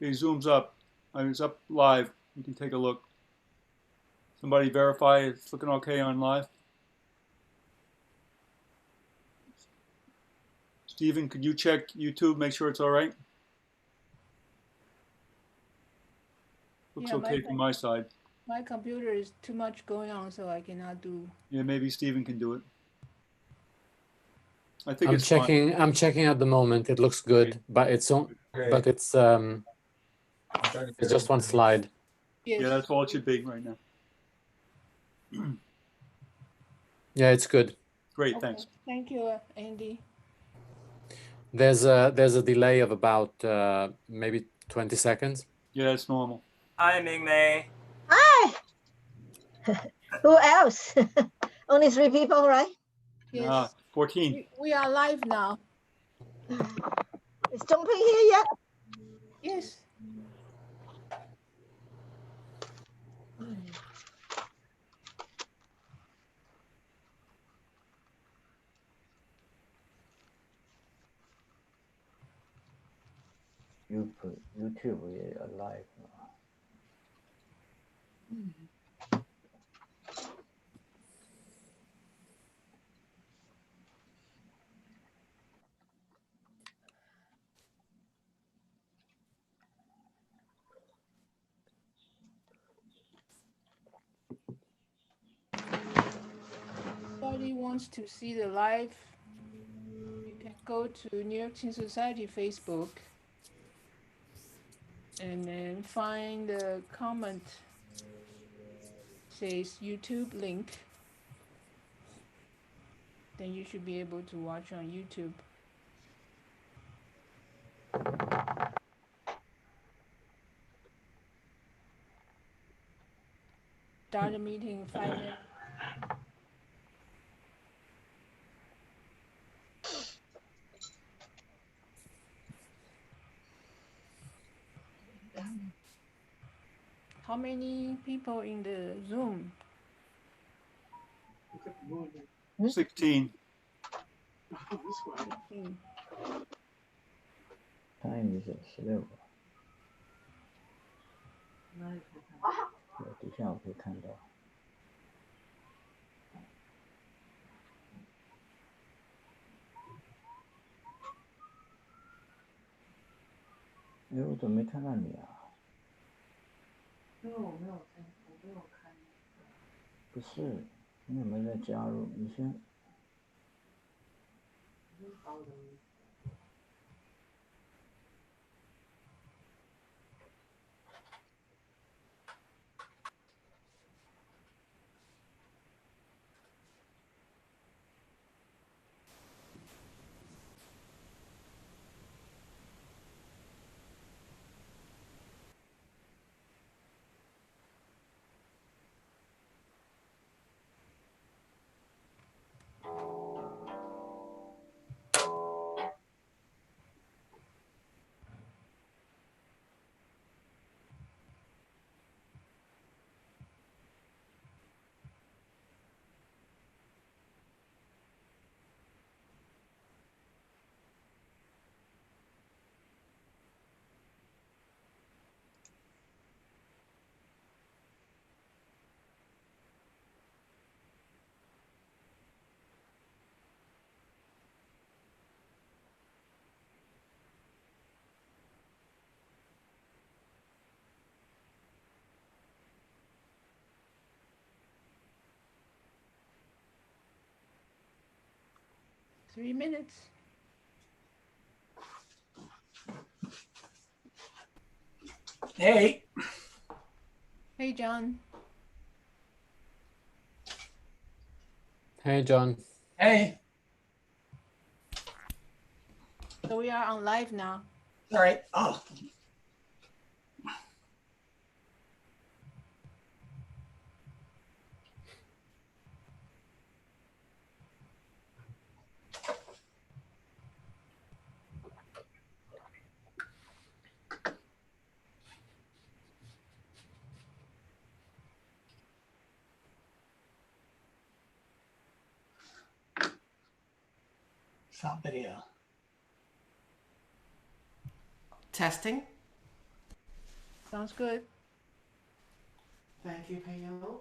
Okay, Zoom's up. It's up live. You can take a look. Somebody verify it's looking okay on live. Stephen, could you check YouTube, make sure it's all right? Looks okay from my side. My computer is too much going on, so I cannot do. Yeah, maybe Stephen can do it. I think I'm it's checking. fine. I'm checking at the moment. It looks good, but it's on. But it's just one slide. Yes. Yeah, that's all it should be right now. Yeah, it's good. Great, Okay. thanks. Thank you, Andy. There's a delay of about maybe 20 seconds. Yeah, it's normal. Hi, Ming-Mei. Hi. Who else? Only 3 people, right? Yes. 14. We are live now. Is Dongting here yet? Yes. YouTube 也 live 啊。Anybody wants to see the live, you can go to New York Qin Society Facebook and then find the comment says YouTube link. Then you should be able to watch on YouTube. Start the meeting in 5 minutes. How many people in the Zoom? 16. Time is 16个。底下我可以看到。哎，我怎么没看到你啊？因为我没有开。不是，你有没有在加入？你先。3 minutes. Hey. Hey, John. Hey, John. Hey. So we are on live now. All right. Oh. Stop video. Testing. Sounds good. Thank you, Peiyou.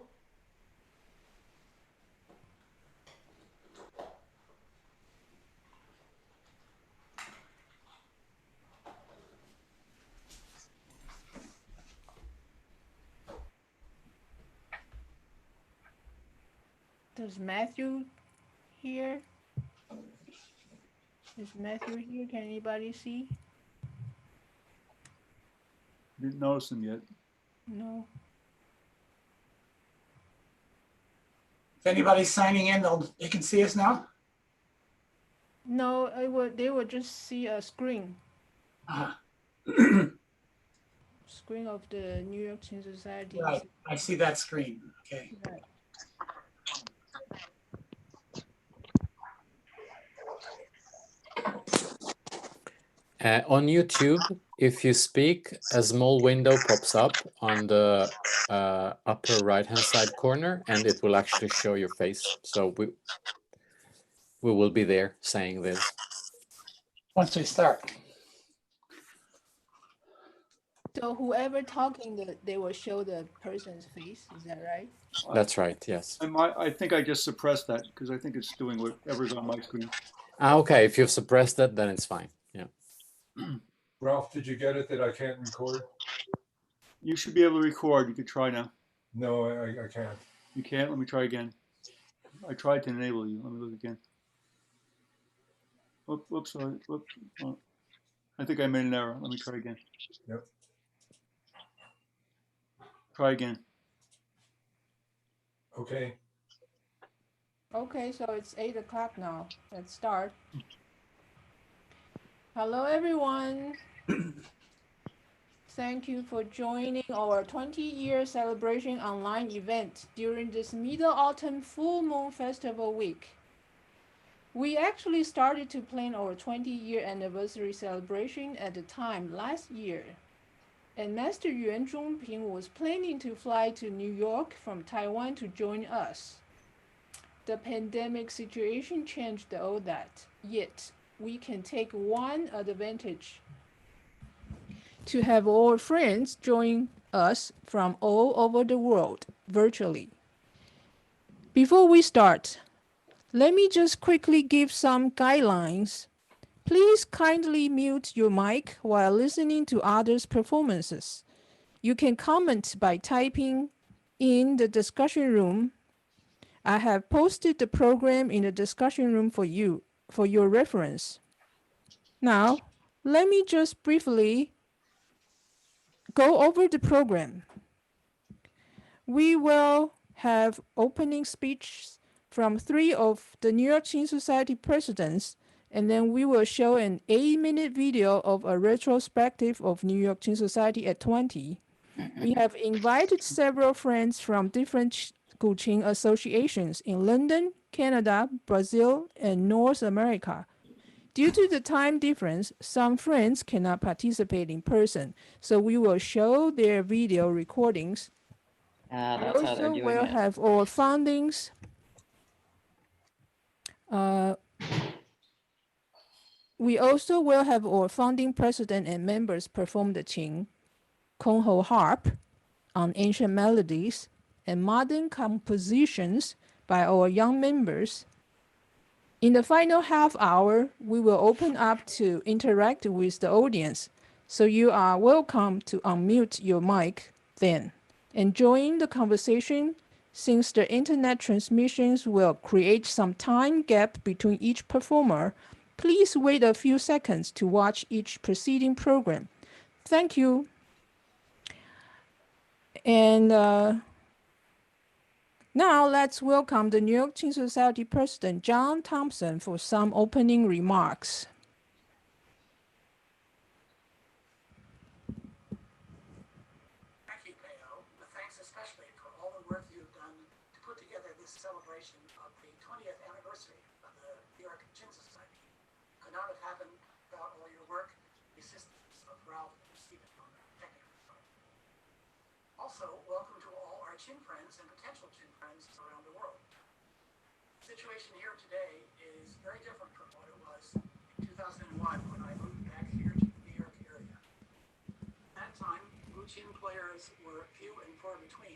Does Matthew here? Is Matthew here? Can anybody see? Didn't notice him yet. No. If anybody's signing in, they can see us now. No, they would just see a screen. Screen of the New York Qin Society. Right, I see that screen. Okay. Right. On YouTube, if you speak, a small window pops up on the upper right-hand side corner, and it will actually show your face. So we will be there saying this. Once we start. So whoever talking, they will show the person's face. Is that right? That's right, yes. I think I just suppressed that because I think it's doing whatever's on my screen. Okay, if you've suppressed it, then it's fine. Yeah. Ralph, did you get it that I can't record? You should be able to record. You could try now. No, I can't. You can't? Let me try again. I tried to enable you. Let me look again. Whoops, sorry. Whoops. Oh, I think I made an error. Let me try again. Yep. Try again. Okay. Okay, so it's 8 o'clock now. Let's start. Hello, everyone. Thank you for joining our 20-year celebration online event during this Mid-Autumn Full Moon Festival week. We actually started to plan our 20-year anniversary celebration at the time last year. And Master Yuan was planning to fly to New York from Taiwan to join us. The pandemic situation changed all that, yet we can take one advantage to have our friends join us from all over the world virtually. Before we start, let me just quickly give some guidelines. Please kindly mute your mic while listening to others' performances. You can comment by typing in the discussion room. I have posted the program in the discussion room for you, for your reference. Now, let me just briefly go over the program. We will have opening speeches from 3 of the New York Qin Society presidents, and then we will show an 8-minute video of a retrospective of New York Qin Society at 20. We have invited several friends from different Guqin associations in London, Canada, Brazil, and North America. Due to the time difference, some friends cannot participate in person, so we will show their video recordings. That's how they're doing will it. have our foundings. We also will have our founding president and members perform the Qing, Kongho harp on ancient melodies and modern compositions by our young members. In the final half hour, we will open up to interact with the audience, so you are welcome to unmute your mic then and join the conversation, since the internet transmissions will create some time gap between each performer. Please wait a few seconds to watch each preceding program. Thank you. And now let's welcome the New York Qin Society President John Thompson for some opening remarks. Thank you, Peiyou. Thanks especially for all the work you've done to put together this celebration of the 20th anniversary of the New York Qin Society. Could not have happened without all your work, the assistance of Ralph and Stephen on the technical side. Also, welcome to all our Qin friends and potential Qin friends around the world. The situation here today is very different from what it was in 2001 when I moved back here to the New York area. At that time, Guqin players were few and far between,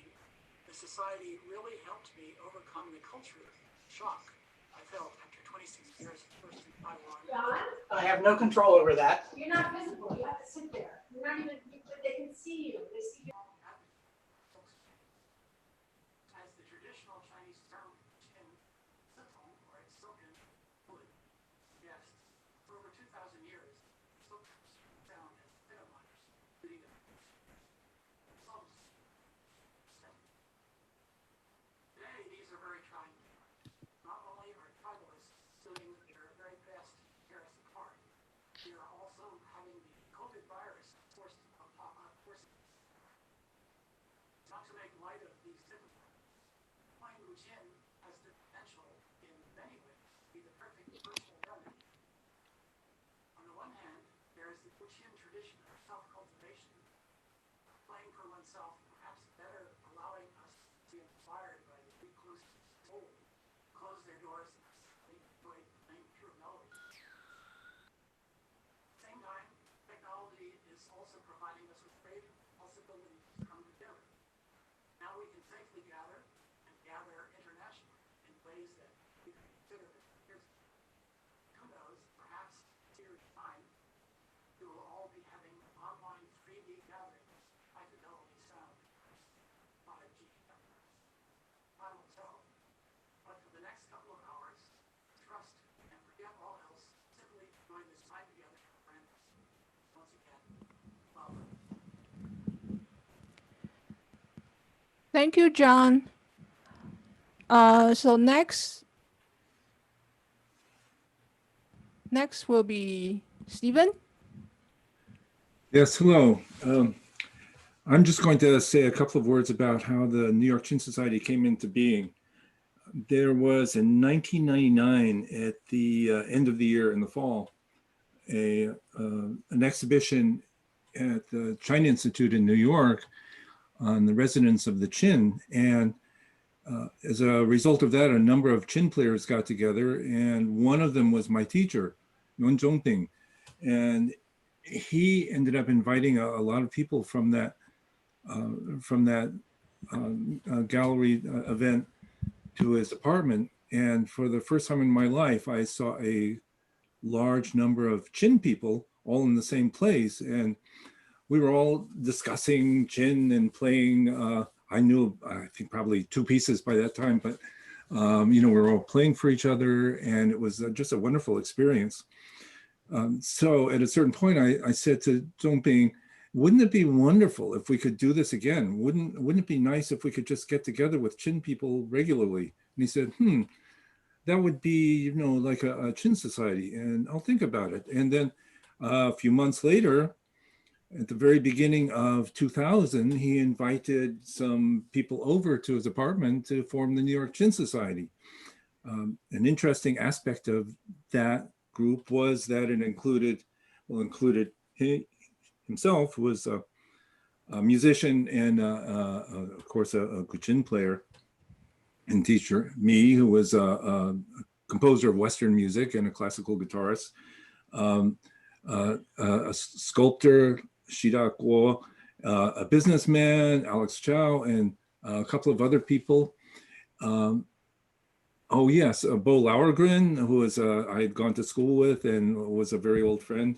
the society really helped me overcome the culture shock I felt after 26 years first in Taiwan. I have no control over that. You're not visible. You have to sit there. You're not even. They can see you. They see you. As the traditional Chinese term Qin, Sitong, or silken wood, suggests, for over 2,000 years, silk sound as pheromones, leading to songs. Today, these are very trying. Not only are tribalists doing their very best to tear us apart, we are also having the COVID virus forced upon us. Not to make light of these difficulties, playing Guqin has the potential in many ways to be the perfect personal remedy. On the one hand, there is the Guqin tradition of self-cultivation, playing for oneself, perhaps better allowing us to be inspired by the recluse soul, close their doors and enjoy playing pure melody. At the same time, technology is also providing us with great possibilities to come together. Now we can safely gather and gather internationally in ways that we could consider years ago. Who knows, perhaps in a year's time, we will all be having online 3D gatherings, high fidelity sound, 5G. Time will tell. But for the next couple of hours, trust and forget all else, simply enjoy this time together, friends. Once again, welcome. Thank you, John. So next will be Stephen. Yes, hello. I'm just going to say a couple of words about how the New York Qin Society came into being. There was in 1999, at the end of the year in the fall, an exhibition at the China Institute in New York on the residents of the Qin. And as a result of that, a number of Qin players got together, and one of them was my teacher, Yuan Dongting. And he ended up inviting a lot of people from that gallery event to his apartment. And for the first time in my life, I saw a large number of Qin people all in the same place. And we were all discussing Qin and playing. I knew, I think, probably 2 pieces by that time, but we were all playing for each other, and it was just a wonderful experience. So at a certain point, I said to Dongting, wouldn't it be wonderful if we could do this again? Wouldn't it be nice if we could just get together with Qin people regularly? And he said, that would be, like a Qin society, and I'll think about it. And then a few months later, at the very beginning of 2000, he invited some people over to his apartment to form the New York Qin Society. An interesting aspect of that group was that it included he himself, who was a musician and of course a Guqin player and teacher, me, who was a composer of Western music and a classical guitarist, a sculptor, Shida Guo, a businessman, Alex Chow, and a couple of other people. Oh yes, Bo Lauergren, who was I had gone to school with and was a very old friend.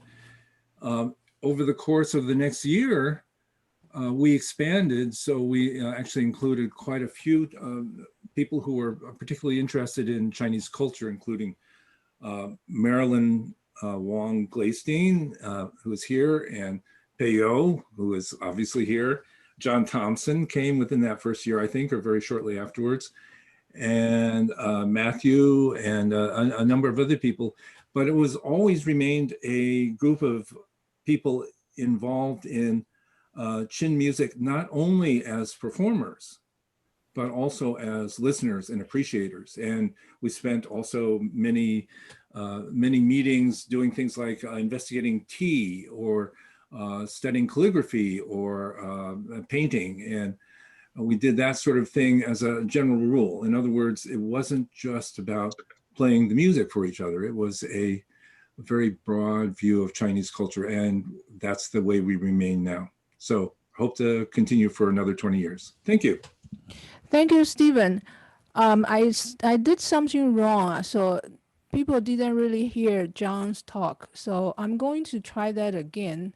Over the course of the next year, we expanded, so we actually included quite a few people who were particularly interested in Chinese culture, including Marilyn Wong Glastein, who was here, and Peiyou, who is obviously here. John Thompson came within that first year, I think, or very shortly afterwards. And Matthew and a number of other people. But it was always remained a group of people involved in Qin music, not only as performers, but also as listeners and appreciators. And we spent also many meetings doing things like investigating tea or studying calligraphy or painting. And we did that sort of thing as a general rule. In other words, it wasn't just about playing the music for each other. It was a very broad view of Chinese culture, and that's the way we remain now. So hope to continue for another 20 years. Thank you. Thank you, Stephen. I did something wrong, so people didn't really hear John's talk. So I'm going to try that again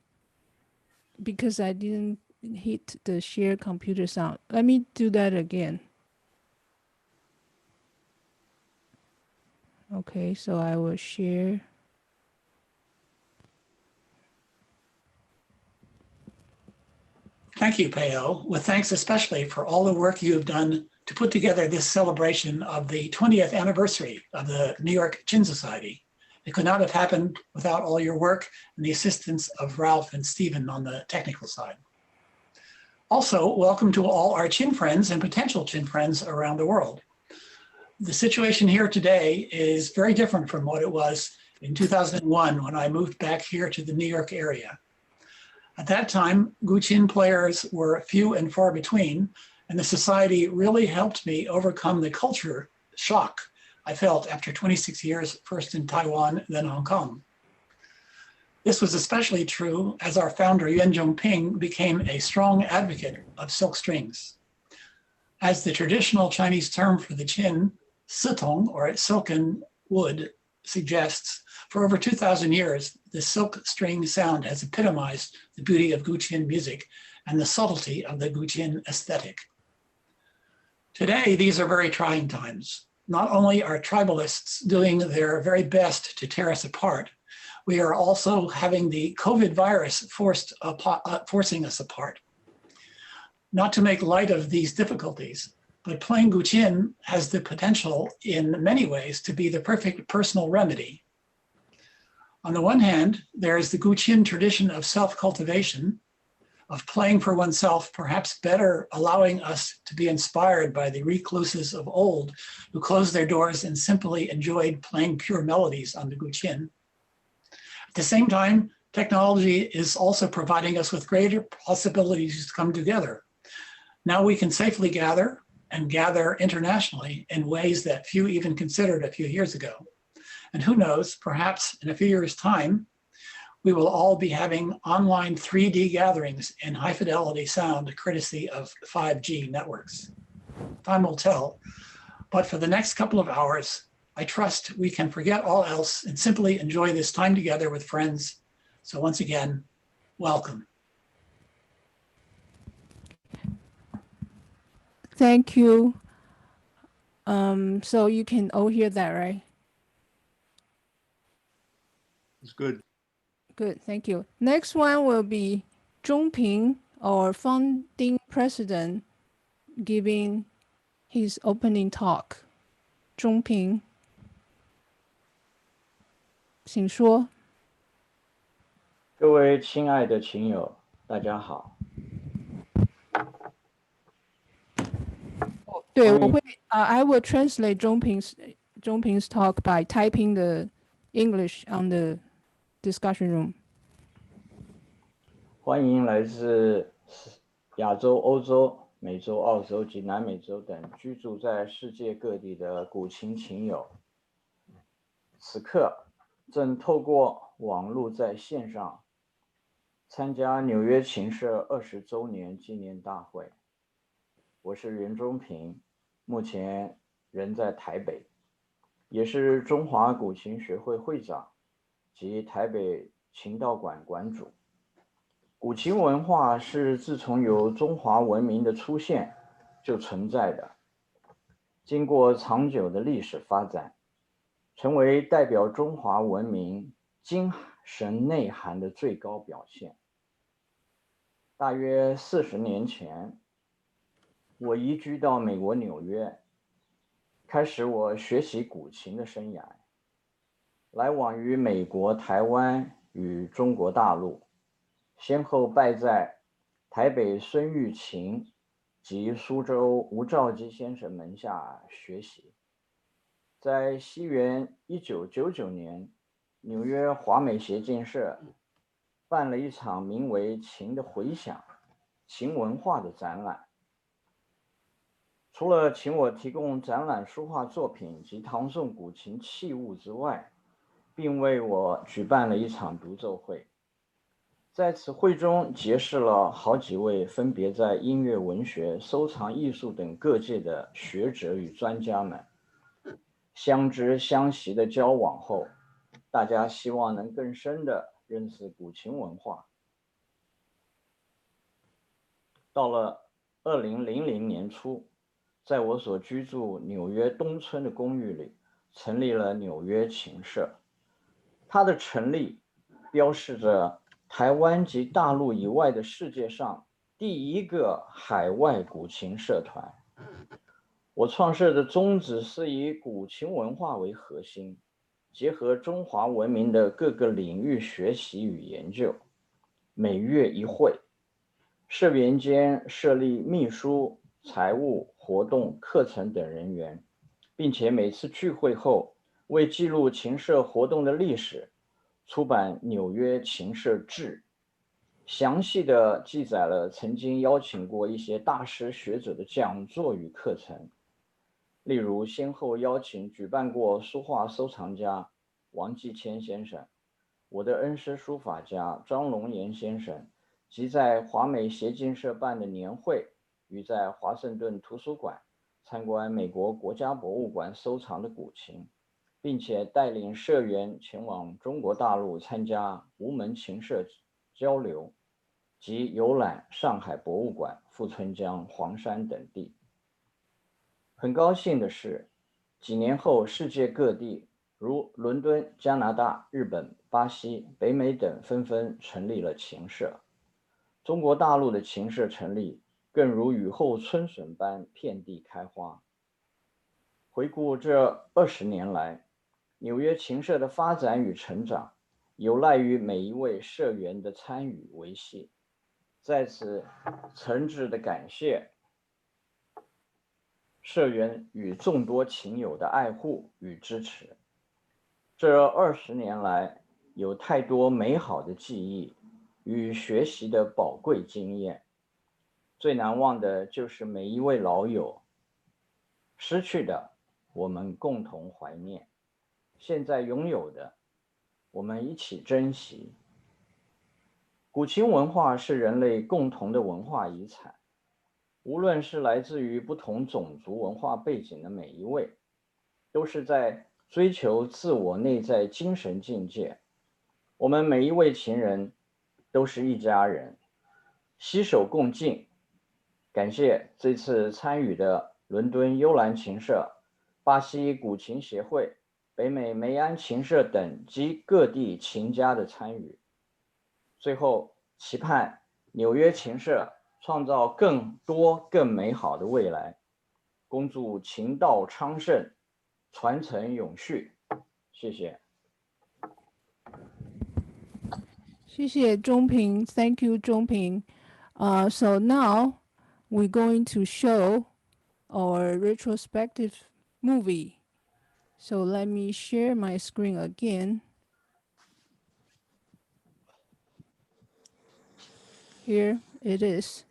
because I didn't hit the share computer sound. Let me do that again. Okay, so I will share. Thank you, Peiyou, with thanks especially for all the work you have done to put together this celebration of the 20th anniversary of the New York Qin Society. It could not have happened without all your work and the assistance of Ralph and Stephen on the technical side. Also, welcome to all our Qin friends and potential Qin friends around the world. The situation here today is very different from what it was in 2001 when I moved back here to the New York area. At that time, Guqin players were few and far between, and the society really helped me overcome the culture shock I felt after 26 years, first in Taiwan, then Hong Kong. This was especially true as our founder, Yuan became a strong advocate of silk strings. As the traditional Chinese term for the Qin, sitong, or silken wood, suggests, for over 2,000 years, the silk string sound has epitomized the beauty of Guqin music and the subtlety of the Guqin aesthetic. Today, these are very trying times. Not only are tribalists doing their very best to tear us apart, we are also having the COVID virus forcing us apart. Not to make light of these difficulties, but playing Guqin has the potential in many ways to be the perfect personal remedy. On the one hand, there is the Guqin tradition of self-cultivation, of playing for oneself, perhaps better allowing us to be inspired by the recluses of old who closed their doors and simply enjoyed playing pure melodies on the Guqin. At the same time, technology is also providing us with greater possibilities to come together. Now we can safely gather and gather internationally in ways that few even considered a few years ago. And who knows, perhaps in a few years' time, we will all be having online 3D gatherings in high fidelity sound courtesy of 5G networks. Time will tell, but for the next couple of hours, I trust we can forget all else and simply enjoy this time together with friends. So once again, welcome. Thank you. So you can all hear that, right? It's good. Good, thank you. Next one will be Zhongping, our founding president, giving his opening talk. Zhongping, 请说。各位亲爱的亲友，大家好。对，我会I will translate Zhongping's talk by typing the English on the discussion room. 欢迎来自亚洲、欧洲、美洲、澳洲及南美洲等居住在世界各地的古琴琴友。此刻正透过网络在线上参加纽约琴社20周年纪念大会。我是袁中平，目前人在台北，也是中华古琴学会会长及台北琴道馆馆主。古琴文化是自从有中华文明的出现就存在的，经过长久的历史发展，成为代表中华文明精神内涵的最高表现。大约40年前，我移居到美国纽约，开始我学习古琴的生涯，来往于美国、台湾与中国大陆，先后拜在台北孙玉琴及苏州吴兆基先生门下学习。在西元1999年，纽约华美协进社办了一场名为《琴的回响》琴文化的展览。除了请我提供展览书画作品及唐宋古琴器物之外，并为我举办了一场独奏会。在此会中结识了好几位分别在音乐、文学、收藏艺术等各界的学者与专家们。相知相惜的交往后，大家希望能更深地认识古琴文化。到了2000年初，在我所居住纽约东村的公寓里，成立了纽约琴社。它的成立标示着台湾及大陆以外的世界上第一个海外古琴社团。我创设的宗旨是以古琴文化为核心，结合中华文明的各个领域学习与研究。每月一会，社员间设立秘书、财务、活动、课程等人员，并且每次聚会后，为记录琴社活动的历史，出版《纽约琴社志》，详细地记载了曾经邀请过一些大师学者的讲座与课程。例如，先后邀请举办过书画收藏家王继谦先生、我的恩师书法家张龙岩先生，及在华美协进社办的年会与在华盛顿图书馆参观美国国家博物馆收藏的古琴，并且带领社员前往中国大陆参加吴门琴社交流及游览上海博物馆、富春江、黄山等地。很高兴的是，几年后，世界各地如伦敦、加拿大、日本、巴西、北美等纷纷成立了琴社。中国大陆的琴社成立，更如雨后春笋般遍地开花。回顾这20年来，纽约琴社的发展与成长，有赖于每一位社员的参与维系。在此，诚挚的感谢社员与众多琴友的爱护与支持。这20年来，有太多美好的记忆与学习的宝贵经验。最难忘的就是每一位老友，失去的我们共同怀念，现在拥有的我们一起珍惜。古琴文化是人类共同的文化遗产，无论是来自于不同种族文化背景的每一位，都是在追求自我内在精神境界。我们每一位琴人都是一家人，携手共进。感谢这次参与的伦敦幽兰琴社、巴西古琴协会、北美梅安琴社等及各地琴家的参与。最后，期盼纽约琴社创造更多更美好的未来，恭祝琴道昌盛，传承永续。谢谢。谢谢钟平 ，Thank you 钟平。So now we're going to show our retrospective movie. So let me share my screen again. Here it is.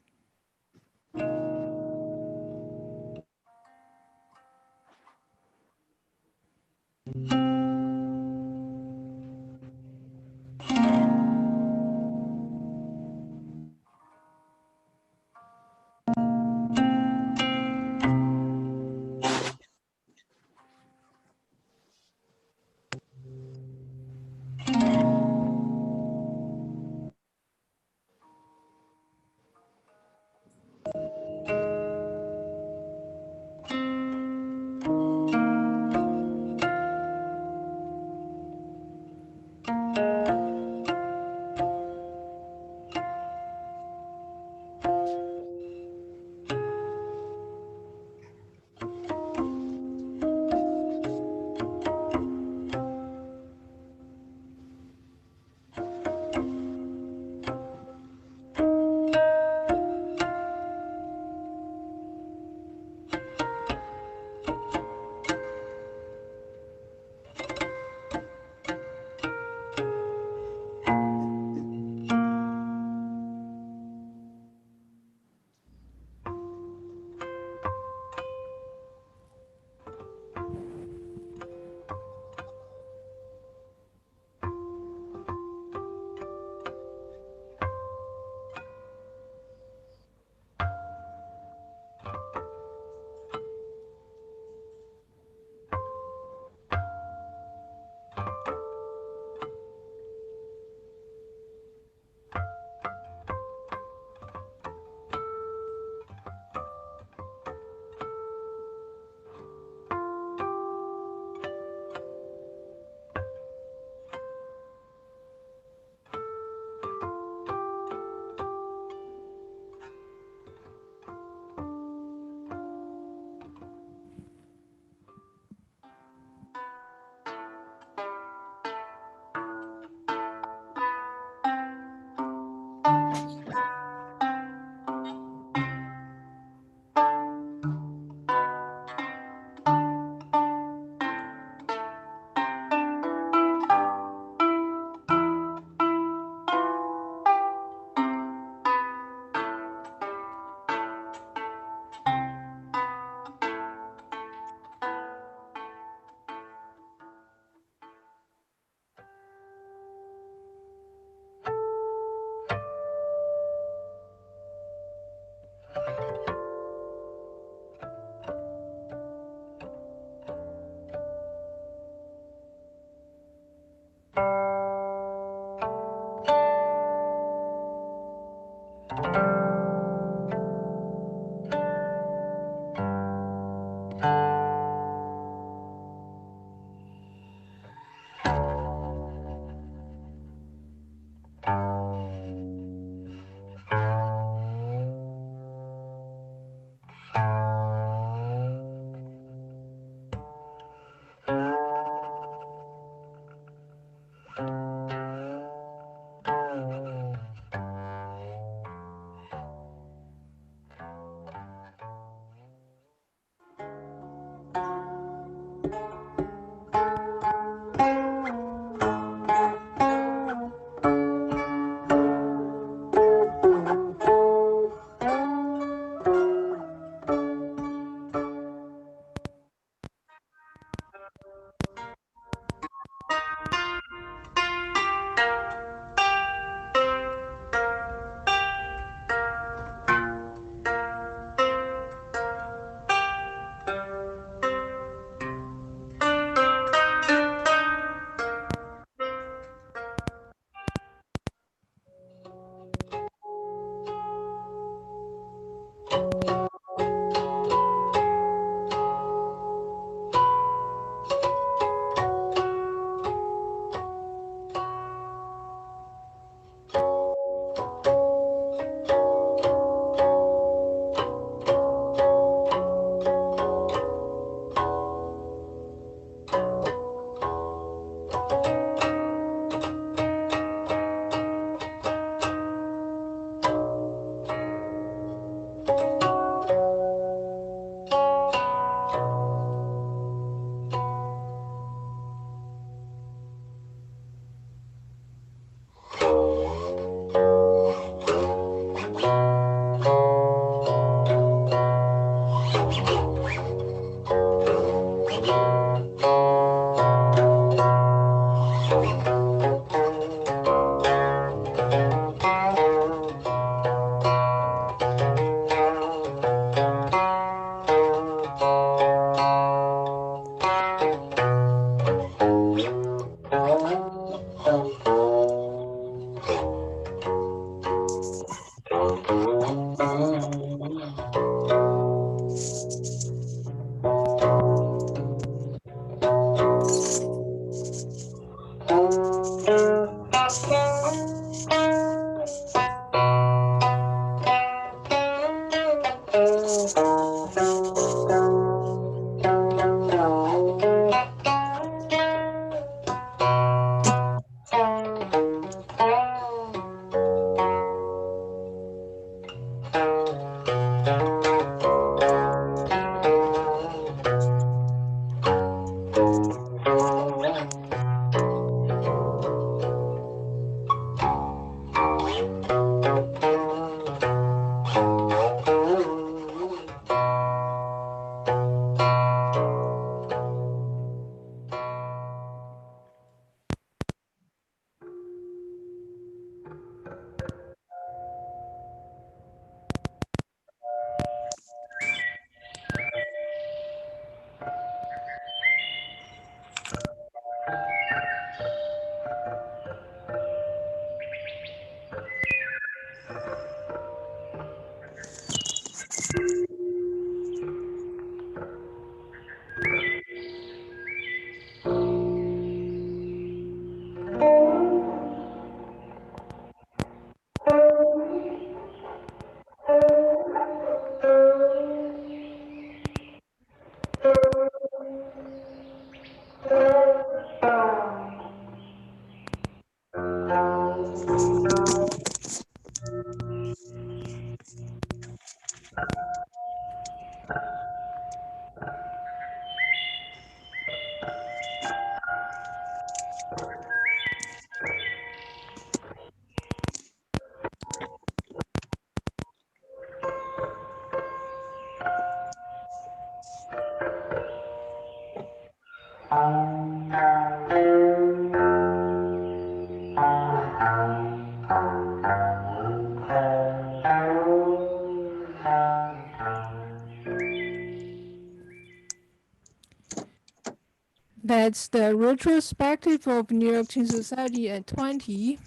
That's the retrospective of New York Qin Society at 20.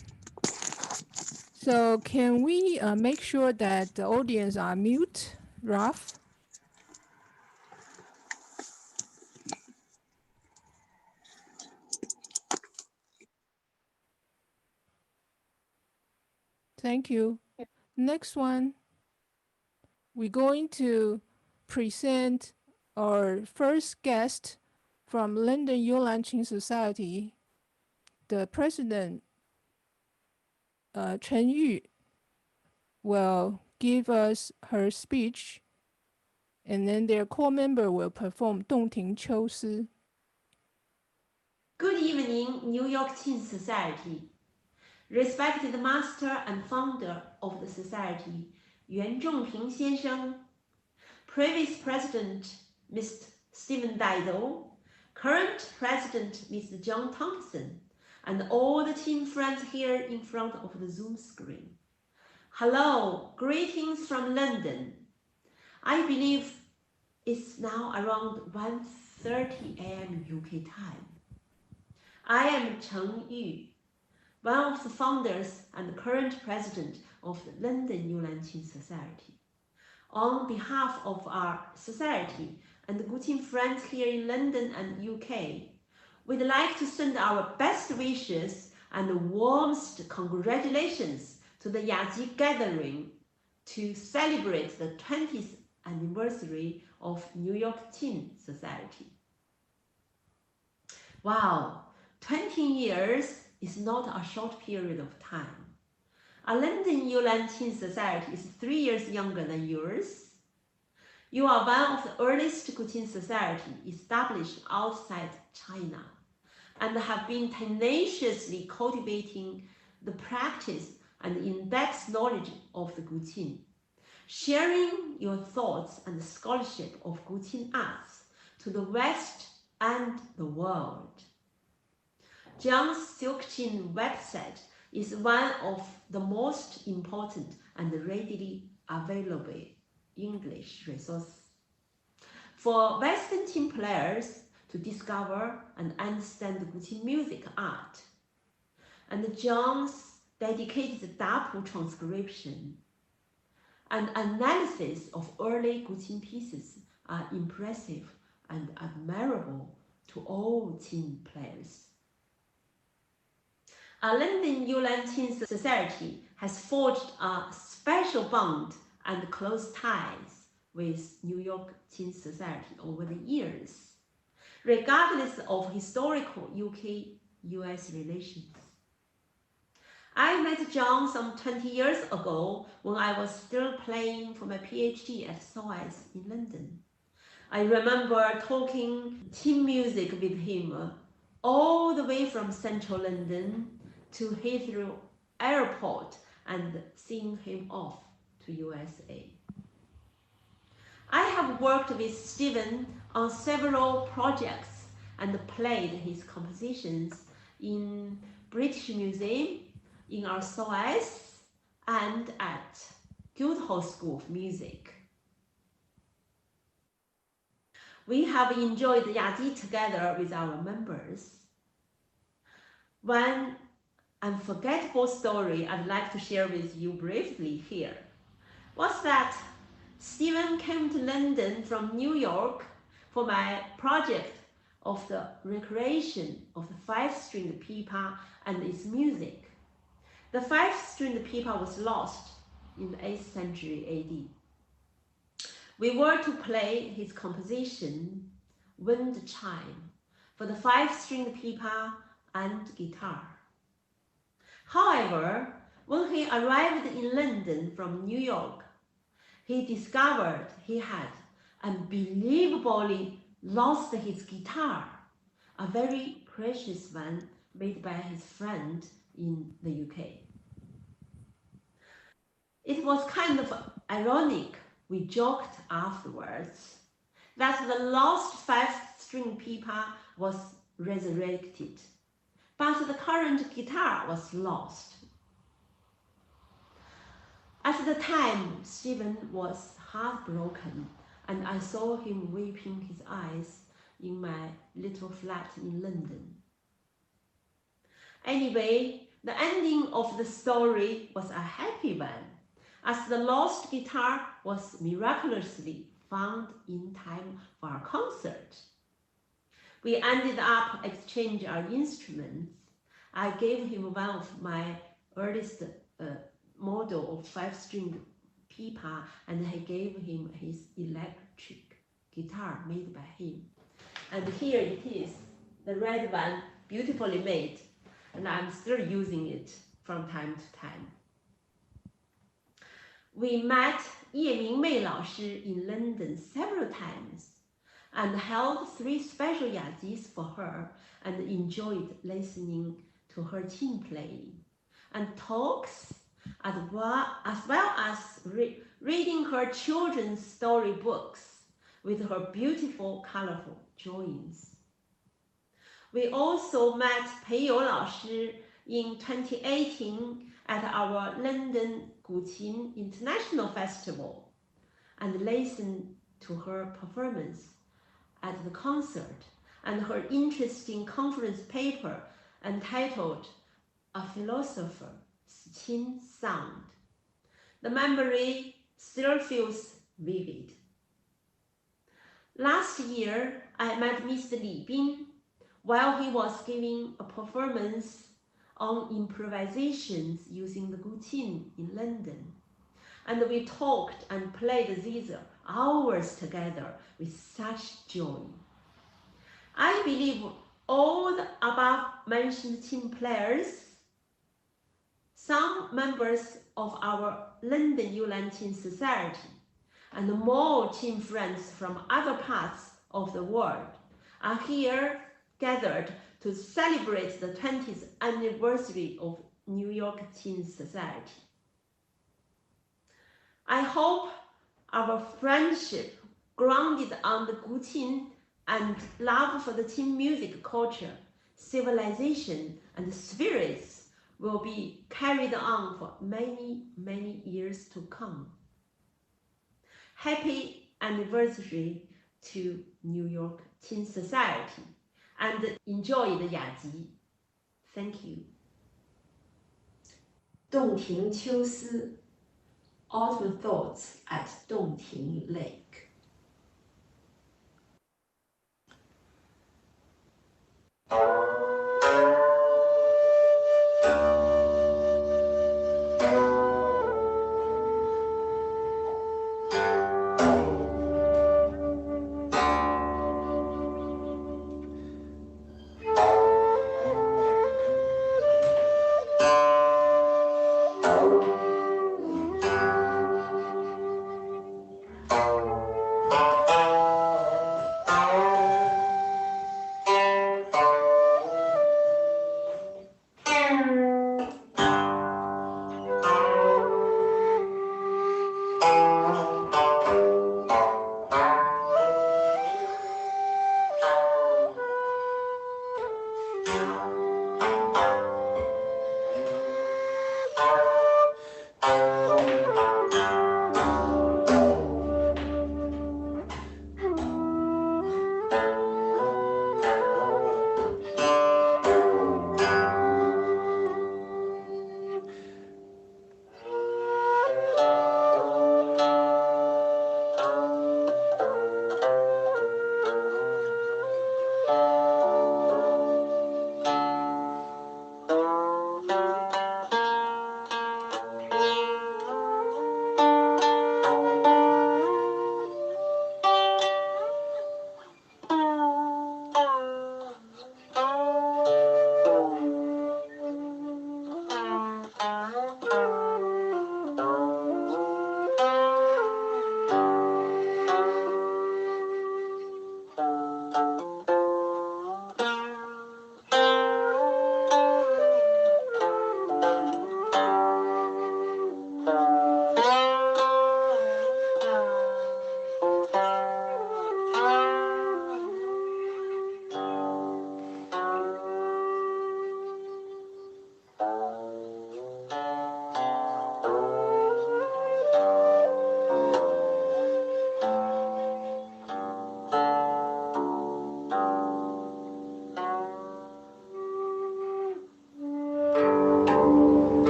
So can we make sure that the audience are mute, Ralph? Thank you. Next one, we're going to present our first guest from London Youlan Qin Society, the President Cheng Yu will give us her speech, and then their core member will perform Dongting秋思. Good evening, New York Qin Society. Respected master and founder of the society, Yuan 先生, previous president, Mr. Stephen Dydo, current president, Mr. John Thompson, and all the team friends here in front of the Zoom screen. Hello, greetings from London. I believe it's now around 1:30 a.m. UK time. I am Cheng Yu, one of the founders and current president of the London Youlan Qin Society. On behalf of our society and the Guqin friends here in London and UK, we'd like to send our best wishes and warmest congratulations to the Yaji gathering to celebrate the 20th anniversary of New York Qin Society. Wow, 20 years is not a short period of time. Our London Youlan Qin Society is 3 years younger than yours. You are one of the earliest Guqin society established outside China and have been tenaciously cultivating the practice and in-depth knowledge of the Guqin, sharing your thoughts and scholarship of Guqin arts to the West and the world. Jung's Guqin website is one of the most important and readily available English resources for Western team players to discover and understand the Guqin music art. And Jung's dedicated Dapu transcription and analysis of early Guqin pieces are impressive and admirable to all Qin players. Our London Youlan Qin Society has forged a special bond and close ties with New York Qin Society over the years, regardless of historical UK-US relations. I met John some 20 years ago when I was still playing for my PhD at SOAS in London. I remember talking team music with him all the way from central London to Heathrow Airport and seeing him off to USA. I have worked with Stephen on several projects and played his compositions in British Museum, in our SOAS, and at Guildhall School of Music. We have enjoyed Yaji together with our members. One unforgettable story I'd like to share with you briefly here was that Stephen came to London from New York for my project of the recreation of the 5-stringed pipa and its music. The 5-stringed pipa was lost in the 8th century AD. We were to play his composition, Wind Chime, for the 5-stringed pipa and guitar. However, when he arrived in London from New York, he discovered he had unbelievably lost his guitar, a very precious one made by his friend in the UK. It was kind of ironic, we joked afterwards, that the lost 5-string pipa was resurrected, but the current guitar was lost. At the time, Stephen was heartbroken, and I saw him weeping his eyes in my little flat in London. Anyway, The ending of the story was a happy one, as the lost guitar was miraculously found in time for our concert. We ended up exchanging our instruments. I gave him one of my earliest model of 5-string pipa, and I gave him his electric guitar made by him. And here it is, the red one, beautifully made, and I'm still using it from time to time. We met Ye Mingmei 老师 in London several times and held 3 special yazis for her and enjoyed listening to her qin playing and talks, as well as reading her children's storybooks with her beautiful, colorful drawings. We also met Peiyou 老师 in 2018 at our London Guqin International Festival and listened to her performance at the concert and her interesting conference paper entitled A Philosopher's Qin Sound. The memory still feels vivid. Last year, I met Mr. Li Bin while he was giving a performance on improvisations using the Guqin in London. And we talked and played zither hours together with such joy. I believe all the above-mentioned qin players, some members of our London Youlan Qin Society, and more qin friends from other parts of the world are here gathered to celebrate the 20th anniversary of New York Qin Society. I hope our friendship, grounded on the Guqin and love for the qin music culture, civilization, and spirits, will be carried on for many, many years to come. Happy anniversary to New York Qin Society, and enjoy the yaji. Thank you. 洞庭秋思 Autumn Thoughts at Dongting Lake.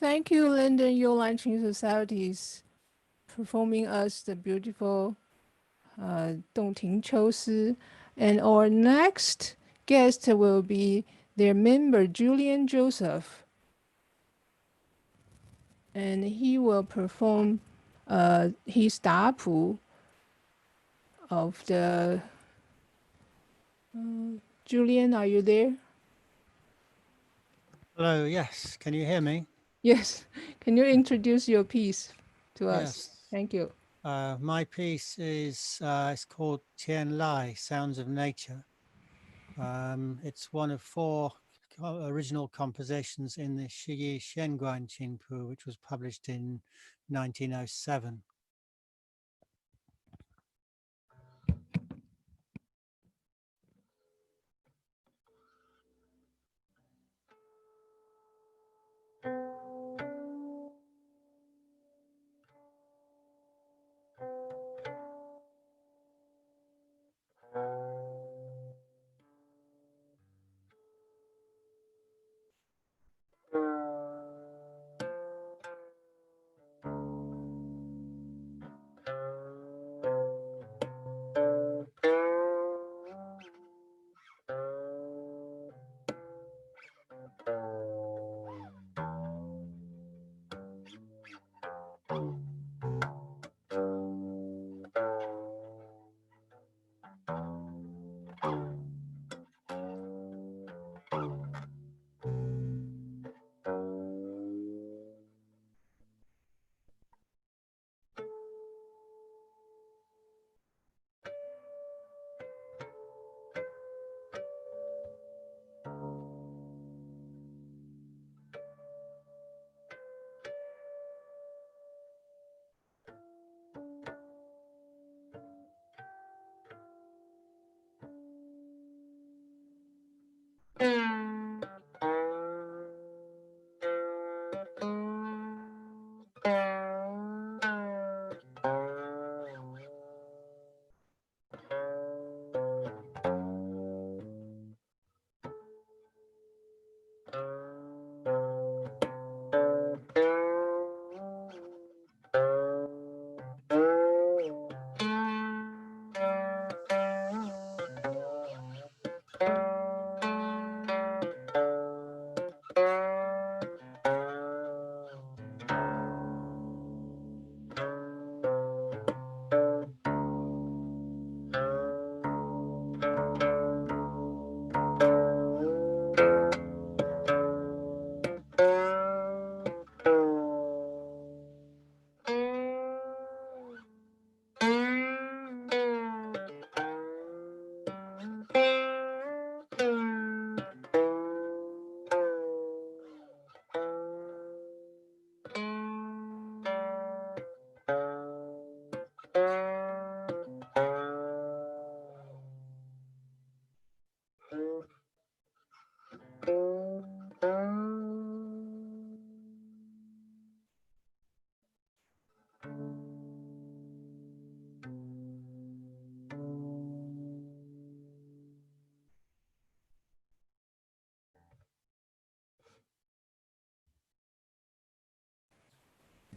Thank you, London Youlan Qin Society's performing us the beautiful Dongting秋思. And our next guest will be their member, Julian Joseph. And he will perform his dapu of the... Julian, are you there? Hello, yes. Can you hear me? Yes. Can you introduce your piece to us? Yes. Thank you. My piece is it's called Tian Lai, Sounds of Nature. It's one of 4 original compositions in the Shiyi Xianguan Qingpu, which was published in 1907.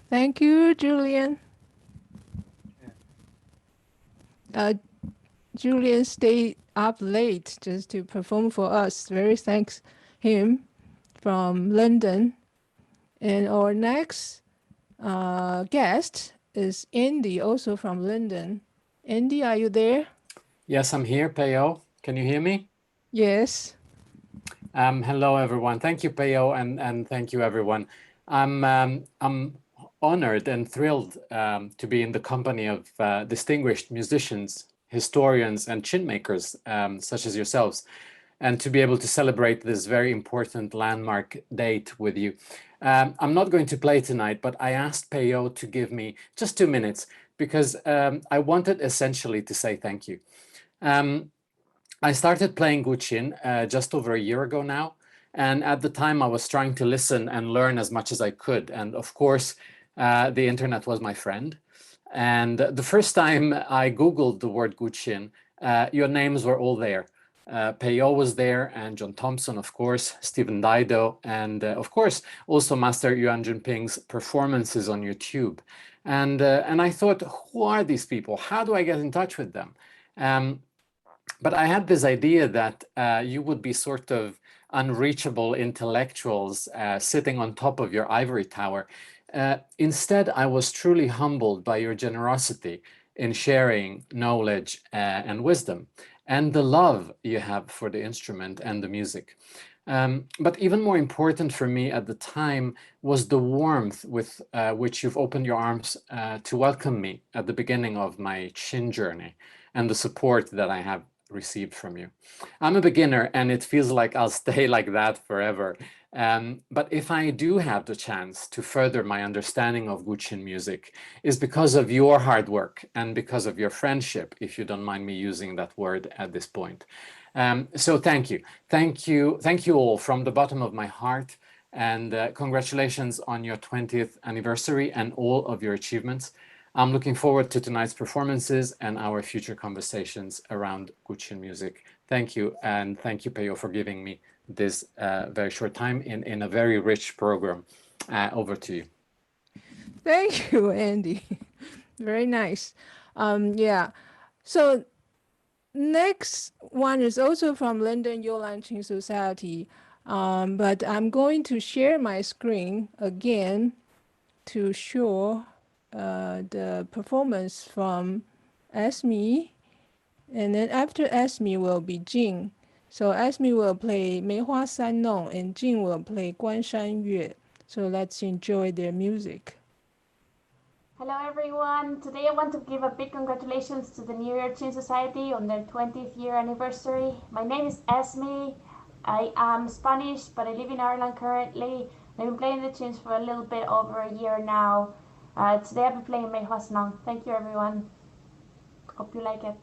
Thank you, Julian. Julian stayed up late just to perform for us. Very thanks him from London. And our next guest is Andy, also from London. Andy, are you there? Yes, I'm here, Peiyou. Can you hear me? Yes. Hello, everyone. Thank you, Peiyou, and thank you, everyone. I'm honored and thrilled to be in the company of distinguished musicians, historians, and chin makers such as yourselves, and to be able to celebrate this very important landmark date with you. I'm not going to play tonight, but I asked Peiyou to give me just 2 minutes because I wanted essentially to say thank you. I started playing Guqin just over a year ago now, and at the time I was trying to listen and learn as much as I could, and of course the internet was my friend. And the first time I Googled the word Guqin, your names were all there. Peiyou was there, and John Thompson, of course, Stephen Dydo, and of course, also Master Yuan Jinping's performances on YouTube. And I thought, who are these people? How do I get in touch with them? But I had this idea that you would be sort of unreachable intellectuals sitting on top of your ivory tower. Instead, I was truly humbled by your generosity in sharing knowledge and wisdom, and the love you have for the instrument and the music. But even more important for me at the time was the warmth with which you've opened your arms to welcome me at the beginning of my Qin journey, and the support that I have received from you. I'm a beginner, and it feels like I'll stay like that forever. But if I do have the chance to further my understanding of Guqin music, is because of your hard work and because of your friendship, if you don't mind me using that word at this point. So thank you. Thank you all from the bottom of my heart, and congratulations on your 20th anniversary and all of your achievements. I'm looking forward to tonight's performances and our future conversations around Guqin music. Thank you, and thank you, Peiyou, for giving me this very short time in a very rich program. Over to you. Thank you, Andy. Very nice. Yeah. So next one is also from London Youlan Qin Society, but I'm going to share my screen again to show the performance from Esme, and then after Esme will be Jing. So Esme will play 梅花三弄 and Jing will play 关山月. So let's enjoy their music. Hello everyone. Today I want to give a big congratulations to the New Year Qin Society on their 20th year anniversary. My name is Esme. I am Spanish, but I live in Ireland currently. I've been playing the Qins for a little bit over a year now. Today I've been playing 梅花三弄. Thank you everyone. Hope you like it.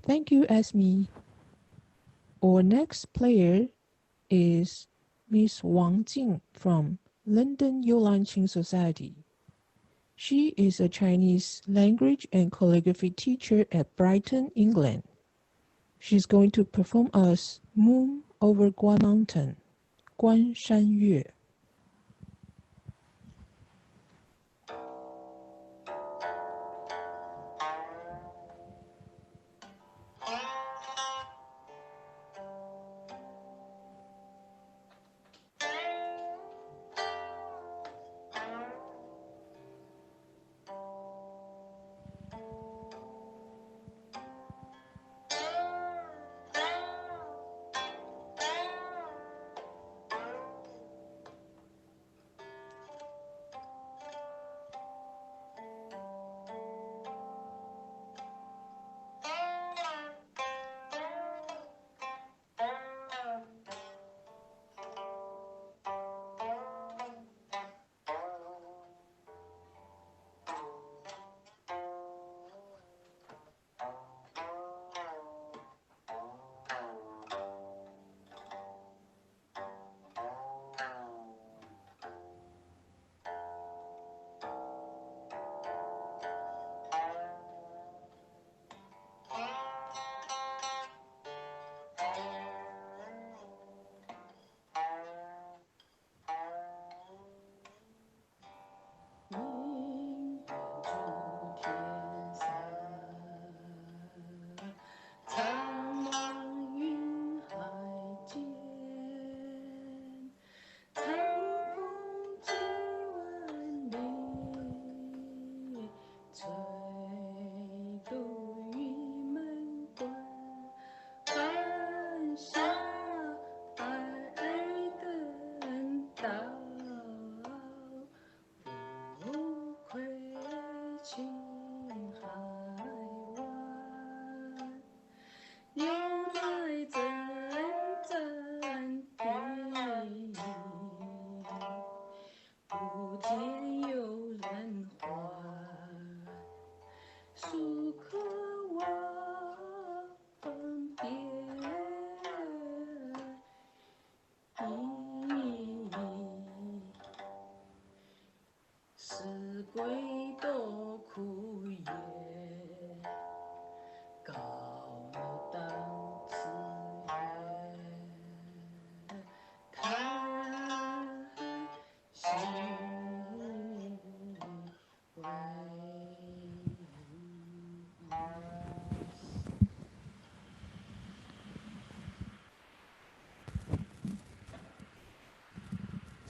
Thank you, Esme. Our next player is Miss Wang Jing from London Youlan Qin Society. She is a Chinese language and calligraphy teacher at Brighton, England. She's going to perform us Moon Over Guan Mountain, Guan Shan Yue.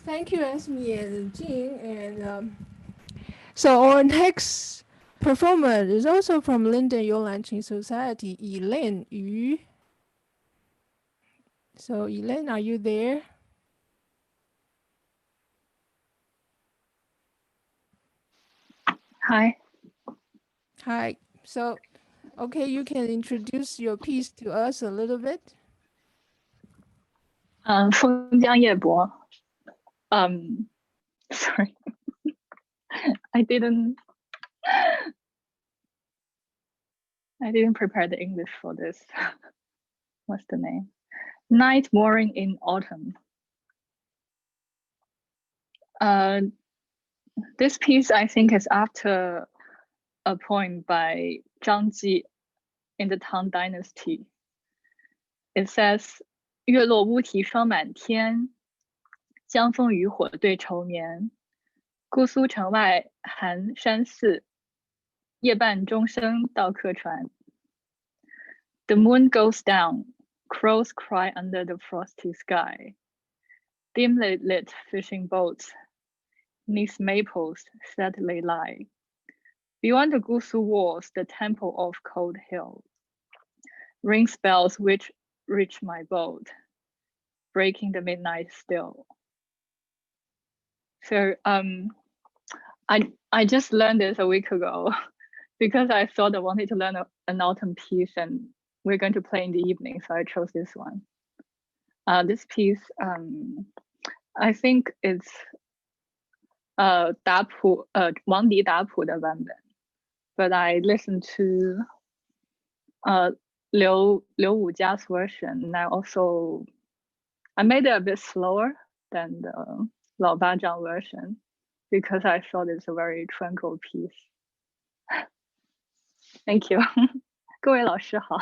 Thank you, Esme and Jing. And so our next performer is also from London Youlan Qin Society, Elaine Yu. So Elaine, are you there? Hi. Hi. So, okay, you can introduce your piece to us a little bit. 封江夜泊. Sorry, I didn't prepare the English for this. What's the name? Night Mooring in Autumn. This piece, I think, is after a poem by Zhang Ji in the Tang Dynasty. It says, 月落乌啼霜满天，江枫渔火对愁眠。姑苏城外寒山寺，夜半钟声到客船。The moon goes down, crows cry under the frosty sky. Dimly lit fishing boats, 'neath maples sadly lie. Beyond the Gusu walls, the temple of Cold Hill rings bells which reach my boat, breaking the midnight still. So I just learned this a week ago because I thought I wanted to learn an autumn piece and we're going to play in the evening, so I chose this one. This piece, I think it's 王迪打谱的版本, but I listened to Liu Wujia's version, and I made it a bit slower than the Lao Bajang version because I thought it's a very tranquil piece. Thank you. 各位老师好。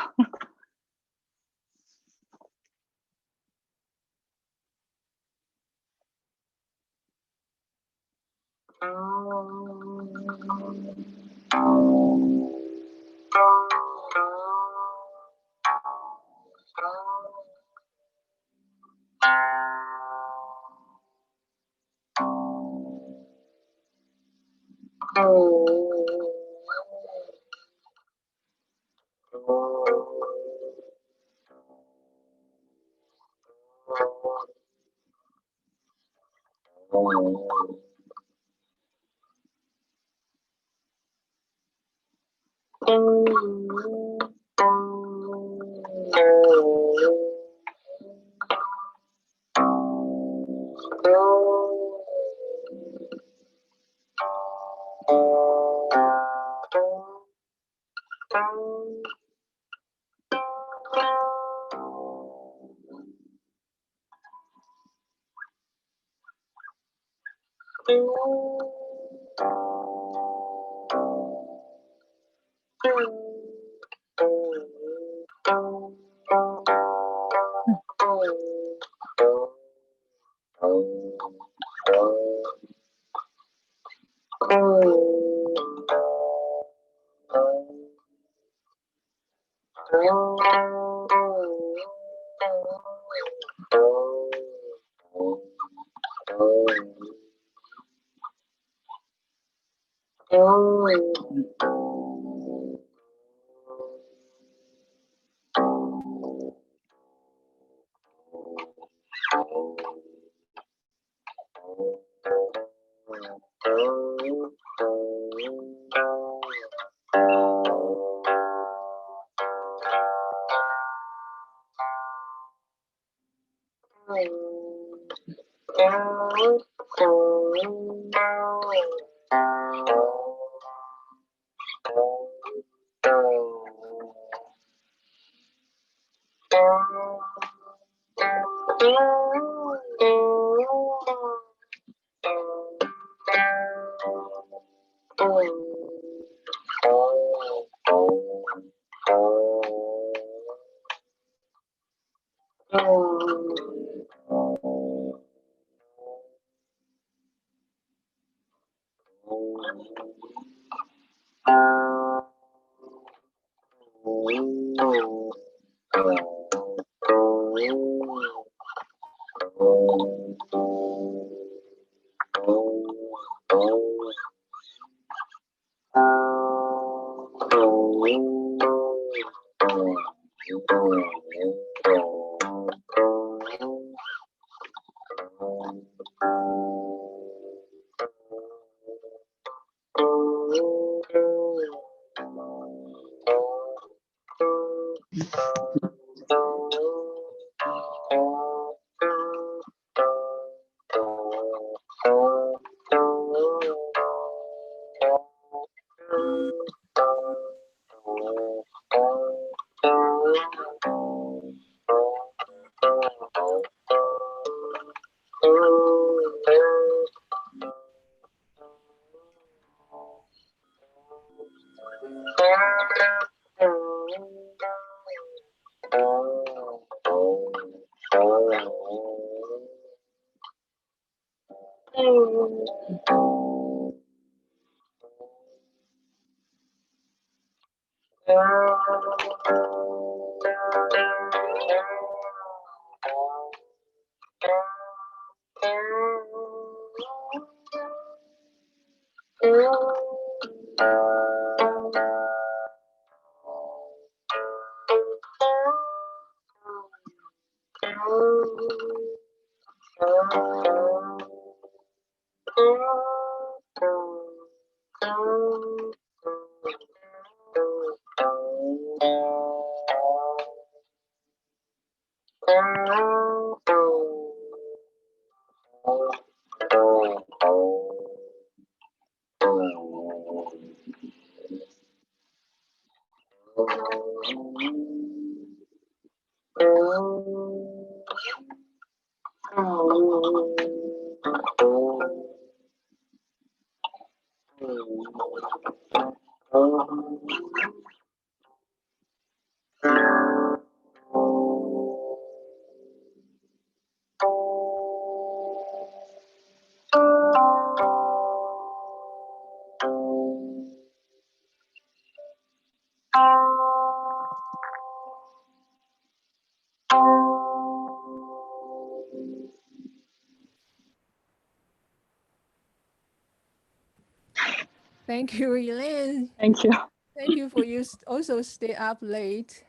Thank you, Elaine. Thank you. Thank you for you also stay up late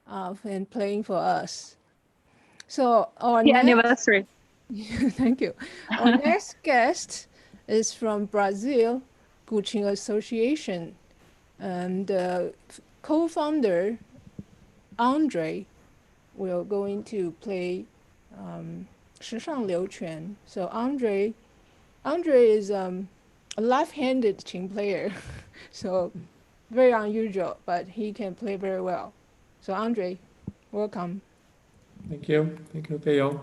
and playing for us. So our Happy next, anniversary. thank you. Our next guest is from Brazil, Guqin Association, and co-founder Andre will going to play 时尚流泉. So Andre is a left-handed qin player, so very unusual, but he can play very well. So Andre, welcome. Thank you, Peiyou.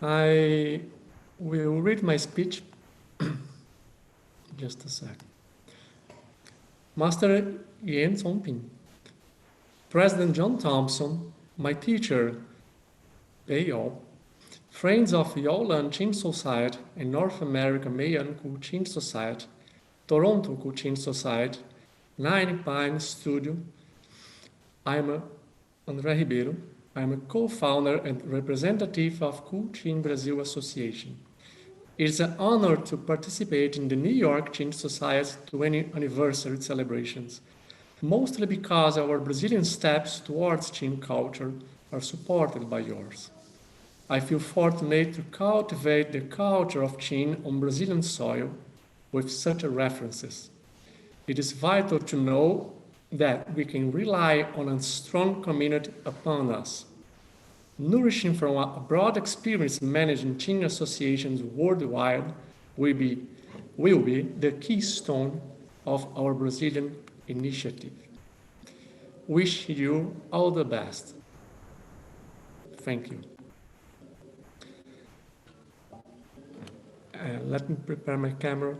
I will read my speech. Just a sec. Master Yuan Zongping, President John Thompson, my teacher, Peiyou, friends of Youlan Qin Society and North America Meian Guqin Society, Toronto Guqin Society, Nine Pine Studio. I'm Andre Ribeiro. I'm a co-founder and representative of Guqin Brasil Association. It's an honor to participate in the New York Qin Society's 20th anniversary celebrations, mostly because our Brazilian steps towards Qin culture are supported by yours. I feel fortunate to cultivate the culture of Qin on Brazilian soil with such references. It is vital to know that we can rely on a strong community upon us. Nourishing from a broad experience managing Qin associations worldwide will be the keystone of our Brazilian initiative. Wish you all the best. Thank you. Let me prepare my camera.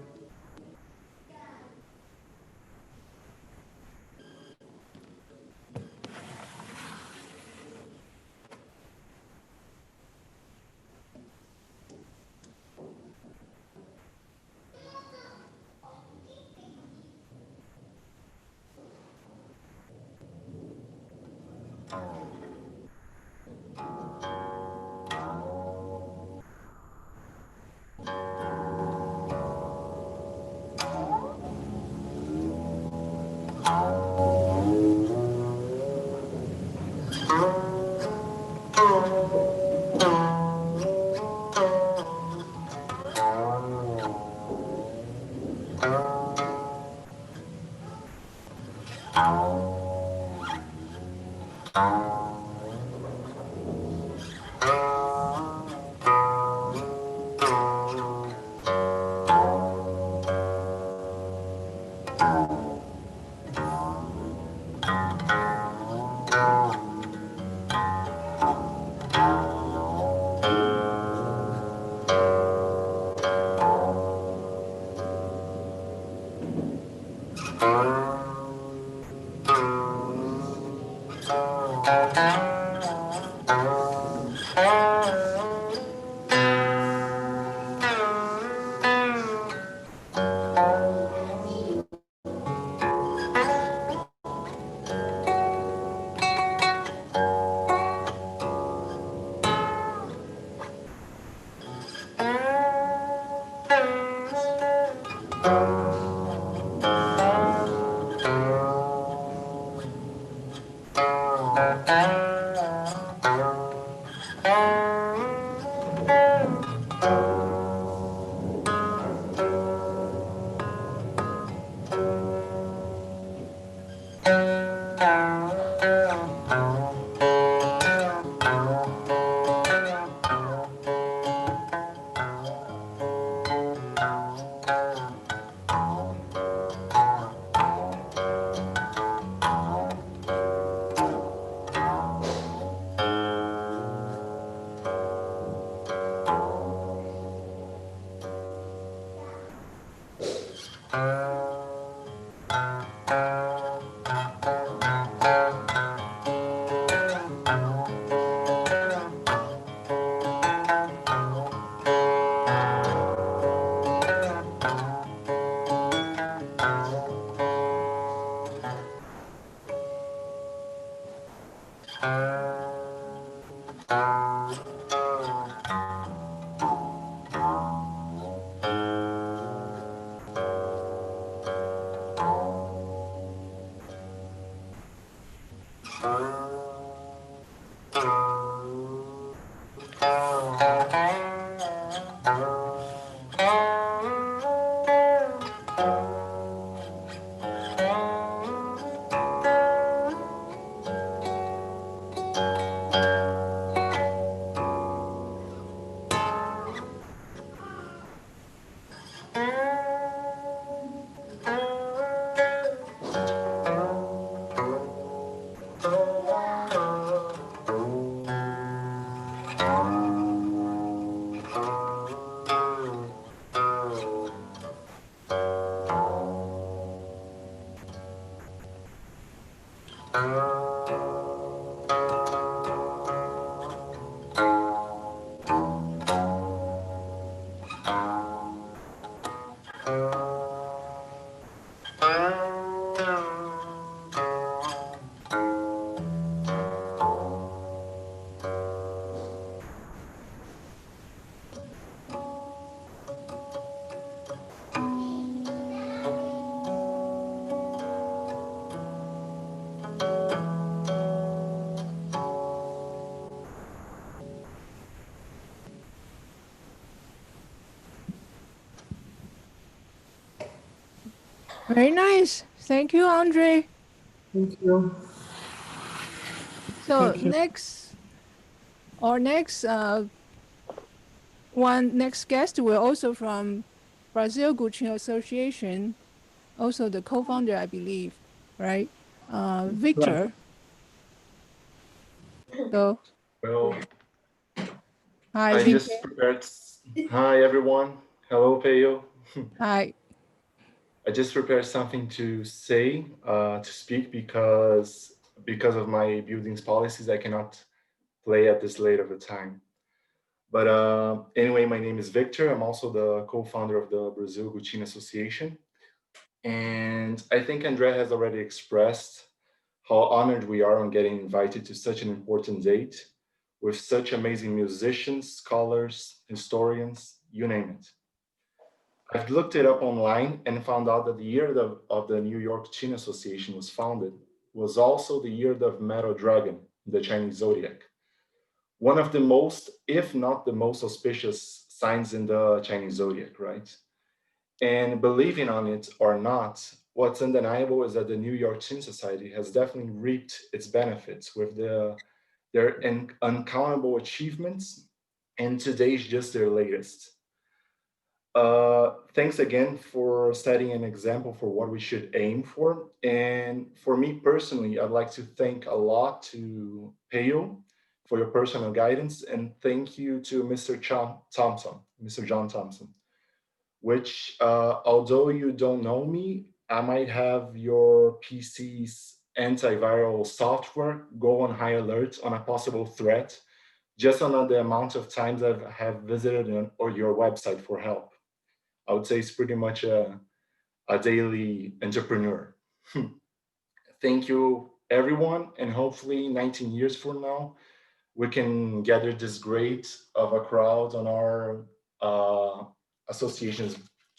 Very nice. Thank you, Andre. Thank you. So Thank you. next guest will also from Brazil Guqin Association, also the co-founder, I believe, right? Victor. So. Well, Hi, I Victor. just prepared. Hi, everyone. Hello, Peiyou. Hi. I just prepared something to say, to speak, because of my building's policies, I cannot play at this late of a time. But anyway, my name is Victor. I'm also the co-founder of the Brazil Guqin Association. And I think Andrea has already expressed how honored we are on getting invited to such an important date with such amazing musicians, scholars, historians, you name it. I've looked it up online and found out that the year of the New York Qin Association was founded was also the year of Metal Dragon, the Chinese zodiac. One of the most, if not the most auspicious signs in the Chinese zodiac, right? And believing on it or not, what's undeniable is that the New York Qin Society has definitely reaped its benefits with their uncountable achievements, and today's just their latest. Thanks again for setting an example for what we should aim for. And for me personally, I'd like to thank a lot to Peiyou for your personal guidance, and thank you to Mr. John Thompson, which although you don't know me, I might have your PC's antiviral software go on high alert on a possible threat, just on the amount of times I have visited your website for help. I would say it's pretty much a daily entrepreneur. Thank you, everyone, and hopefully 19 years from now, we can gather this great of a crowd on our association's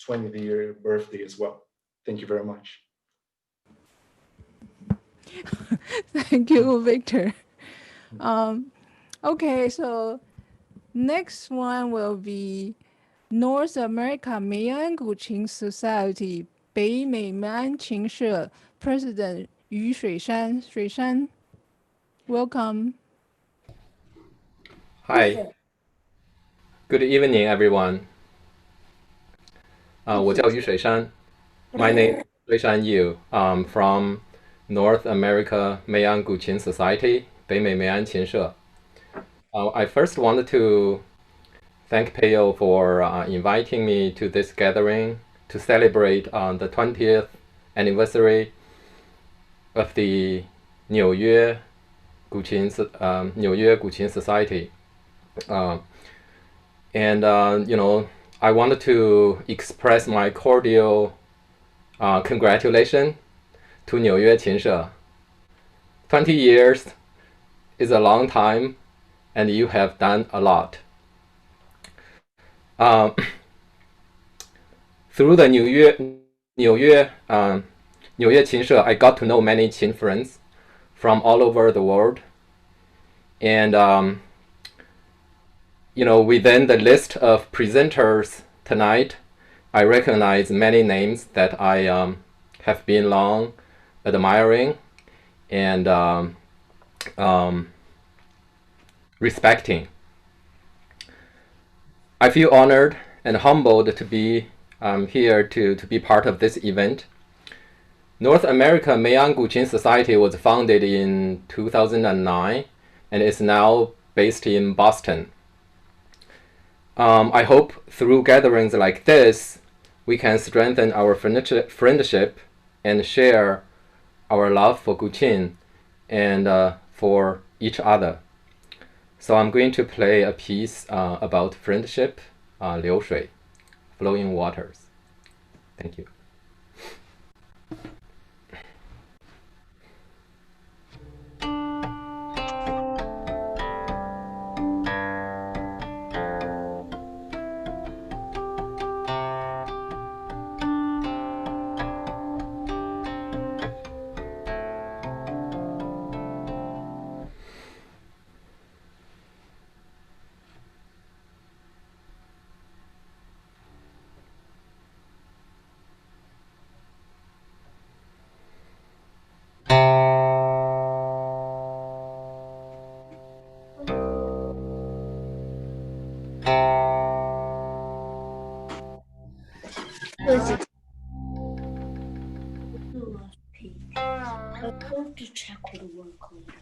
20th year birthday as well. Thank you very much. Thank you, Victor. Okay, so next one will be North America Meian Guqin Society 北美梅安琴社 President 于水山. Welcome. Hi. Good evening, everyone. 我叫于水山. My name is Yulan Qin from North America Meian Guqin Society 北美梅安琴社. I first wanted to thank Peiyou for inviting me to this gathering to celebrate the 20th anniversary of the 纽约 Guqin Society. You know, I wanted to express my cordial congratulations to 纽约琴社. 20 years is a long time, and you have done a lot. Through the 纽约琴社, I got to know many Qin friends from all over the world. And, you know, within the list of presenters tonight, I recognize many names that I have been long admiring and respecting. I feel honored and humbled to be here to be part of this event. North America Meian Guqin Society was founded in 2009 and is now based in Boston. I hope through gatherings like this, we can strengthen our friendship and share our love for Guqin and for each other. So I'm going to play a piece about friendship, 流水, flowing waters. Thank you. I have to check with the work on that.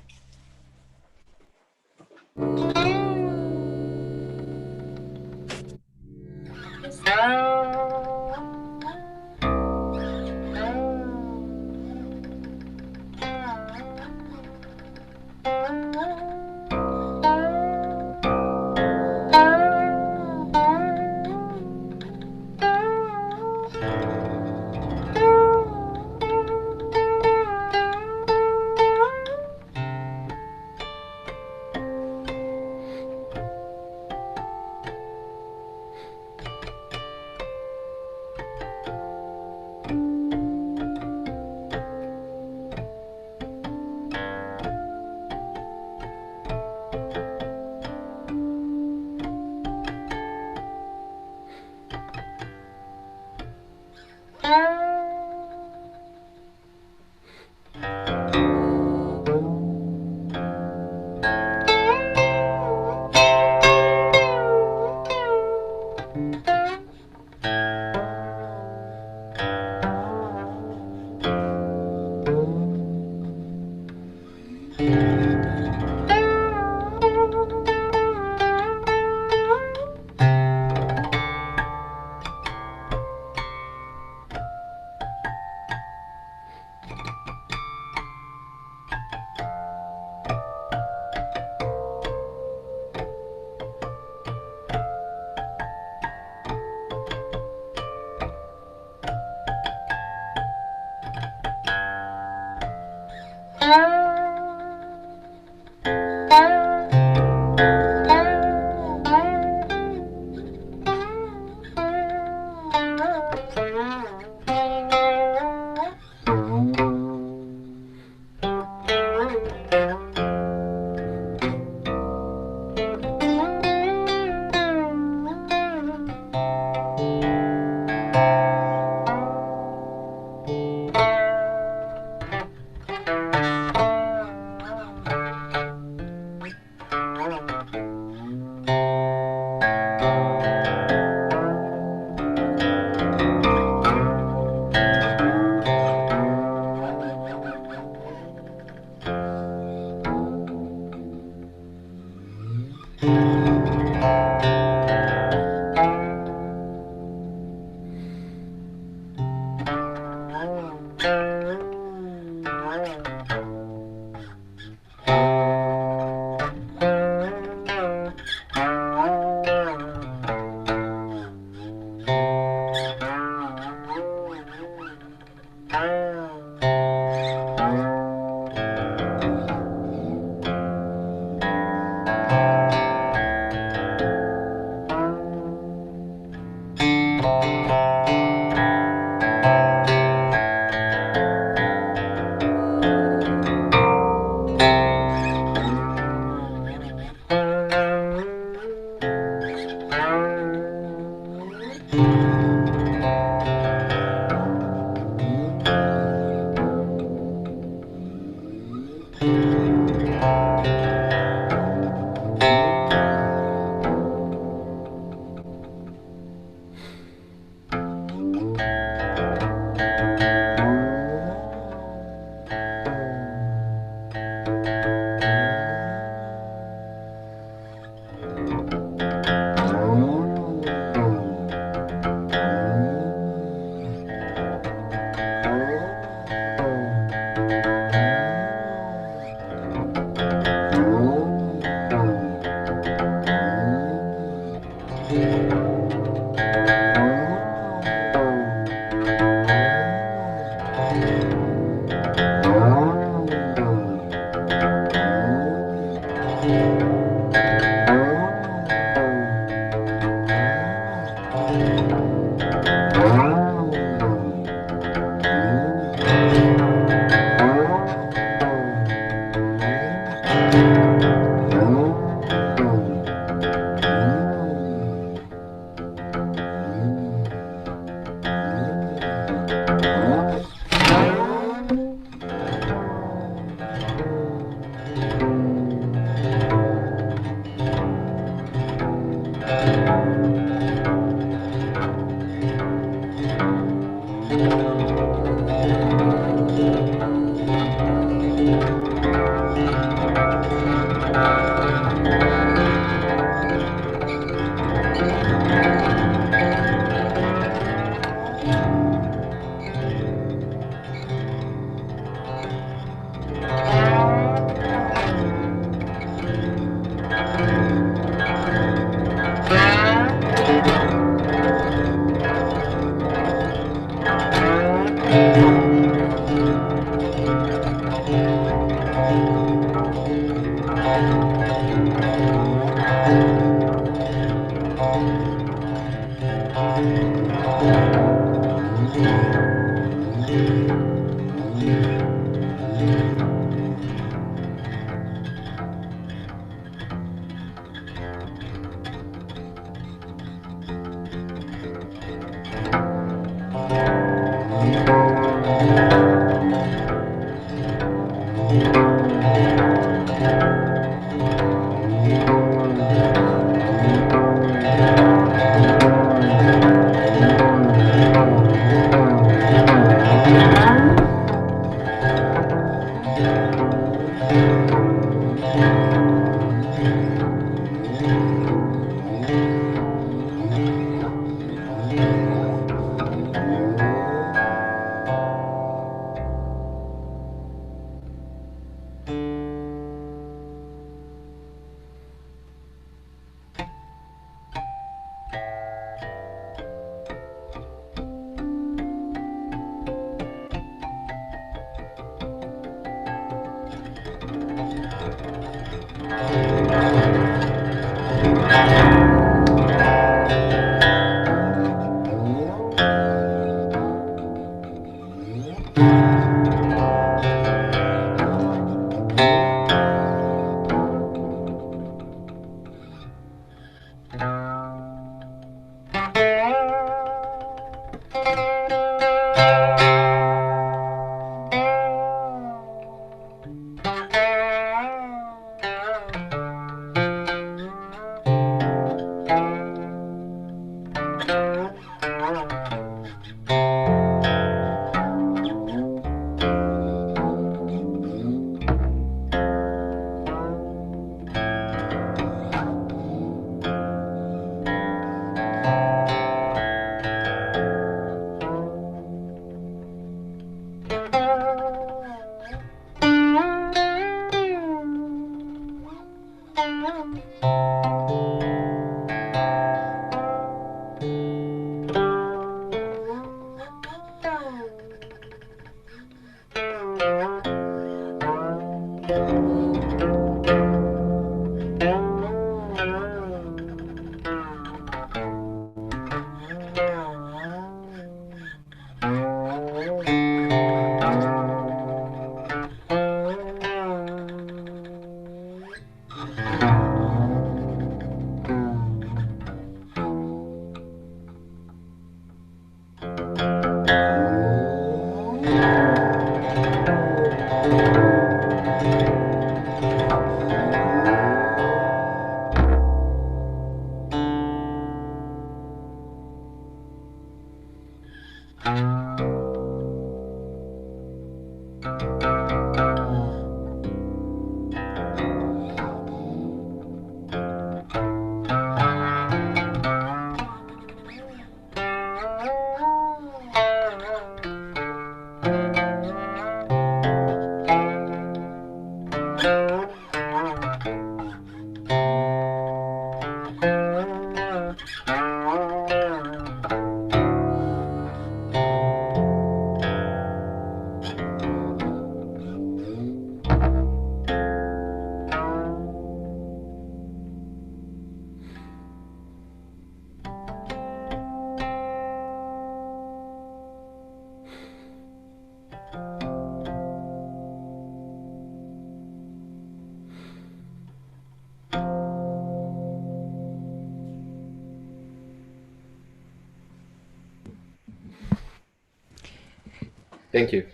Thank you.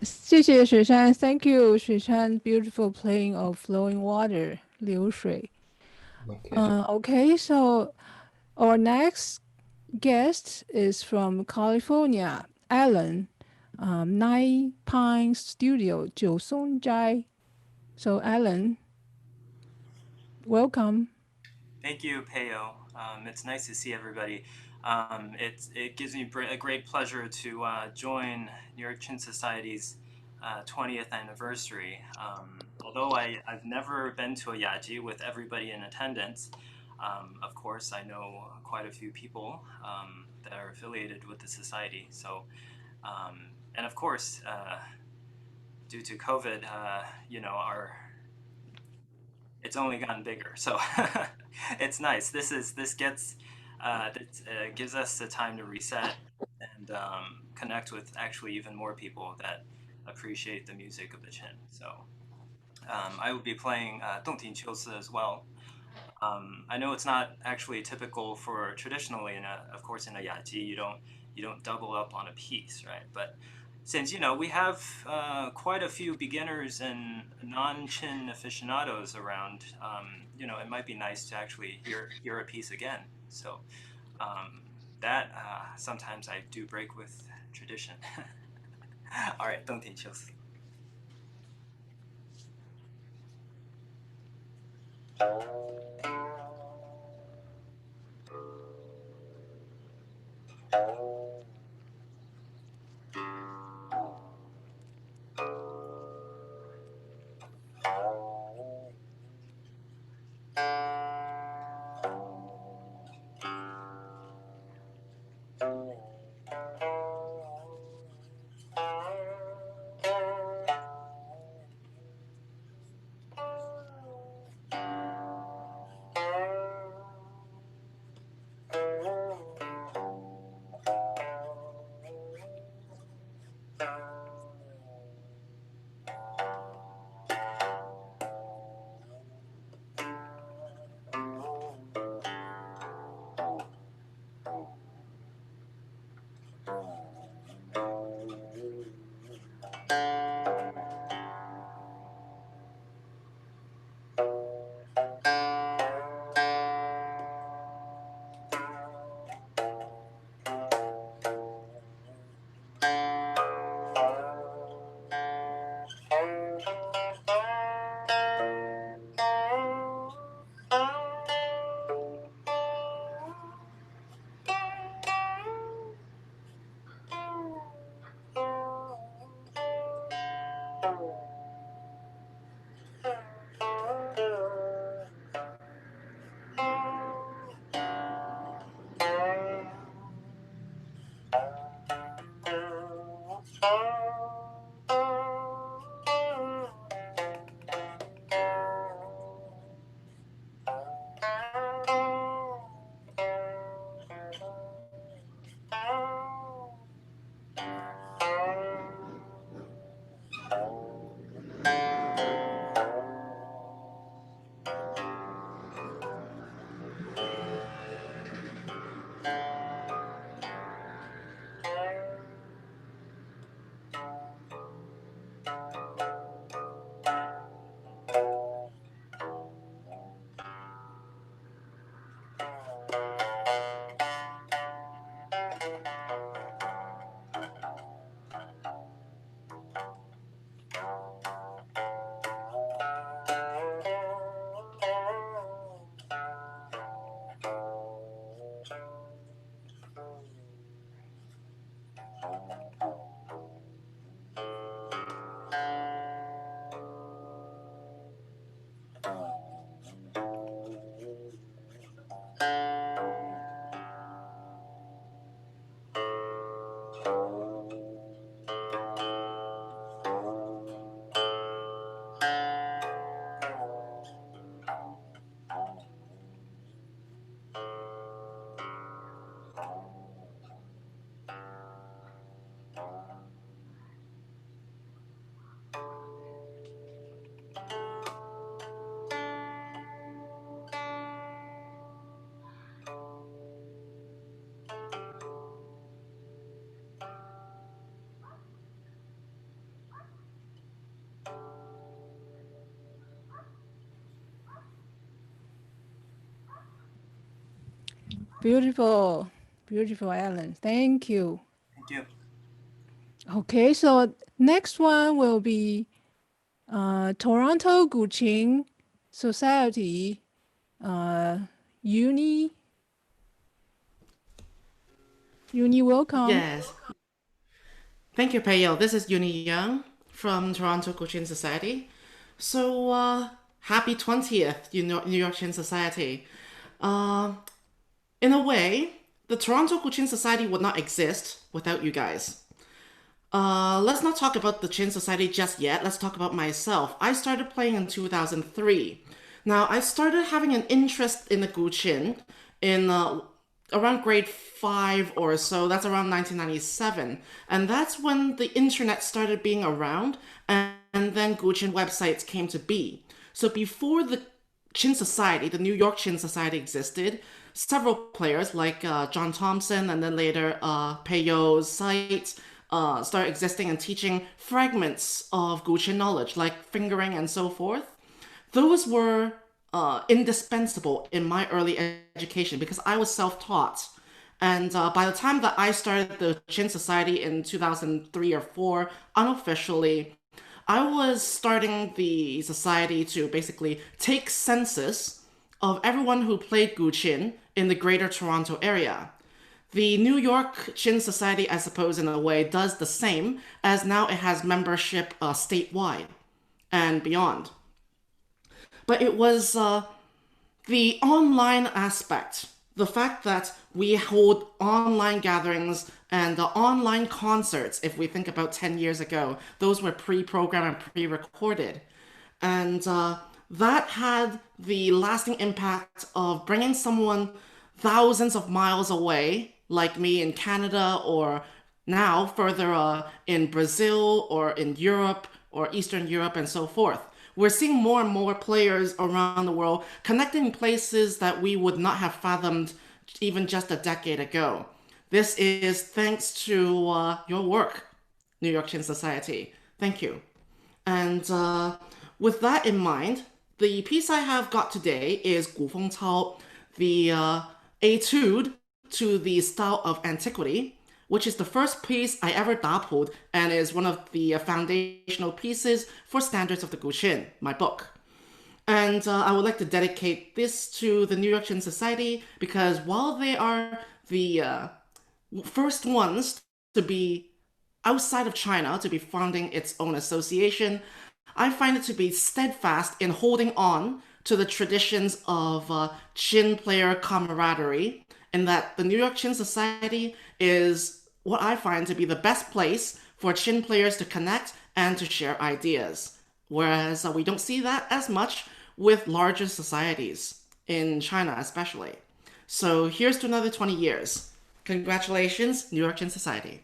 谢谢雪山 ，Thank you 雪山 ，beautiful playing of flowing water 流水。Okay, so our next guest is from California, Alan, Nine Pine Studio 九松斋。So Alan, welcome. Thank you, Peiyou. It's nice to see everybody. It gives me a great pleasure to join New York Qin Society's 20th anniversary. Although I've never been to a yaji with everybody in attendance, of course I know quite a few people that are affiliated with the society. So, and of course, due to COVID, it's only gotten bigger. So it's nice. This gives us the time to reset and connect with actually even more people that appreciate the music of the Qin. So I will be playing Dongting秋思as well. I know it's not actually typical for traditionally of course in a yaji you don't double up on a piece, right? But since we have quite a few beginners and non-Qin aficionados around, it might be nice to actually hear a piece again. So that sometimes I do break with tradition. All right, Dongting秋思. Beautiful, beautiful, Ellen. Thank you. Thank you. Okay, so next one will be Toronto Guqin Society, Uni, welcome. Yes. Thank you, Peiyou. This is Young from Toronto Guqin Society. So, happy 20th, New York Qin Society. In a way, the Toronto Guqin Society would not exist without you guys. Let's not talk about the Qin Society just yet. Let's talk about myself. I started playing in 2003. Now, I started having an interest in the Guqin in around grade 5 or so. That's around 1997. And that's when the internet started being around, and then Guqin websites came to be. So before the Qin Society, the New York Qin Society existed, several players like John Thompson and then later Peiyou's site started existing and teaching fragments of Guqin knowledge like fingering and so forth. Those were indispensable in my early education because I was self-taught. And by the time that I started the Qin Society in 2003 or 4, unofficially, I was starting the society to basically take census of everyone who played Guqin in the greater Toronto area. The New York Qin Society, I suppose, in a way, does the same, as now it has membership statewide and beyond. But it was the online aspect, the fact that we hold online gatherings and online concerts, if we think about 10 years ago, those were pre-programmed and pre-recorded. And that had the lasting impact of bringing someone thousands of miles away, like me in Canada, or now further in Brazil or in Europe or Eastern Europe and so forth. We're seeing more and more players around the world connecting places that we would not have fathomed even just a decade ago. This is thanks to your work, New York Qin Society. Thank you. And with that in mind, the piece I have got today is Gu Feng Cao, the etude to the style of antiquity, which is the first piece I ever dapued and is one of the foundational pieces for Standards of the Guqin, my book. And I would like to dedicate this to the New York Qin Society because while they are the first ones to be outside of China, to be founding its own association, I find it to be steadfast in holding on to the traditions of Qin player camaraderie, and that the New York Qin Society is what I find to be the best place for Qin players to connect and to share ideas. Whereas we don't see that as much with larger societies, in China especially. So here's to another 20 years. Congratulations, New York Qin Society.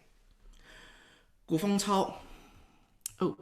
Gu Feng Cao. Oh.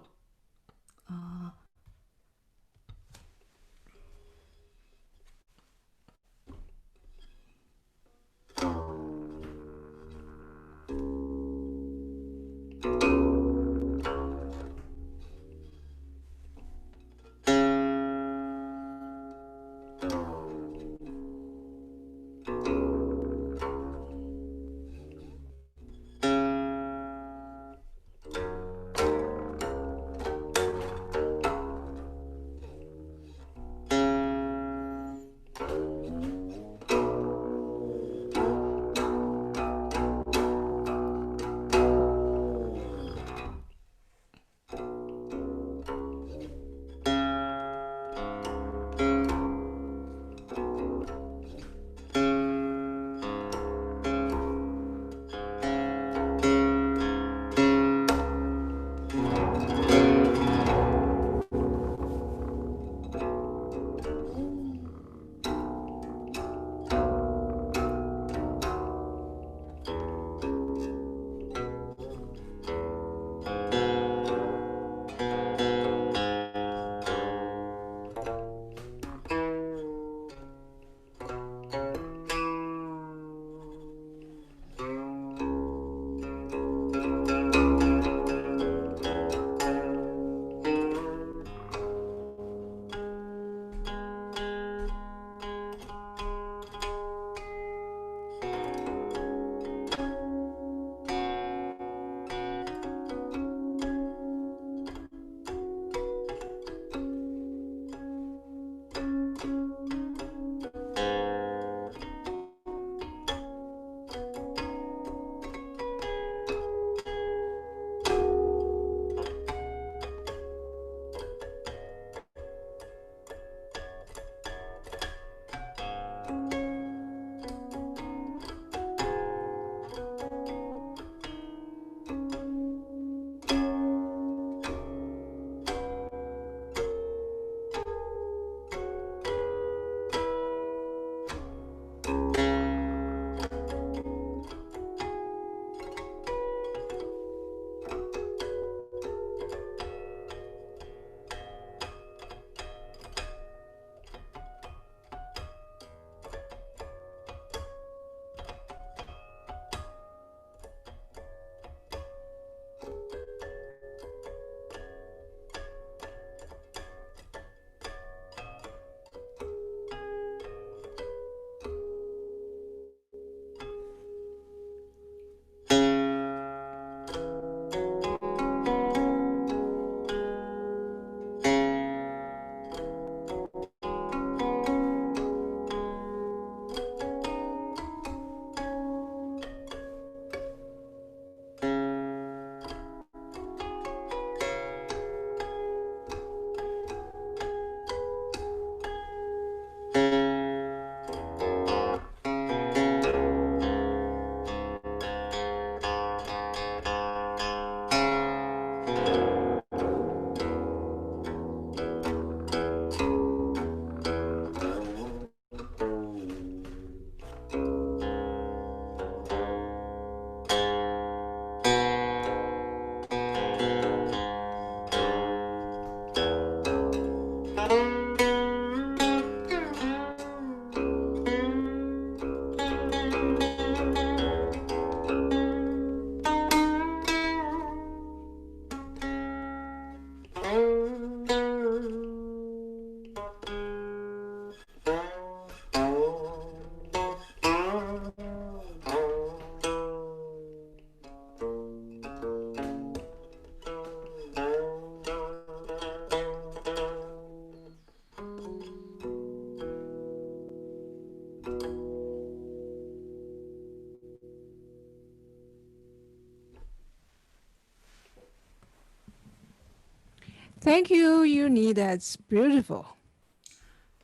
Thank you, Uni. That's beautiful.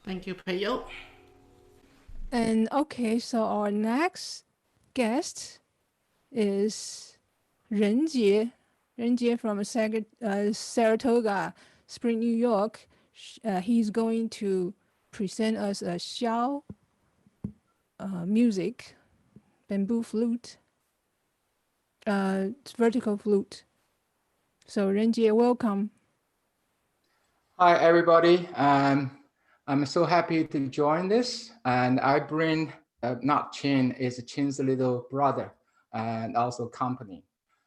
Thank you, Peiyou. And okay, so our next guest is Renjie. Renjie from Saratoga Springs, New York. He's going to present us a xiao music, bamboo flute, vertical flute. So Renjie, welcome. Hi, everybody. I'm so happy to join this. And I bring, not Qin, is Qin's little brother and also company.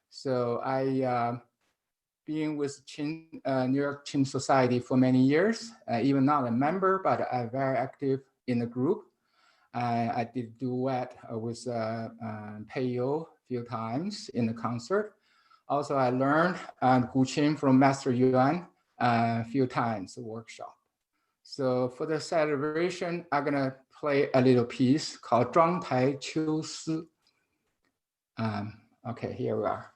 So I been with Qin, New York Qin Society for many years, even not a member, but I'm very active in the group. I did duet with Peiyou a few times in the concert. Also, I learned Guqin from Master Yuan a few times workshop. So for the celebration, I'm gonna play a little piece called Dongting秋思. Okay, here we are.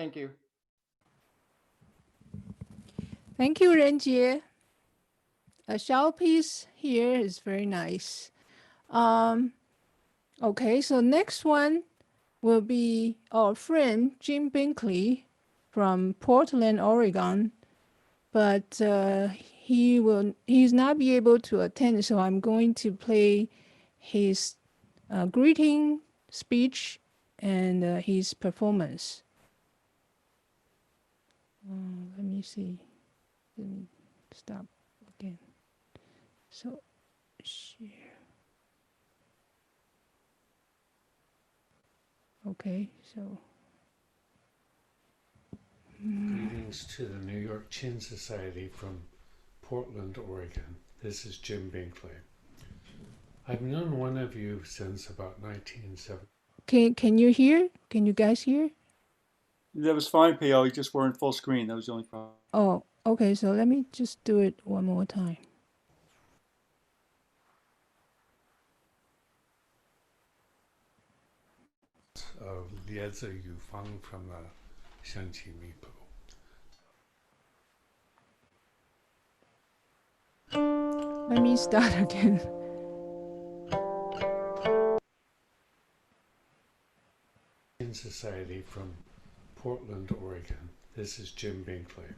Thank you. Thank you, Renjie. A short piece here is very nice. Okay, so next one will be our friend Jim Binkley from Portland, Oregon, but he's not be able to attend, so I'm going to play his greeting speech and his performance. Let me see. Let me stop again. So share. Okay, so. Greetings to the New York Qin Society from Portland, Oregon. This is Jim Binkley. I've known one of you since about 1970. Can you hear? Can you guys hear? That was fine, Peiyou. You just weren't full screen. That was the only problem. Oh, okay. So let me just do it one more time. Of Liezi Yufang from the Xiangqi Mipu. Let me start again. Qin Society from Portland, Oregon. This is Jim Binkley.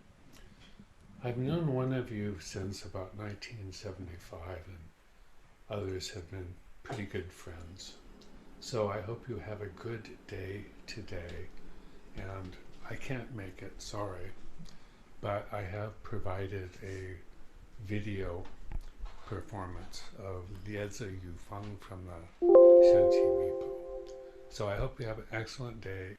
I've known one of you since about 1975, and others have been pretty good friends. So I hope you have a good day today, and I can't make it, sorry, but I have provided a video performance of Liezi Yufang from the Xiangqi Mipu. So I hope you have an excellent day.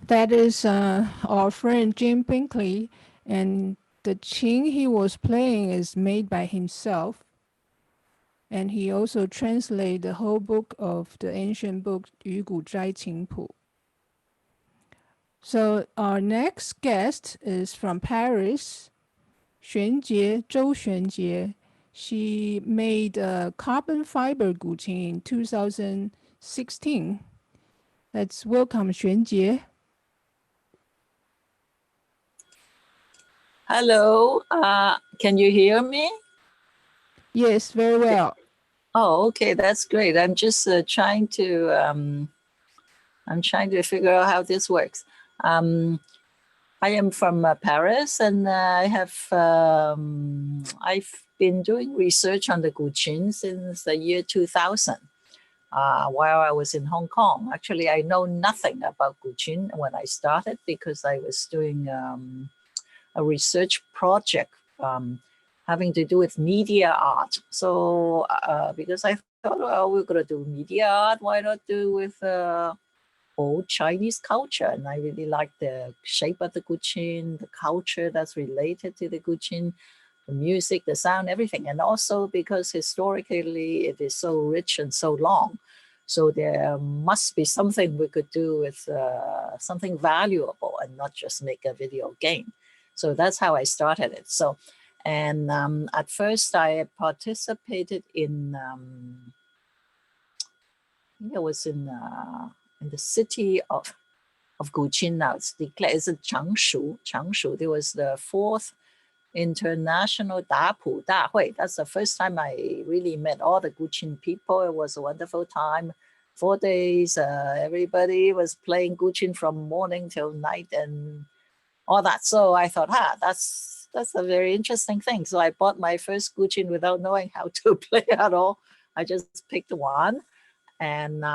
That is our friend Jim Binkley, and the qing he was playing is made by himself. And he also translated the whole book of the ancient book Yu Gu Zhai Qing Pu. So our next guest is from Paris, Xuanjie, Zhou Xuanjie. She made a carbon fiber guqin in 2016. Let's welcome Xuanjie. Hello, can you hear me? Yes, very well. Oh, okay, that's great. I'm just trying to figure out how this works. I am from Paris, and I've been doing research on the Guqin since the year 2000. While I was in Hong Kong, actually, I know nothing about Guqin when I started because I was doing a research project having to do with media art. So because I thought, well, we're going to do media art, why not do with old Chinese culture? And I really like the shape of the Guqin, the culture that's related to the Guqin, the music, the sound, everything. And also because historically it is so rich and so long. So there must be something we could do with something valuable and not just make a video game. So that's how I started it. So, and at first I participated in, I think it was in the city of Guqin now. It's declared, it's a Changshu. There was the 4th International Dapu Dahui. That's the first time I really met all the Guqin people. It was a wonderful time. 4 days, everybody was playing Guqin from morning till night and all that. So I thought, that's a very interesting thing. So I bought my first Guqin without knowing how to play at all. I just picked one. And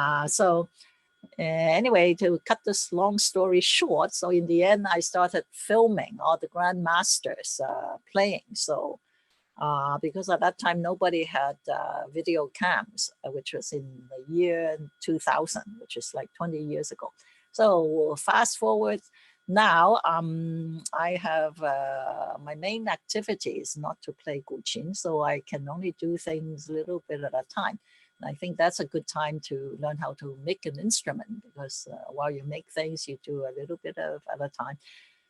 anyway, to cut this long story short, so in the end, I started filming all the grandmasters playing. So because at that time, nobody had video cams, which was in the year 2000, which is like 20 years ago. So fast forward now, I have my main activity is not to play Guqin, so I can only do things a little bit at a time. And I think that's a good time to learn how to make an instrument because while you make things, you do a little bit of at a time.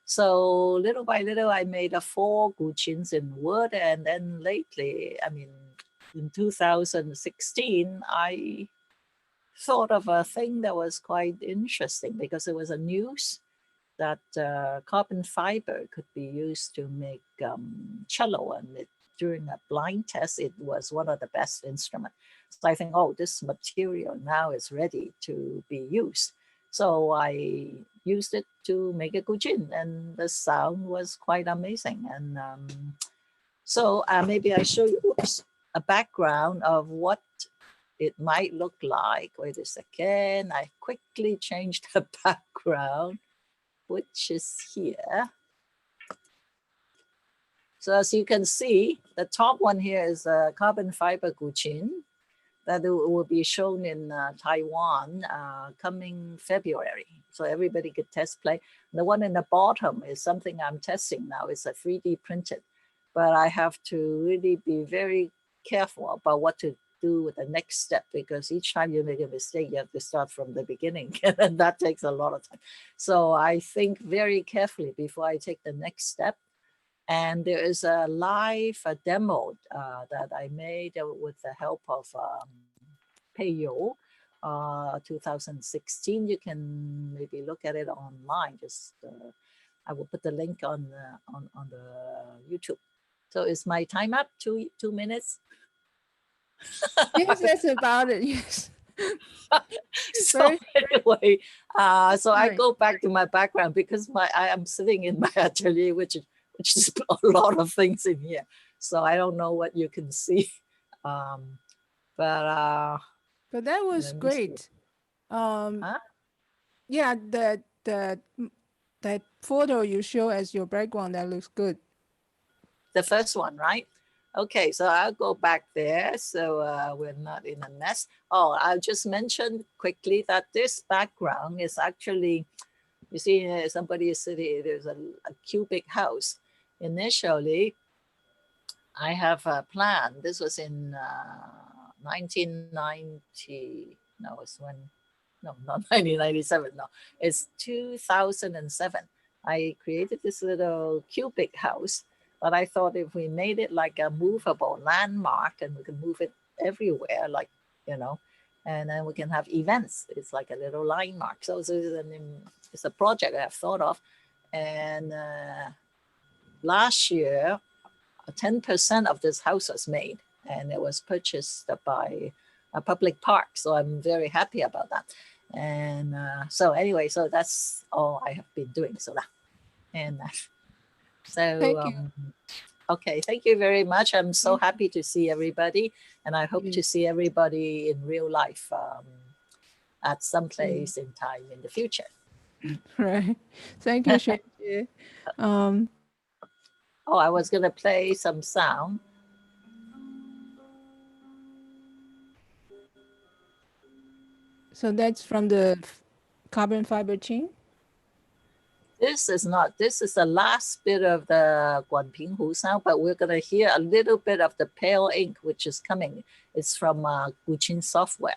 So little by little, I made 4 Guqins in wood. And then lately, I mean, in 2016, I thought of a thing that was quite interesting because it was a news that carbon fiber could be used to make cello. And during a blind test, it was one of the best instruments. So I think, oh, this material now is ready to be used. So I used it to make a Guqin, and the sound was quite amazing. And so maybe I show you a background of what it might look like. Wait a second, I quickly changed the background, which is here. So as you can see, the top one here is a carbon fiber Guqin that will be shown in Taiwan coming February. So everybody could test play. The one in the bottom is something I'm testing now. It's a 3D printed, but I have to really be very careful about what to do with the next step because each time you make a mistake, you have to start from the beginning and that takes a lot of time. So I think very carefully before I take the next step. And there is a live demo that I made with the help of Peiyou 2016. You can maybe look at it online. Just I will put the link on the YouTube. So is my time up? 2 minutes? Yes, that's about it. Yes. So anyway, so I go back to my background because I am sitting in my atelier, which is a lot of things in here. So I don't know what you can see. But that was great. Yeah, that photo you show as your background, that looks good. The first one, right? Okay, so I'll go back there so we're not in a mess. Oh, I'll just mention quickly that this background is actually You see, somebody is sitting, there's a cubic house. Initially, I have a plan. This was in 1990. No, it's when, no, not 1997. No, it's 2007. I created this little cubic house, but I thought if we made it like a movable landmark and we can move it everywhere, like, you know, and then we can have events. It's like a little landmark. So it's a project I have thought of. And last year, 10% of this house was made, and it was purchased by a public park. So I'm very happy about that. And so anyway, so that's all I have been doing. So that, and so Thank you. okay, thank you very much. I'm so happy to see everybody, and I hope to see everybody in real life at some place in time in the future. Right. Thank you, Xuanjie. Oh, I was gonna play some sound. So that's from the carbon fiber chain? This is not, this is the last bit of the Guan Pinghu sound, but we're gonna hear a little bit of the pale ink, which is coming. It's from Guqin software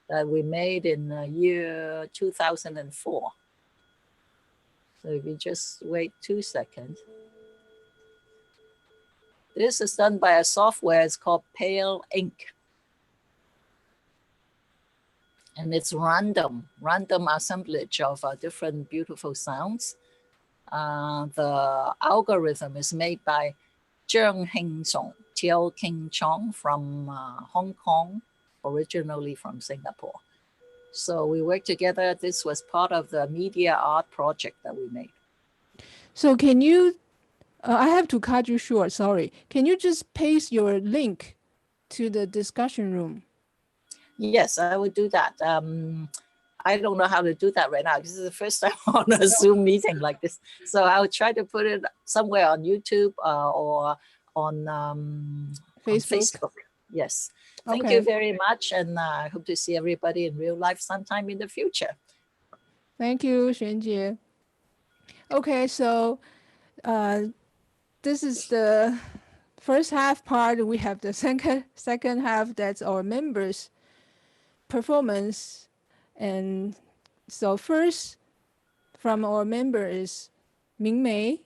that we made in the year 2004. So if you just wait 2 seconds. This is done by a software, it's called Pale Ink. And it's random assemblage of different beautiful sounds. The algorithm is made by Jung Chang from Hong Kong, originally from Singapore. So we worked together. This was part of the media art project that we made. So can you, I have to cut you short, sorry. Can you just paste your link to the discussion room? Yes, I would do that. I don't know how to do that right now. This is the first time on a Zoom meeting like this. So I'll try to put it somewhere on YouTube or on Facebook. Yes. Thank you very much. And I hope to see everybody in real life sometime in the future. Thank you, Xuanjie. Okay, so this is the first half part. We have the second half, that's our members' performance. And so first from our member is Ming Mei.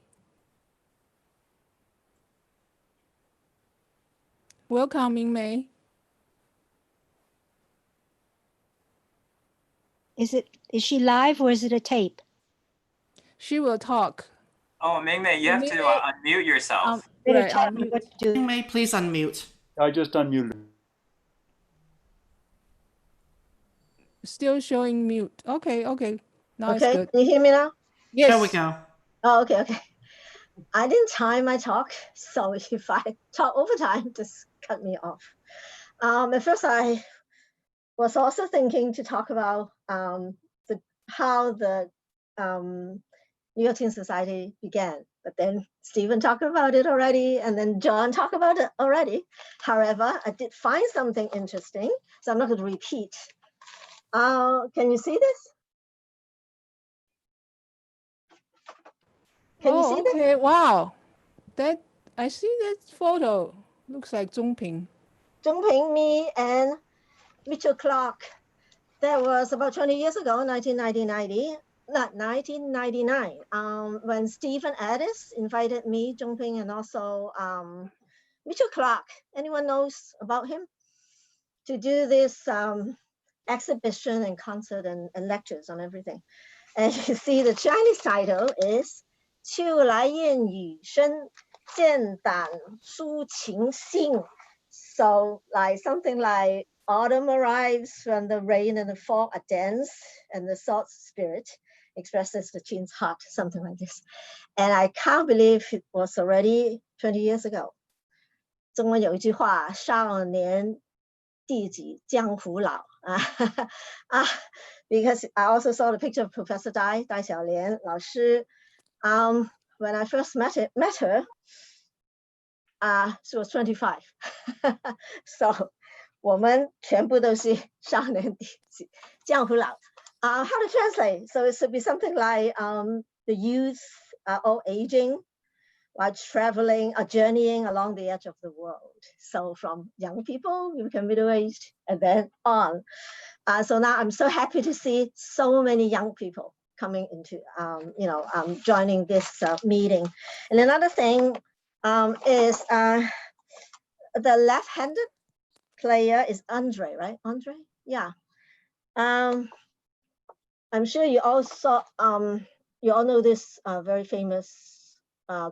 Welcome, Ming Mei. Is she live or is it a tape? She will talk. Oh, Ming Mei, you have to unmute yourself. Right, tell me what to do. May please unmute. I just unmuted. Still showing mute. Okay, okay. Now it's Okay, good. can you hear me now? Yes. There we go. Oh, okay, okay. I didn't time my talk, so if I talk over time, just cut me off. At first, I was also thinking to talk about how the New York Qin Society began, but then Stephen talked about it already, and then John talked about it already. However, I did find something interesting, so I'm not going to repeat. Can you see this? Can you see this? Okay, wow. That, I see that photo. Looks like Zhongping. Zhongping, me, and Mitchell Clark. That was about 20 years ago, 1999, when Stephen Addis invited me, Zhongping, and also Mitchell Clark. Anyone knows about him? To do this exhibition and concert and lectures on everything. And you see the Chinese title is 秋来燕语声渐胆抒情性. So like something like autumn arrives when the rain and the fog are dense and the salt spirit expresses the Qin's heart, something like this. And I can't believe it was already 20 years ago. 中文有一句话，少年弟子江湖老 because I also saw the picture of Professor Dai Xiaolian, 老师. When I first met her, she was 25. So 我们全部都是少年弟子江湖老. How to translate? So it should be something like the youth are all aging while traveling or journeying along the edge of the world. So from young people, you become middle-aged, and then on. So now I'm so happy to see so many young people coming into, joining this meeting. And another thing is the left-handed player is Andre, right? Andre, yeah. I'm sure you all saw, you all know this very famous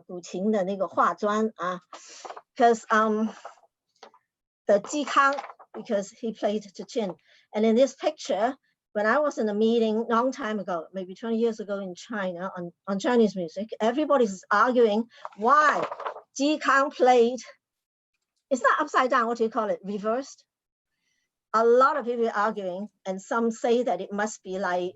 古琴的那个画砖啊 because the Ji Kang, because he played the chin. And in this picture, when I was in a meeting long time ago, maybe 20 years ago in China on Chinese music, everybody's arguing why Ji Kang played, it's not upside down, what do you call it, reversed? A lot of people are arguing, and some say that it must be like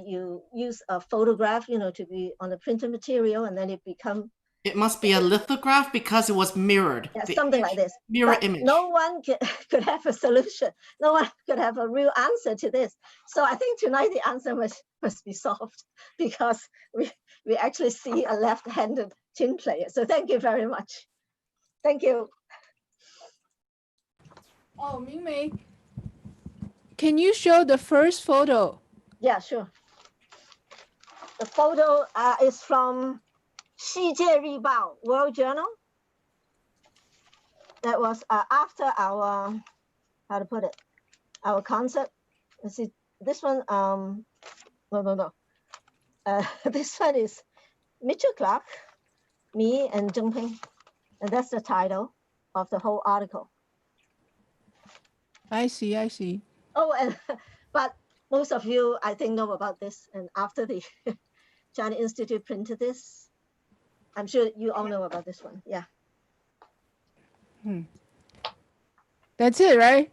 you use a photograph, to be on the printed material, and then it must be a lithograph because it was mirrored. Yeah, something like this. Mirror but image. No one could have a solution. No one could have a real answer to this. So I think tonight the answer must be solved, because we actually see a left-handed chin player. So thank you very much. Thank you. Oh, Mingmei, can you show the first photo? Yeah, sure. The photo is from 世界日报 World Journal. That was after our, how to put it, our concert. Let's see, this one, no. This one is Mitchell Clark, me and Jung, and that's the title of the whole article. I see. Oh, and but most of you, I think, know about this. And after the China Institute printed this, I'm sure you all know about this one. Yeah. That's it, right?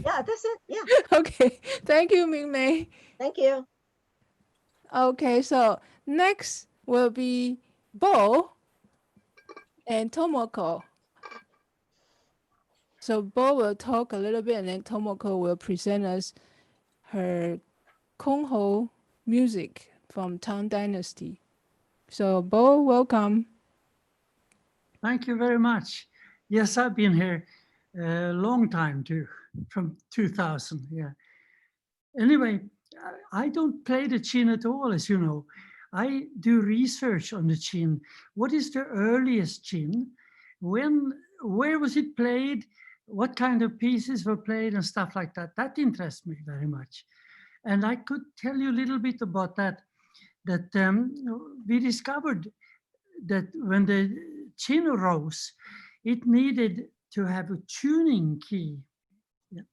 Yeah, that's it. Yeah. Okay. Thank you, Mingmei. Thank you. Okay, so next will be Bo and Tomoko. So Bo will talk a little bit, and then Tomoko will present us her Kongho music from Tang Dynasty. So Bo, welcome. Thank you very much. Yes, I've been here a long time too, from 2000, yeah. Anyway, I don't play the chin at all, as you know. I do research on the chin. What is the earliest chin? Where was it played? What kind of pieces were played and stuff like that? That interests me very much. And I could tell you a little bit about that we discovered that when the chin arose, it needed to have a tuning key. Yeah.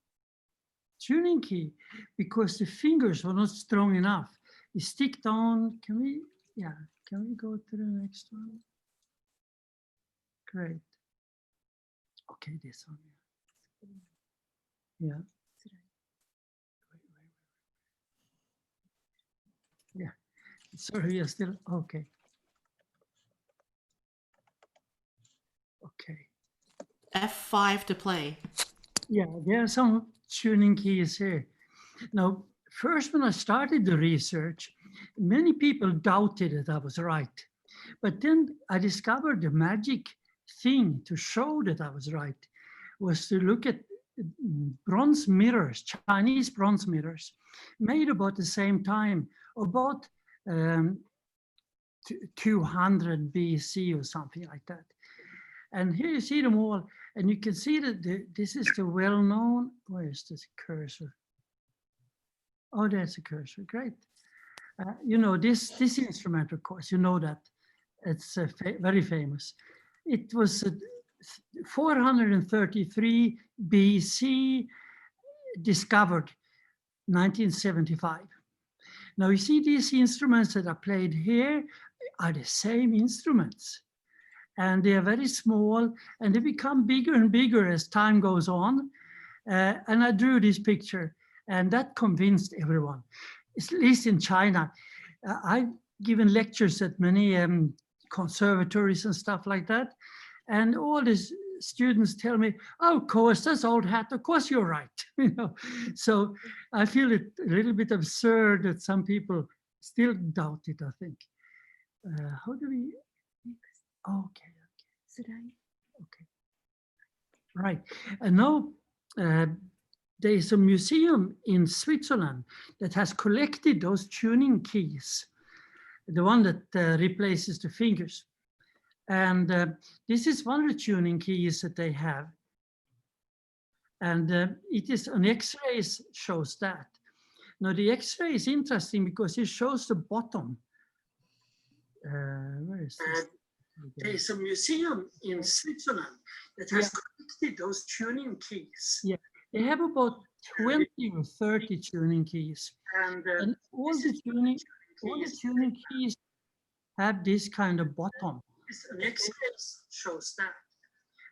Tuning key, because the fingers were not strong enough. You stick down, can we go to the next one? Great. Okay, this one. Yeah. Yeah. Sorry, you're still okay. Okay. F5 to play. Yeah, there are some tuning keys here. Now, first when I started the research, many people doubted that I was right. But then I discovered the magic thing to show that I was right was to look at bronze mirrors, Chinese bronze mirrors, made about the same time, about 200 BC or something like that. And here you see them all, and you can see that this is the well-known, where is this cursor? Oh, there's a cursor, great. You know, this instrument, of course, you know that. It's very famous. It was 433 BC, discovered 1975. Now you see these instruments that are played here are the same instruments. And they are very small, and they become bigger and bigger as time goes on. And I drew this picture, and that convinced everyone, at least in China. I've given lectures at many conservatories and stuff like that. And all these students tell me, oh, of course, that's old hat. Of course, you're right. You know, so I feel it a little bit absurd that some people still doubt it, I think. How do we? Okay. Okay. Right. And now there is a museum in Switzerland that has collected those tuning keys, the one that replaces the fingers. And this is one of the tuning keys that they have. And it is an X-rays shows that. Now the X-ray is interesting because it shows the bottom. Where is this? There is a museum in Switzerland that has collected those tuning keys. Yeah, they have about 20 or 30 tuning keys. And all the tuning keys have this kind of bottom. An X-ray shows that.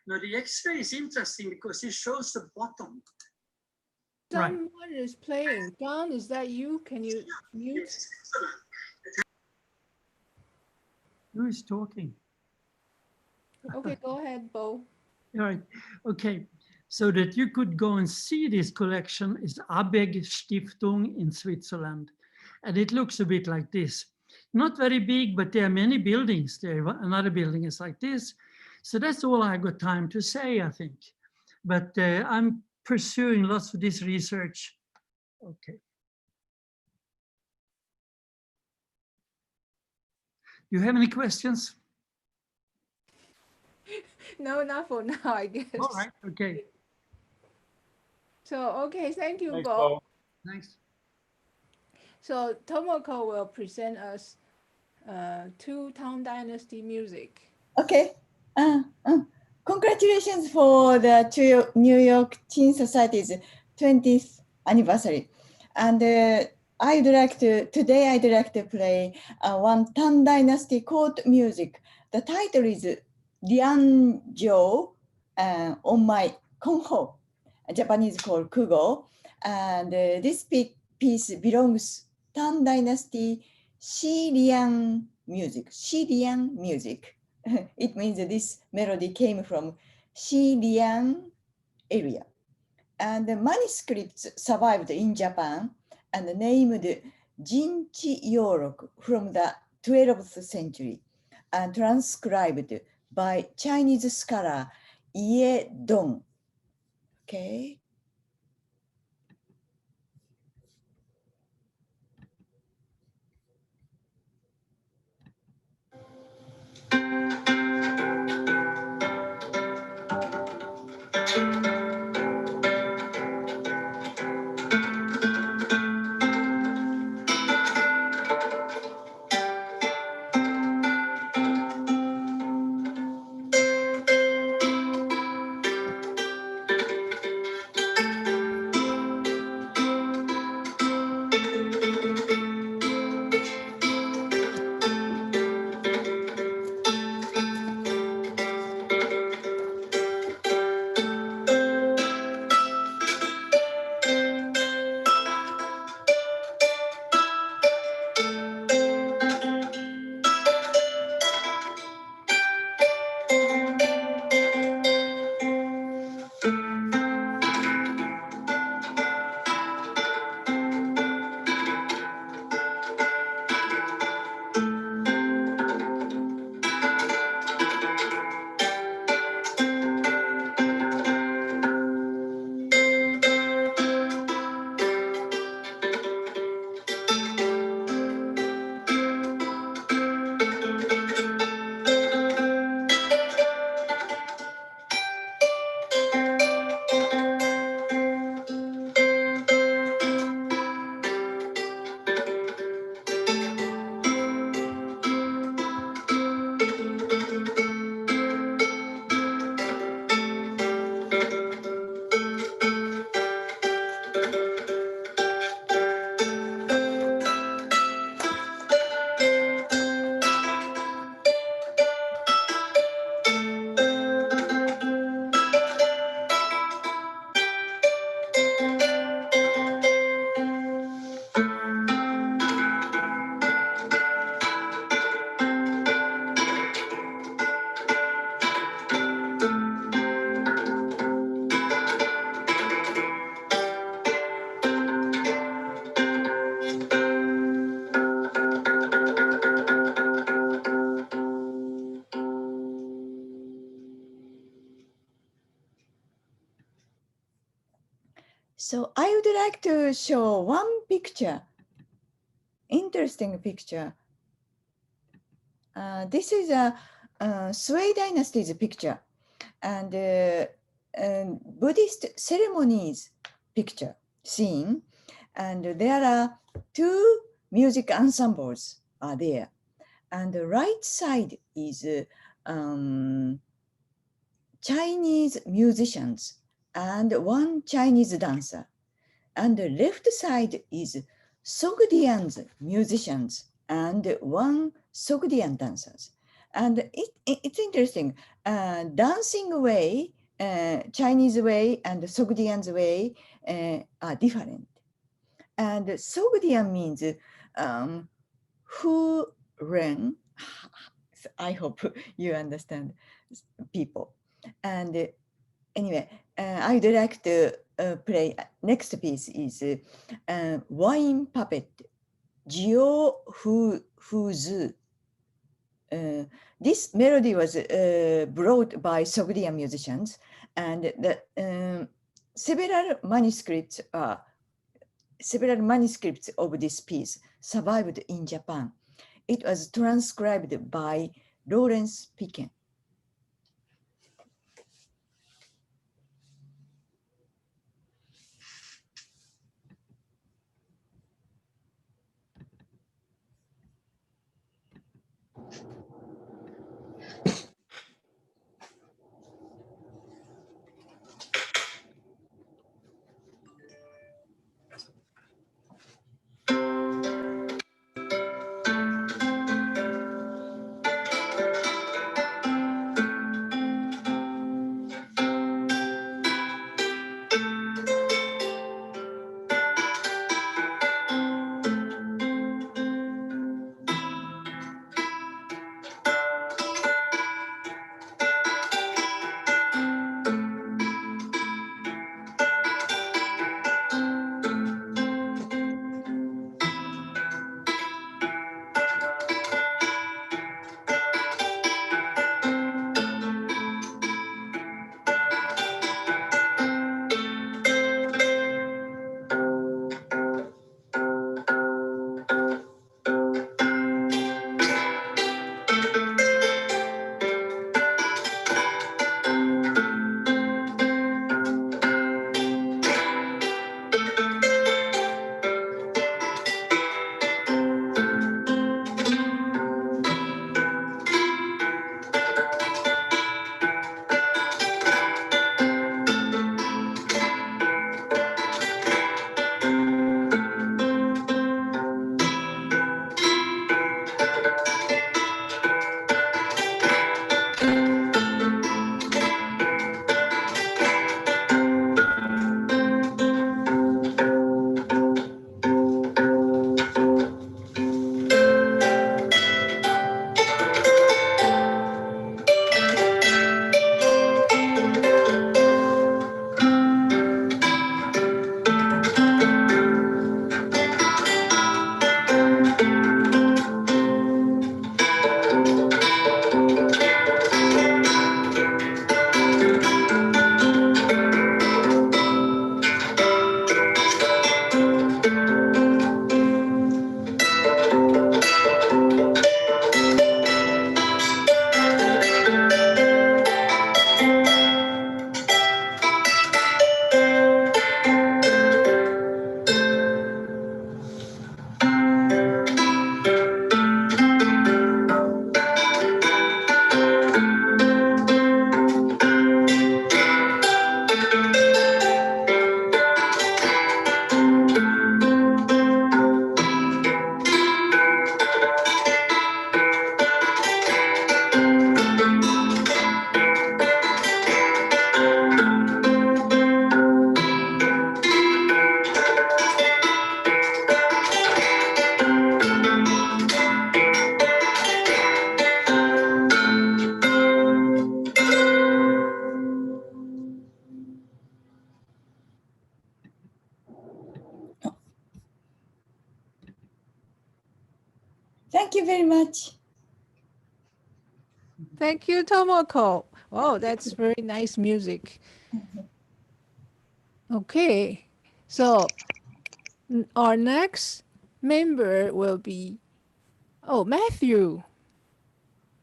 Now the X-ray is interesting because it shows the bottom. Someone is playing. John, is that you? Can you mute? Who is talking? Okay, go ahead, Bo. All right. Okay. So that you could go and see this collection is Abeg Stiftung in Switzerland. And it looks a bit like this. Not very big, but there are many buildings there. Another building is like this. So that's all I got time to say, I think. But I'm pursuing lots of this research. Okay. You have any questions? No, not for now, I guess. All right, okay. So, okay, thank you, Thanks, Bo. Bo. Thanks. So Tomoko will present us two Tang Dynasty music. Okay. Congratulations for the New York Qin Society's 20th anniversary. And today I'd like to play one Tang Dynasty court music. The title is Lian Zhou on my Konho, Japanese called Kugo. And this piece belongs Tang Dynasty Xiliang music. Xiliang music. It means that this melody came from Xiliang area. And the manuscripts survived in Japan and named Jinchi Yorok from the 12th century and transcribed by Chinese scholar Ye Dong. Okay. So I would like to show one picture, interesting picture. This is a Sui Dynasty's picture and Buddhist ceremonies picture scene. And there are two music ensembles are there. And the right side is Chinese musicians and one Chinese dancer. And the left side is Sogdian's musicians and one Sogdian dancers. And it's interesting, dancing way, Chinese way and Sogdian's way are different. And Sogdian means who ran, I hope you understand people. And anyway, I'd like to play, next piece is Wine Puppet, Jiu Hu Zu. This melody was brought by Sogdian musicians, and the, several manuscripts of this piece survived in Japan. It was transcribed by Lawrence Picken. Thank you very much. Thank you, Tomoko. Oh, that's very nice music. Okay, So our next member will be, Matthew.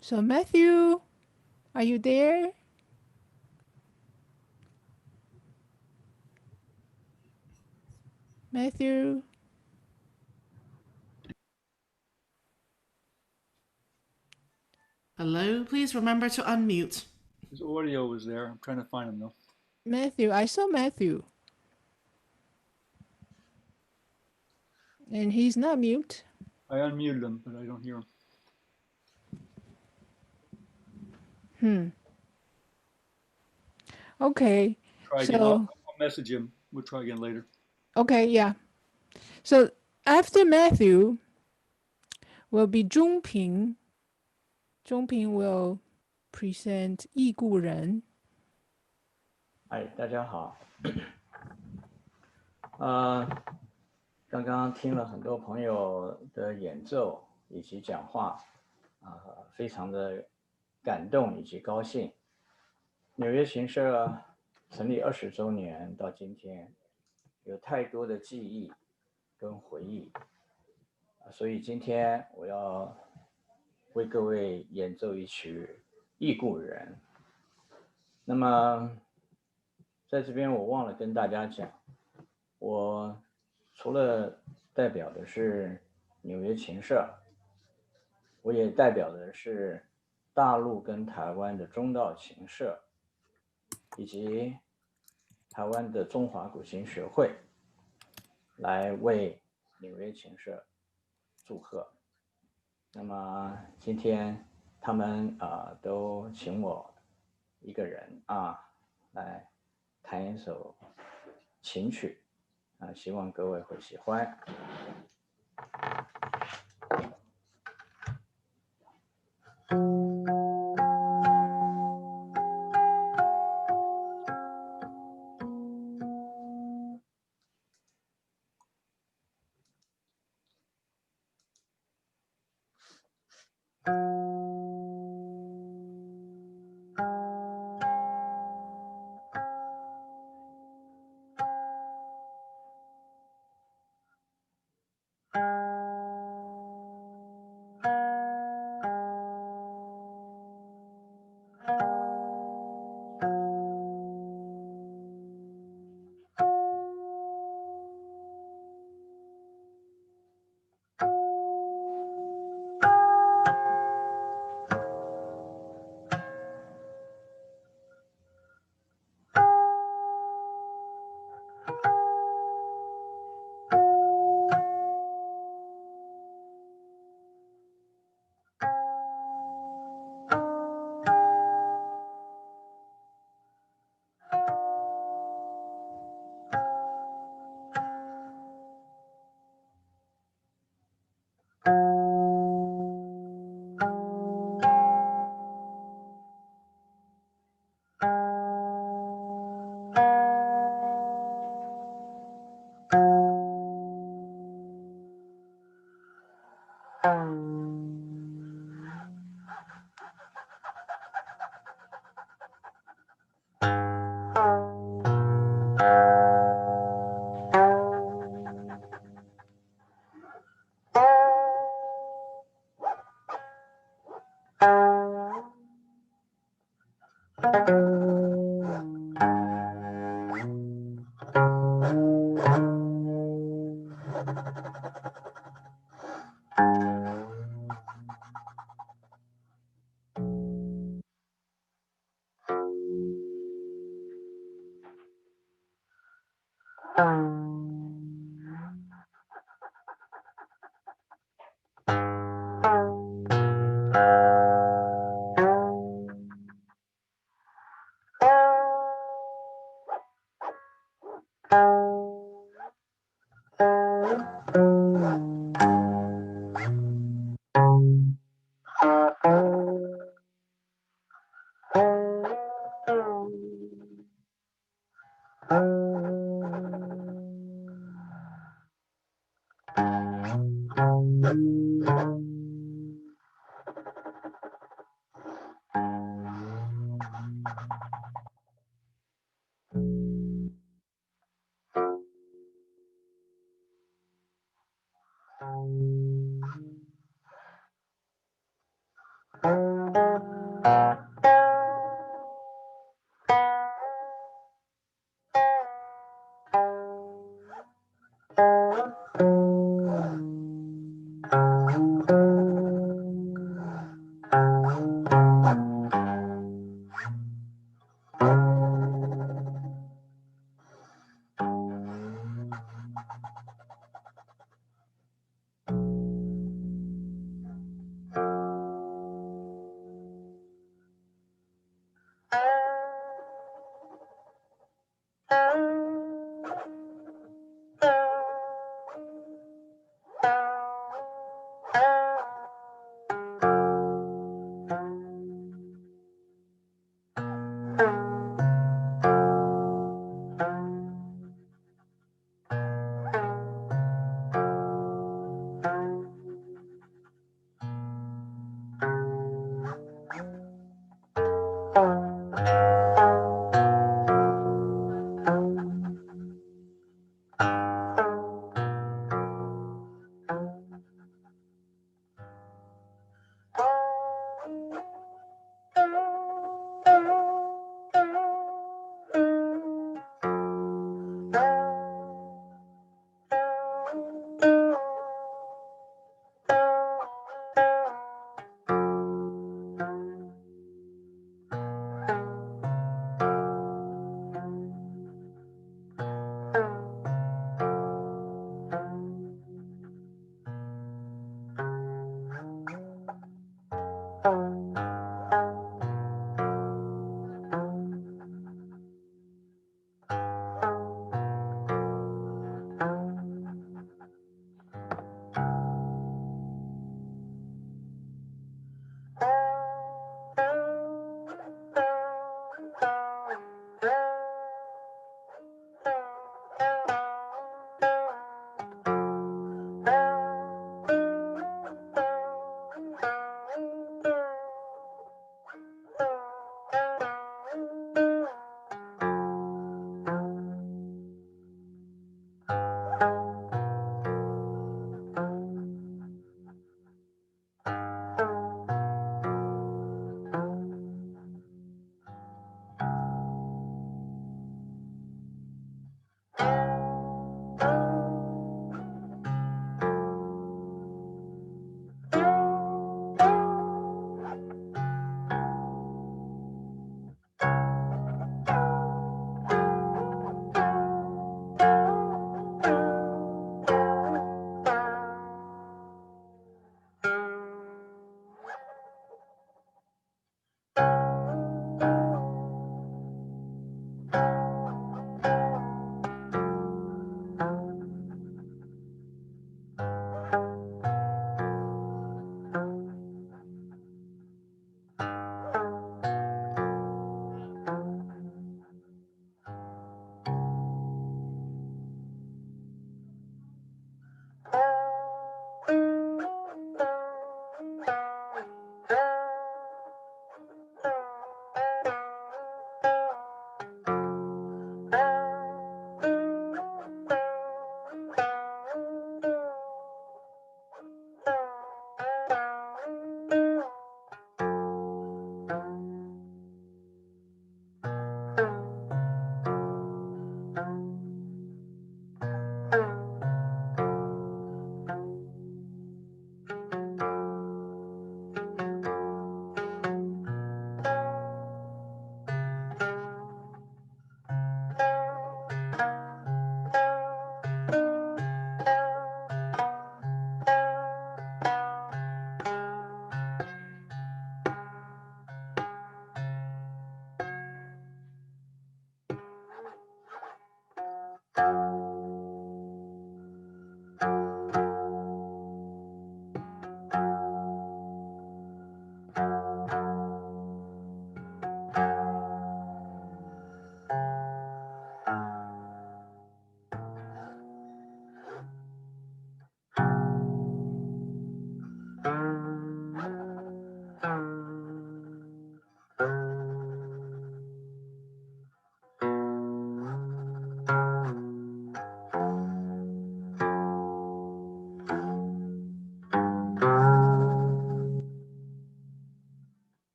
So Matthew, are you there? Matthew? Hello, please remember to unmute. His audio was there. I'm trying to find him though. Matthew, I saw Matthew. And he's not mute. I unmuted him, but I don't hear him. Okay. Try again. I'll message him. We'll try again later. Okay, yeah. So after Matthew will be Jung Ping. Jung Ping will present 忆故人。大家好。刚刚听了很多朋友的演奏以及讲话，非常的感动以及高兴。纽约琴社成立20周年到今天，有太多的记忆跟回忆，所以今天我要为各位演奏一曲《忆故人》。那么在这边我忘了跟大家讲，我除了代表的是纽约琴社，我也代表的是大陆跟台湾的中道琴社，以及台湾的中华古琴学会，来为纽约琴社祝贺。那么今天他们都请我一个人来弹一首琴曲，希望各位会喜欢。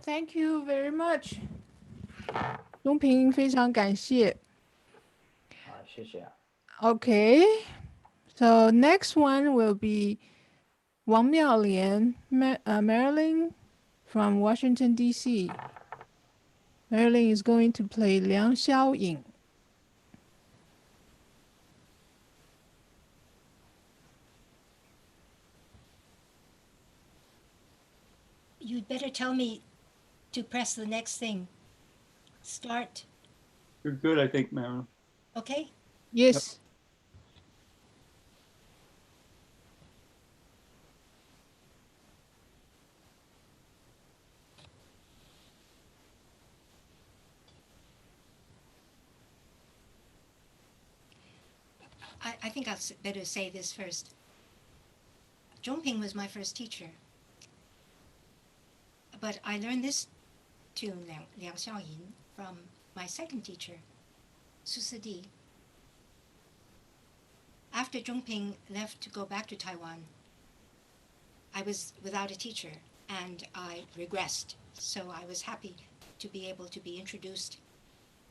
Thank you very much. 钟平非常感谢。好，谢谢啊。Okay, so next one will be Wang Miaolian, Marilyn from Washington, D.C. Marilyn is going to play Liang Xiaoying. You'd better tell me to press the next thing. Start. You're good, I think, Marilyn. Okay? Yes. I think I'll better say this first. Zhongping was my first teacher. But I learned this tune, Liang Xiaoyin, from my second teacher, Su Sidi. After Zhongping left to go back to Taiwan, I was without a teacher and I regressed. So I was happy to be able to be introduced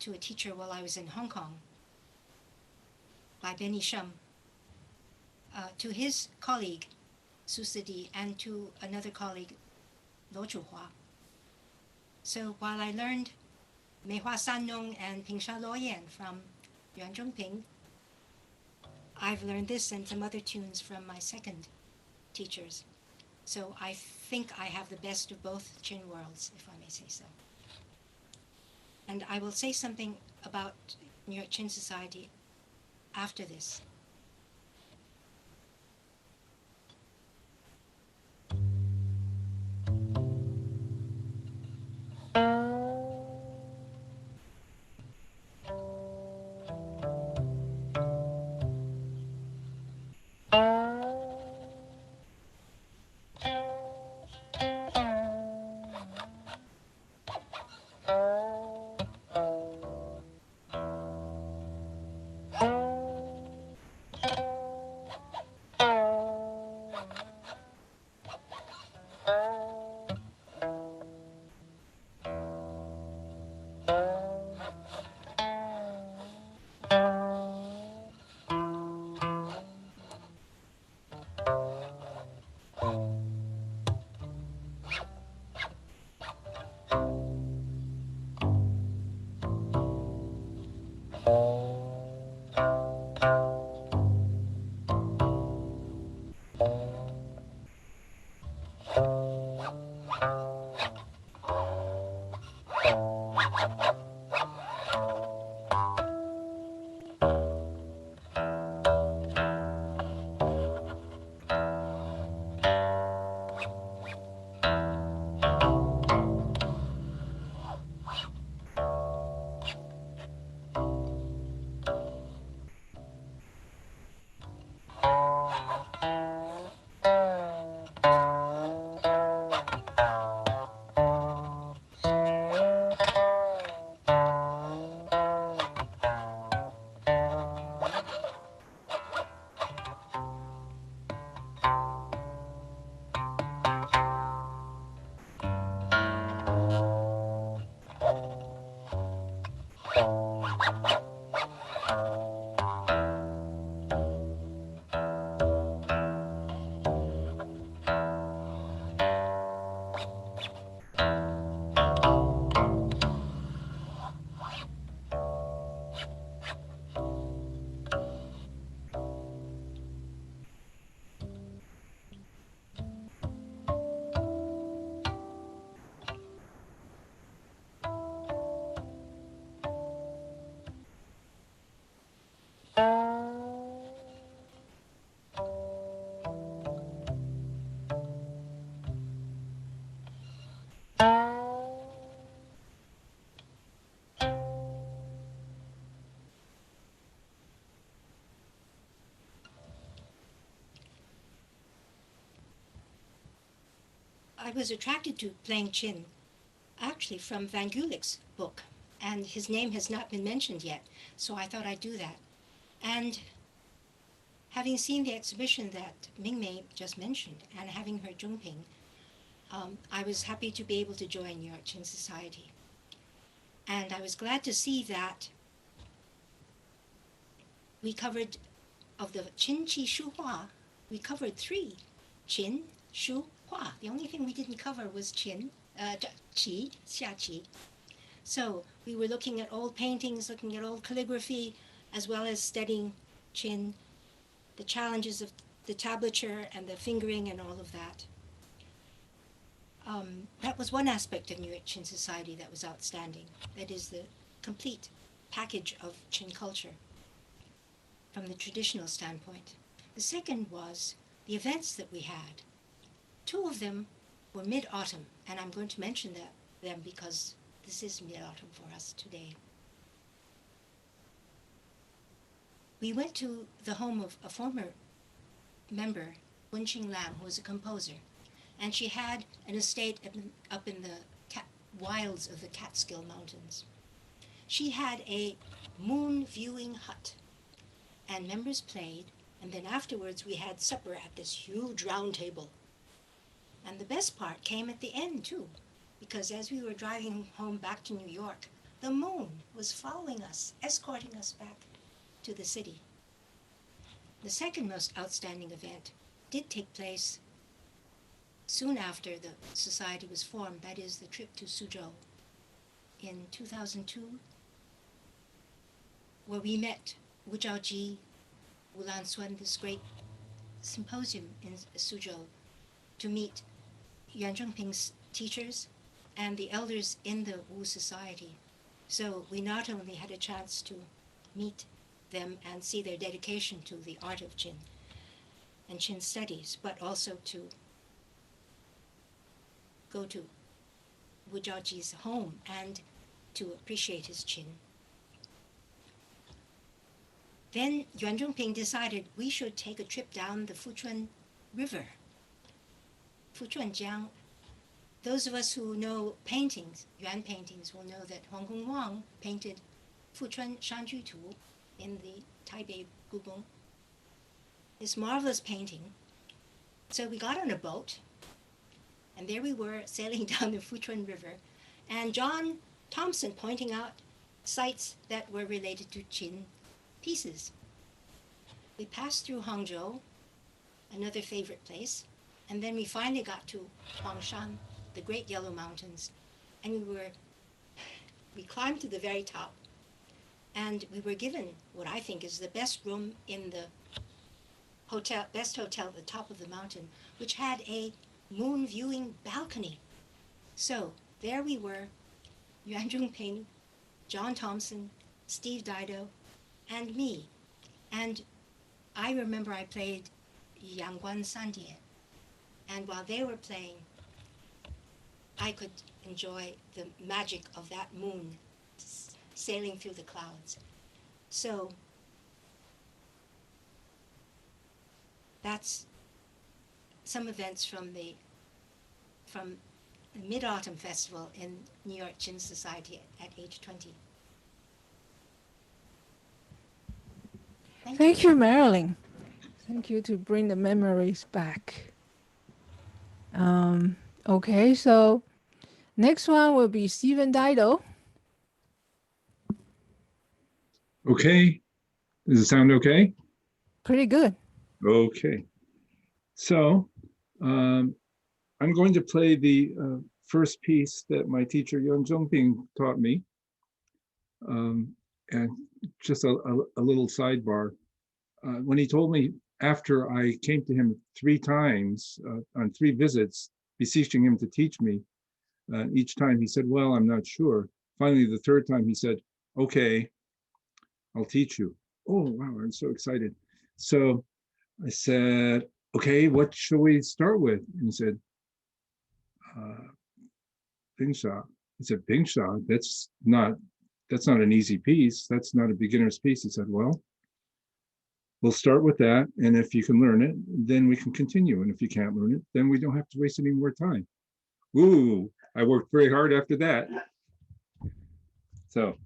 to a teacher while I was in Hong Kong by Benny Shum, to his colleague, Su Sidi, and to another colleague, Lo Zhuhua. So while I learned Meihua San Nong and Pingsha Luoyan from Yuan Zhongping, I've learned this and some other tunes from my second teachers. So I think I have the best of both Chin worlds, if I may say so. And I will say something about New York Chin Society after this. I was attracted to playing Qin actually from Van Gulik's book, and his name has not been mentioned yet, so I thought I'd do that. And having seen the exhibition that Mingmei just mentioned, and having heard Zhongping, I was happy to be able to join New York Qin Society. And I was glad to see that we covered, of the Qin Qi Shu Hua, we covered 3, Qin, Shu, Hua. The only thing we didn't cover was Qin, Qi, Xia Qi. So we were looking at old paintings, looking at old calligraphy, as well as studying Qin, the challenges of the tablature and the fingering and all of that. That was one aspect of New York Qin Society that was outstanding. That is the complete package of Qin culture from the traditional standpoint. The second was the events that we had. 2 of them were mid-autumn, and I'm going to mention them because this is mid-autumn for us today. We went to the home of a former member, Wenqing Lam, who was a composer, and she had an estate up in the wilds of the Catskill Mountains. She had a moon viewing hut, and members played, and then afterwards we had supper at this huge round table. And the best part came at the end too, because as we were driving home back to New York, the moon was following us, escorting us back to the city. The second most outstanding event did take place soon after the society was formed, that is the trip to Suzhou in 2002, where we met Wu Zhaoji, Wu Lansuan, this great symposium in Suzhou, to meet Yuan Zhongping's teachers and the elders in the Wu Society. So we not only had a chance to meet them and see their dedication to the art of Qin and Qin studies, but also to go to Wu Zhaoji's home and to appreciate his Qin. Then Yuan Zhongping decided we should take a trip down the Fuchuan River, Fuchuanjiang. Those of us who know paintings, Yuan paintings, will know that Huang Wang painted Fuchuan Shanju Tu in the Taipei Gugong, this marvelous painting. So we got on a boat, and there we were sailing down the Fuchuan River, and John Thompson pointing out sites that were related to Qin pieces. We passed through Hangzhou, another favorite place, and then we finally got to Huangshan, the Great Yellow Mountains, and we climbed to the very top, and we were given what I think is the best room in the hotel, best hotel at the top of the mountain, which had a moon viewing balcony. So there we were, Yuan Zhongping, John Thompson, Steve Dydo, and me. And I remember I played Yangguan Sandie. And while they were playing, I could enjoy the magic of that moon sailing through the clouds. So that's some events from the Mid-Autumn Festival in New York Qin Society at age 20. Thank you, Marilyn. Thank you to bring the memories back. Okay, so next one will be Stephen Dydo. Okay, does it sound okay? Pretty good. Okay, so I'm going to play the first piece that my teacher Yuan Zhongping taught me. And just a little sidebar. When he told me after I came to him 3 times on 3 visits, beseeching him to teach me, each time he said, well, I'm not sure. Finally, the 3rd time he said, okay, I'll teach you. Oh, wow, I'm so excited. So I said, okay, what shall we start with? And he said, Bingsha. He said, Bingsha, that's not an easy piece. That's not a beginner's piece. He said, well, we'll start with that. And if you can learn it, then we can continue. And if you can't learn it, then we don't have to waste any more time. Ooh, I worked very hard after that. So.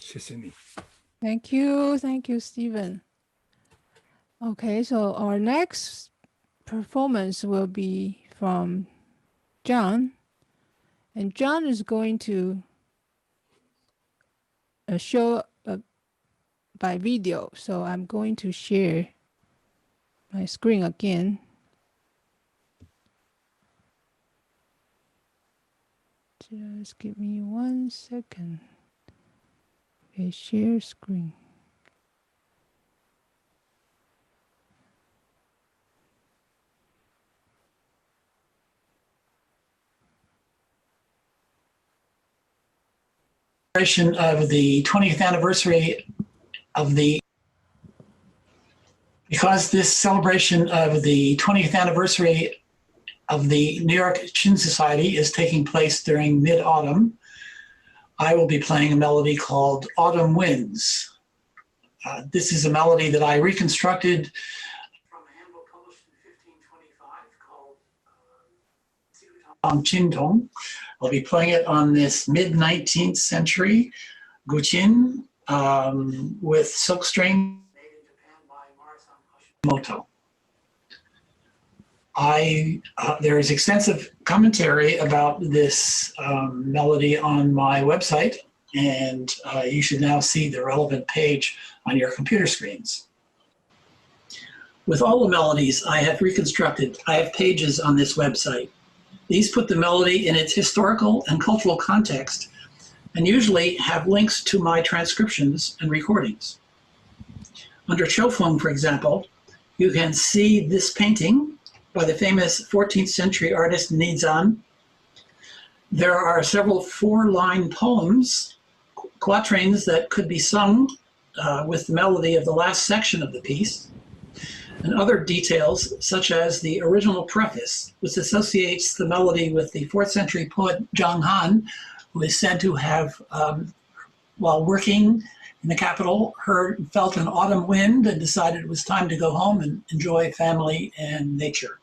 谢谢你。 Thank you, Stephen. Okay, so our next performance will be from John, and John is going to show by video. So I'm going to share my screen again. Just give me 1 second. Okay, share screen. Of the 20th anniversary of the, because this celebration of the 20th anniversary of the New York Qin Society is taking place during mid-autumn, I will be playing a melody called Autumn Winds. This is a melody that I reconstructed from a handbook published in 1525 called Qin Tong. I'll be playing it on this mid-19th century Guqin with silk string made in Japan by Hashimoto. There is extensive commentary about this melody on my website, and you should now see the relevant page on your computer screens. With all the melodies I have reconstructed, I have pages on this website. These put the melody in its historical and cultural context and usually have links to my transcriptions and recordings. Under Chofeng, for example, you can see this painting by the famous 14th century artist Nizan. There are several 4-line poems, quatrains that could be sung with the melody of the last section of the piece, and other details such as the original preface, which associates the melody with the 4th century poet Zhang Han, who is said to have, while working in the capital, felt an autumn wind and decided it was time to go home and enjoy family and nature.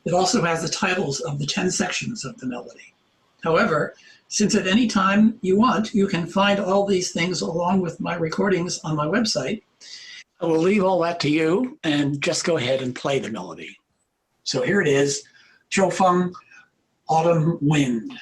It also has the titles of the 10 sections of the melody. However, since at any time you want, you can find all these things along with my recordings on my website, I will leave all that to you and just go ahead and play the melody. So here it is, Chofeng, Autumn Wind.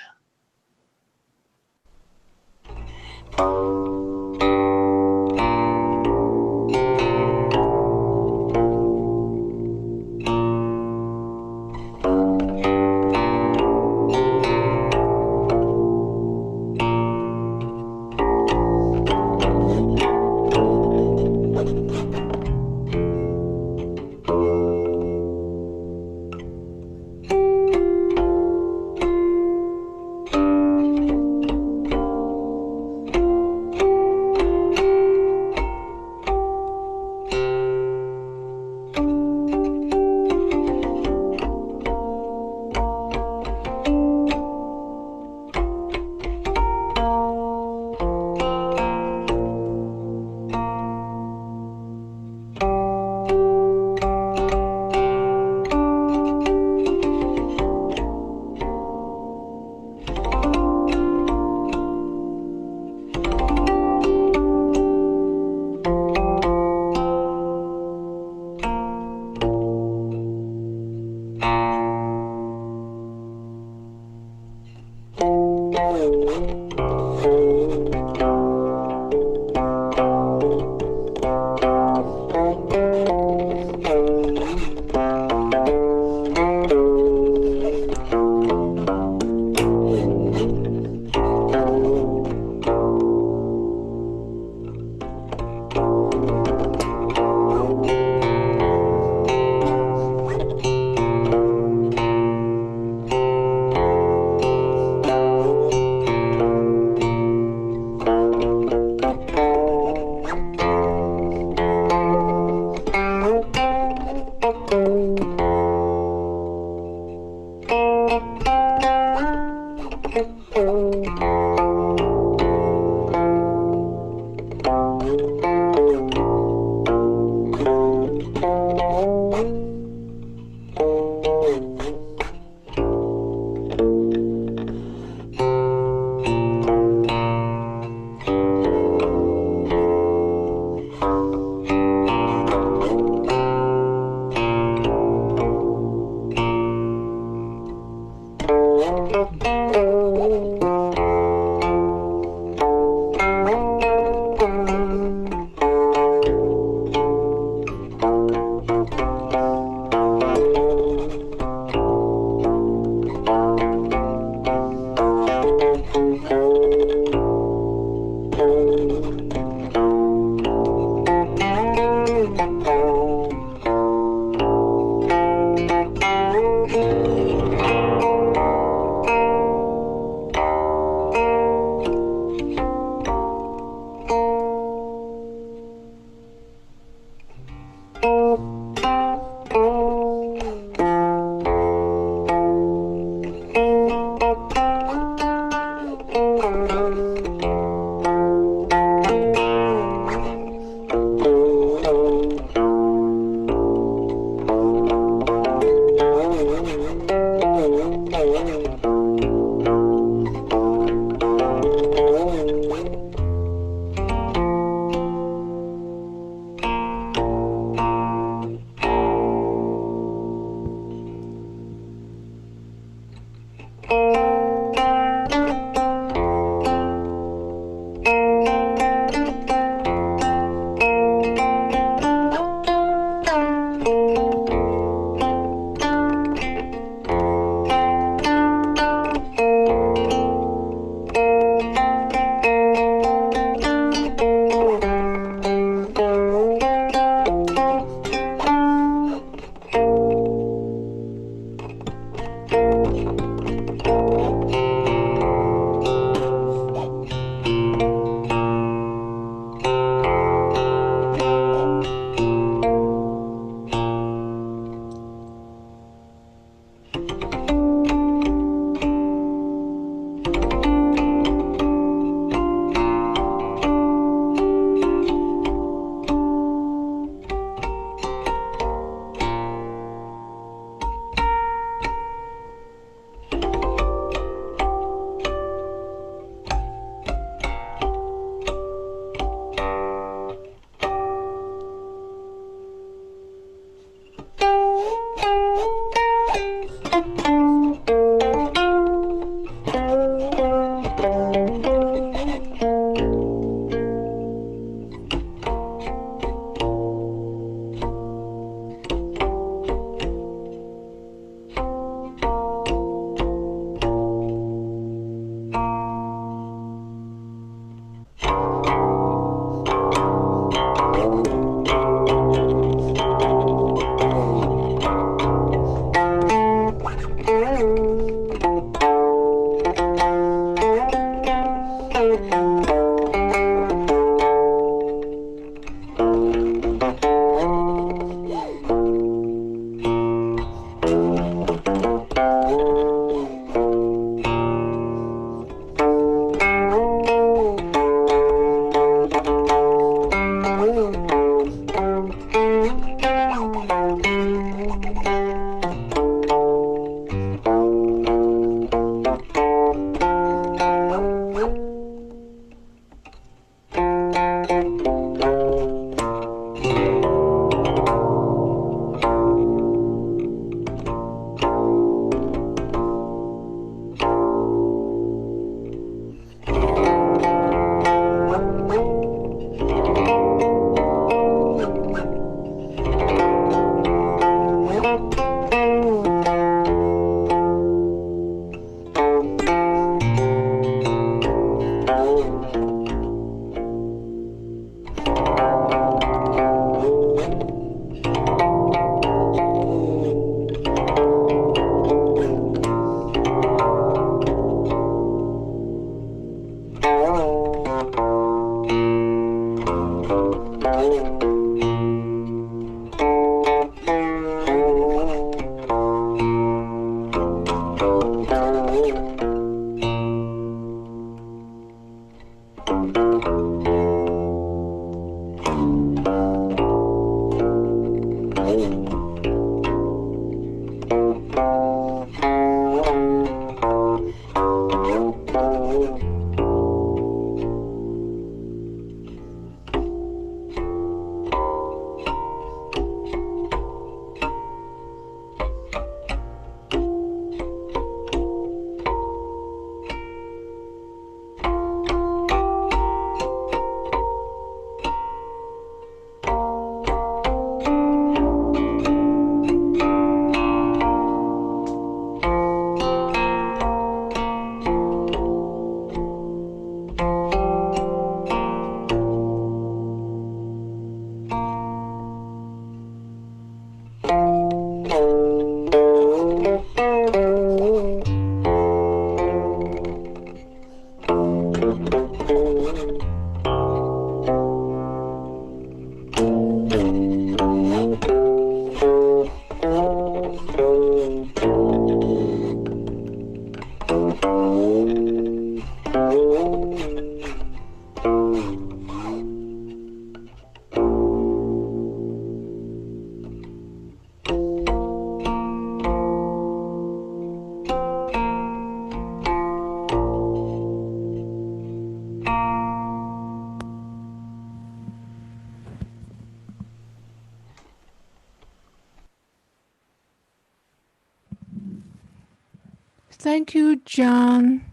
Thank you, John.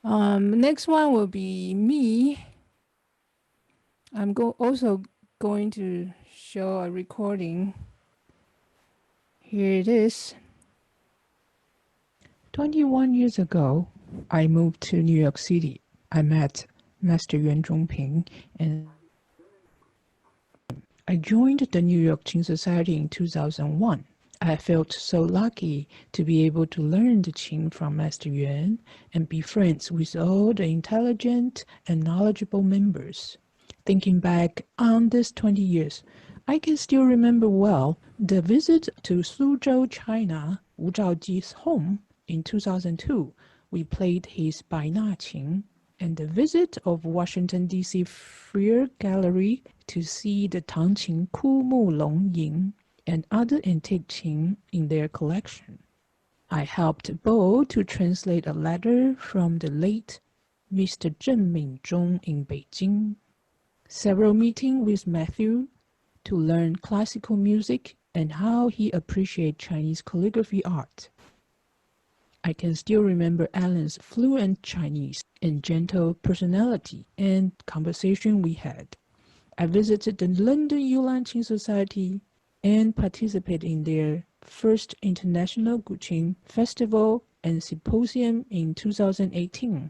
Next one will be me. I'm also going to show a recording. Here it is. 21 years ago, I moved to New York City. I met Master Yuan Zhongping and I joined the New York Qin Society in 2001. I felt so lucky to be able to learn the Qin from Master Yuan and be friends with all the intelligent and knowledgeable members. Thinking back on this 20 years, I can still remember well the visit to Suzhou, China, Wu Zhaoji's home in 2002. We played his Bai Na Qing, and the visit of Washington, D.C. Freer Gallery to see the Tangqing Ku Mu Long Ying and other antique Qing in their collection. I helped Bo to translate a letter from the late Mr. Zheng Mingzhong in Beijing. Several meetings with Matthew to learn classical music and how he appreciated Chinese calligraphy art. I can still remember Alan's fluent Chinese and gentle personality and conversation we had. I visited the London Youlan Qin Society and participated in their first International Guqin Festival and Symposium in 2018.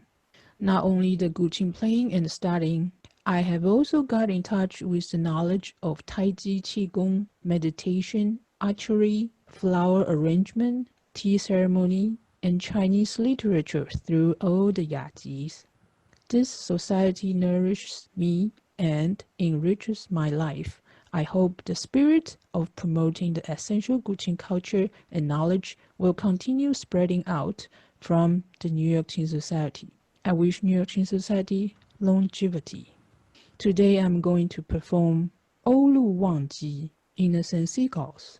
Not only the Guqin playing and studying, I have also got in touch with the knowledge of Taiji Qigong, meditation, archery, flower arrangement, tea ceremony, and Chinese literature through all the yajis. This society nourishes me and enriches my life. I hope the spirit of promoting the essential Guqin culture and knowledge will continue spreading out from the New York Qin Society. I wish New York Qin Society longevity. Today I'm going to perform Olu Wangji, Innocent Seagulls.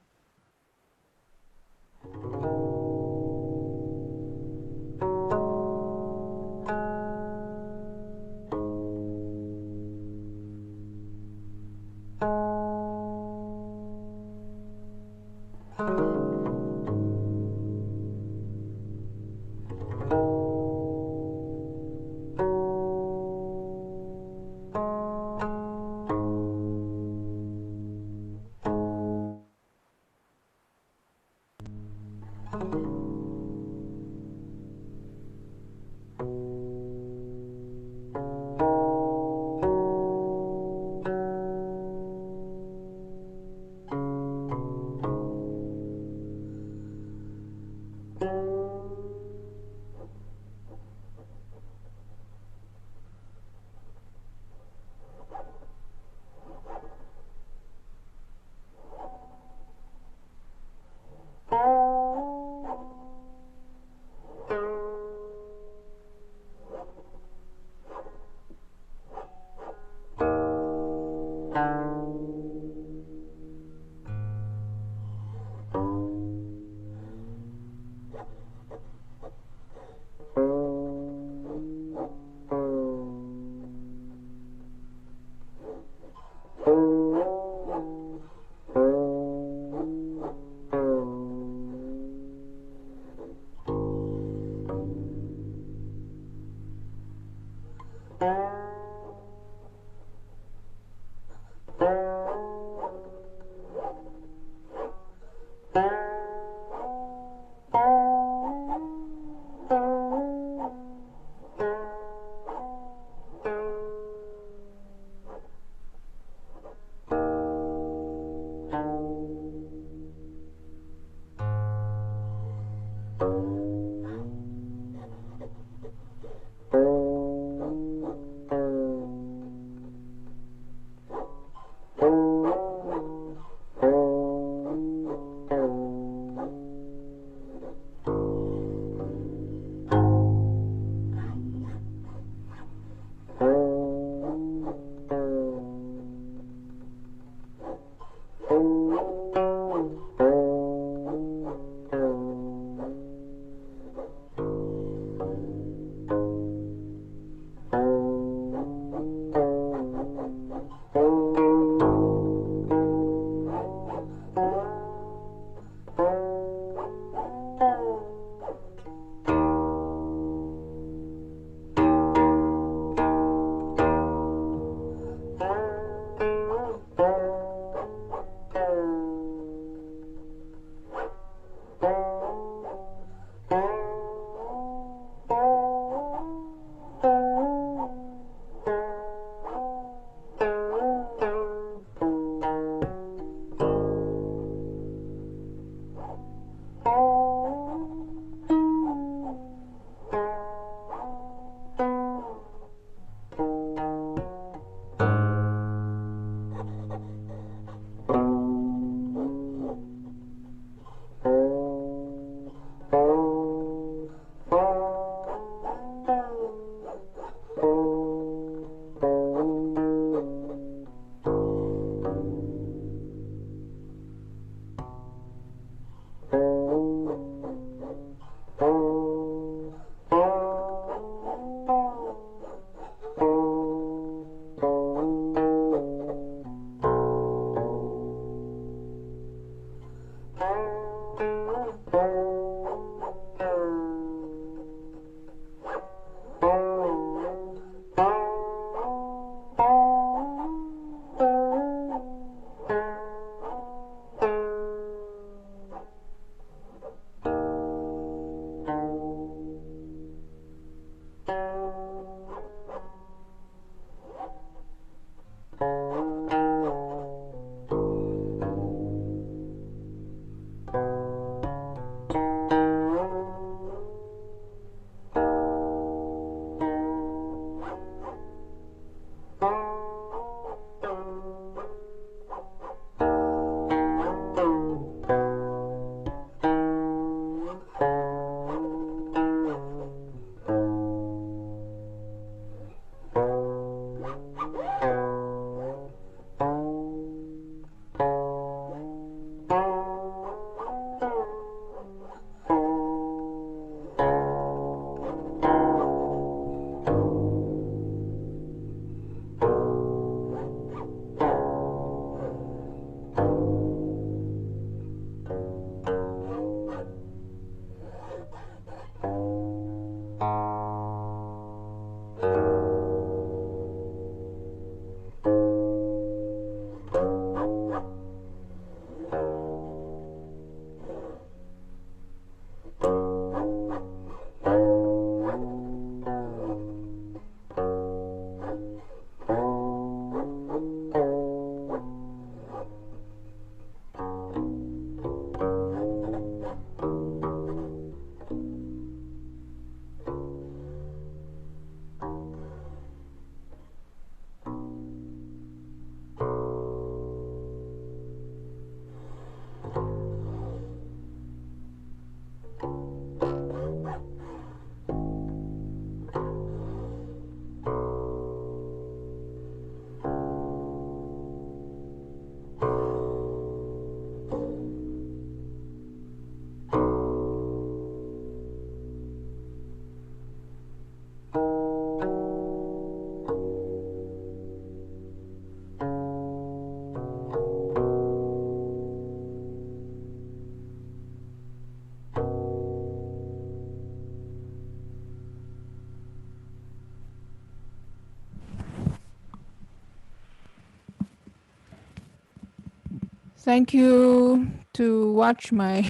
Thank you to watch my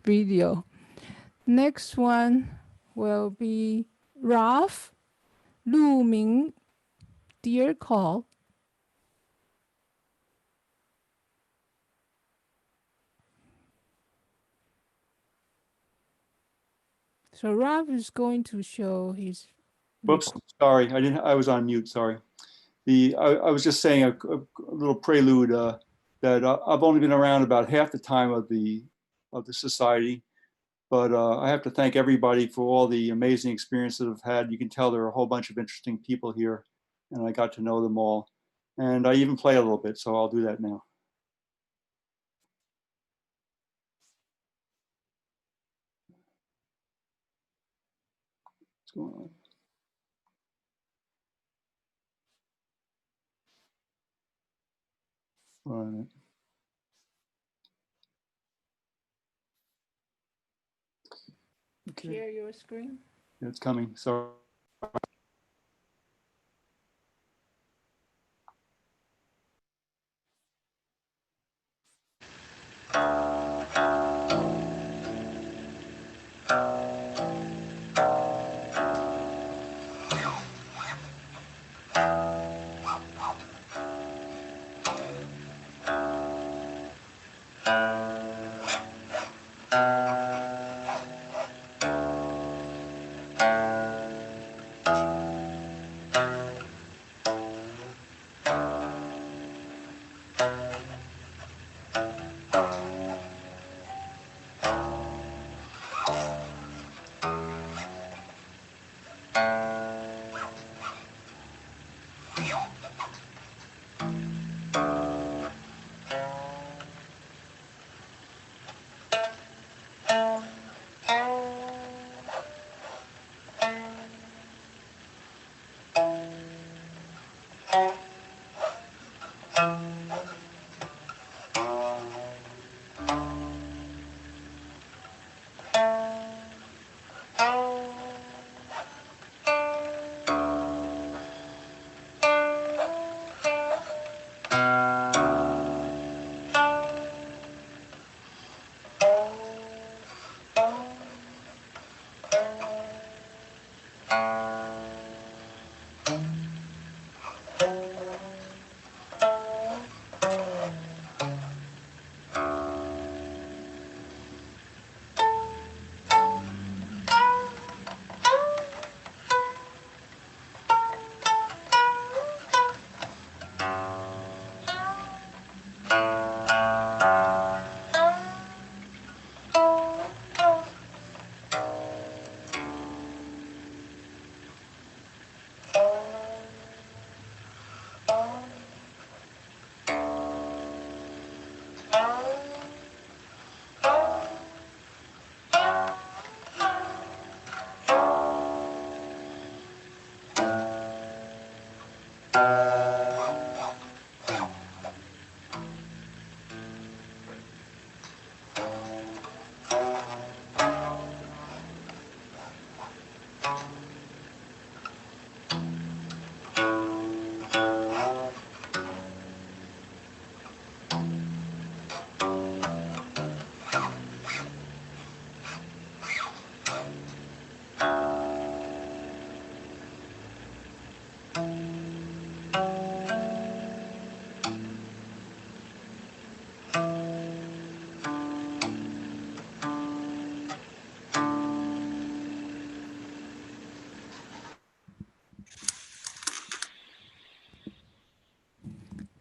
video. Next one will be Ralph Lu Ming, Dear Call. So Ralph is going to show his. Whoops, sorry, I was on mute, sorry. I was just saying a little prelude that I've only been around about half the time of the society, but I have to thank everybody for all the amazing experiences I've had. You can tell there are a whole bunch of interesting people here, and I got to know them all. And I even play a little bit, so I'll do that now. What's going on? All right. Okay. Share your screen. It's coming. Sorry.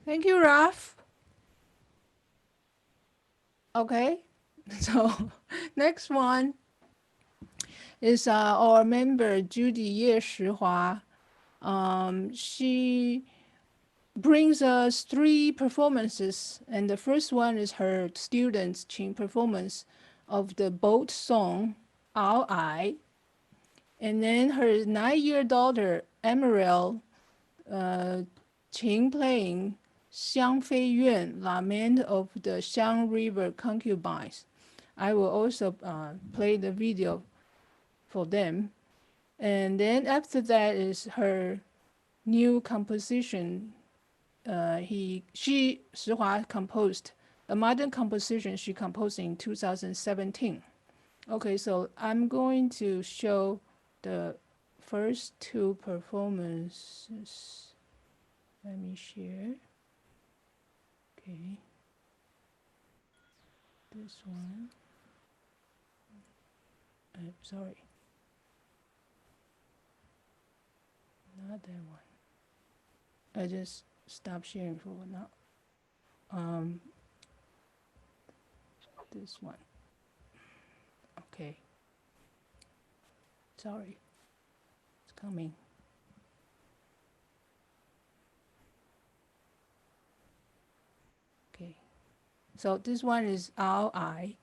Thank you, Ralph. Okay, so next one is our member Judy Ye Shihua. She brings us 3 performances, and the first one is her students' Qing performance of the boat song Ao Ai, and then her 9-year daughter Emerald Qing playing Xiang Fei Yuan, Lament of the Xiang River Concubines. I will also play the video for them. And then after that is her new composition. Shihua composed a modern composition she composed in 2017. Okay, so I'm going to show the first 2 performances. Let me share. Okay. This one. Sorry. Not that one. I just stopped sharing for now. This one. Okay. Sorry. It's coming. Okay. So this one is Ao Ai.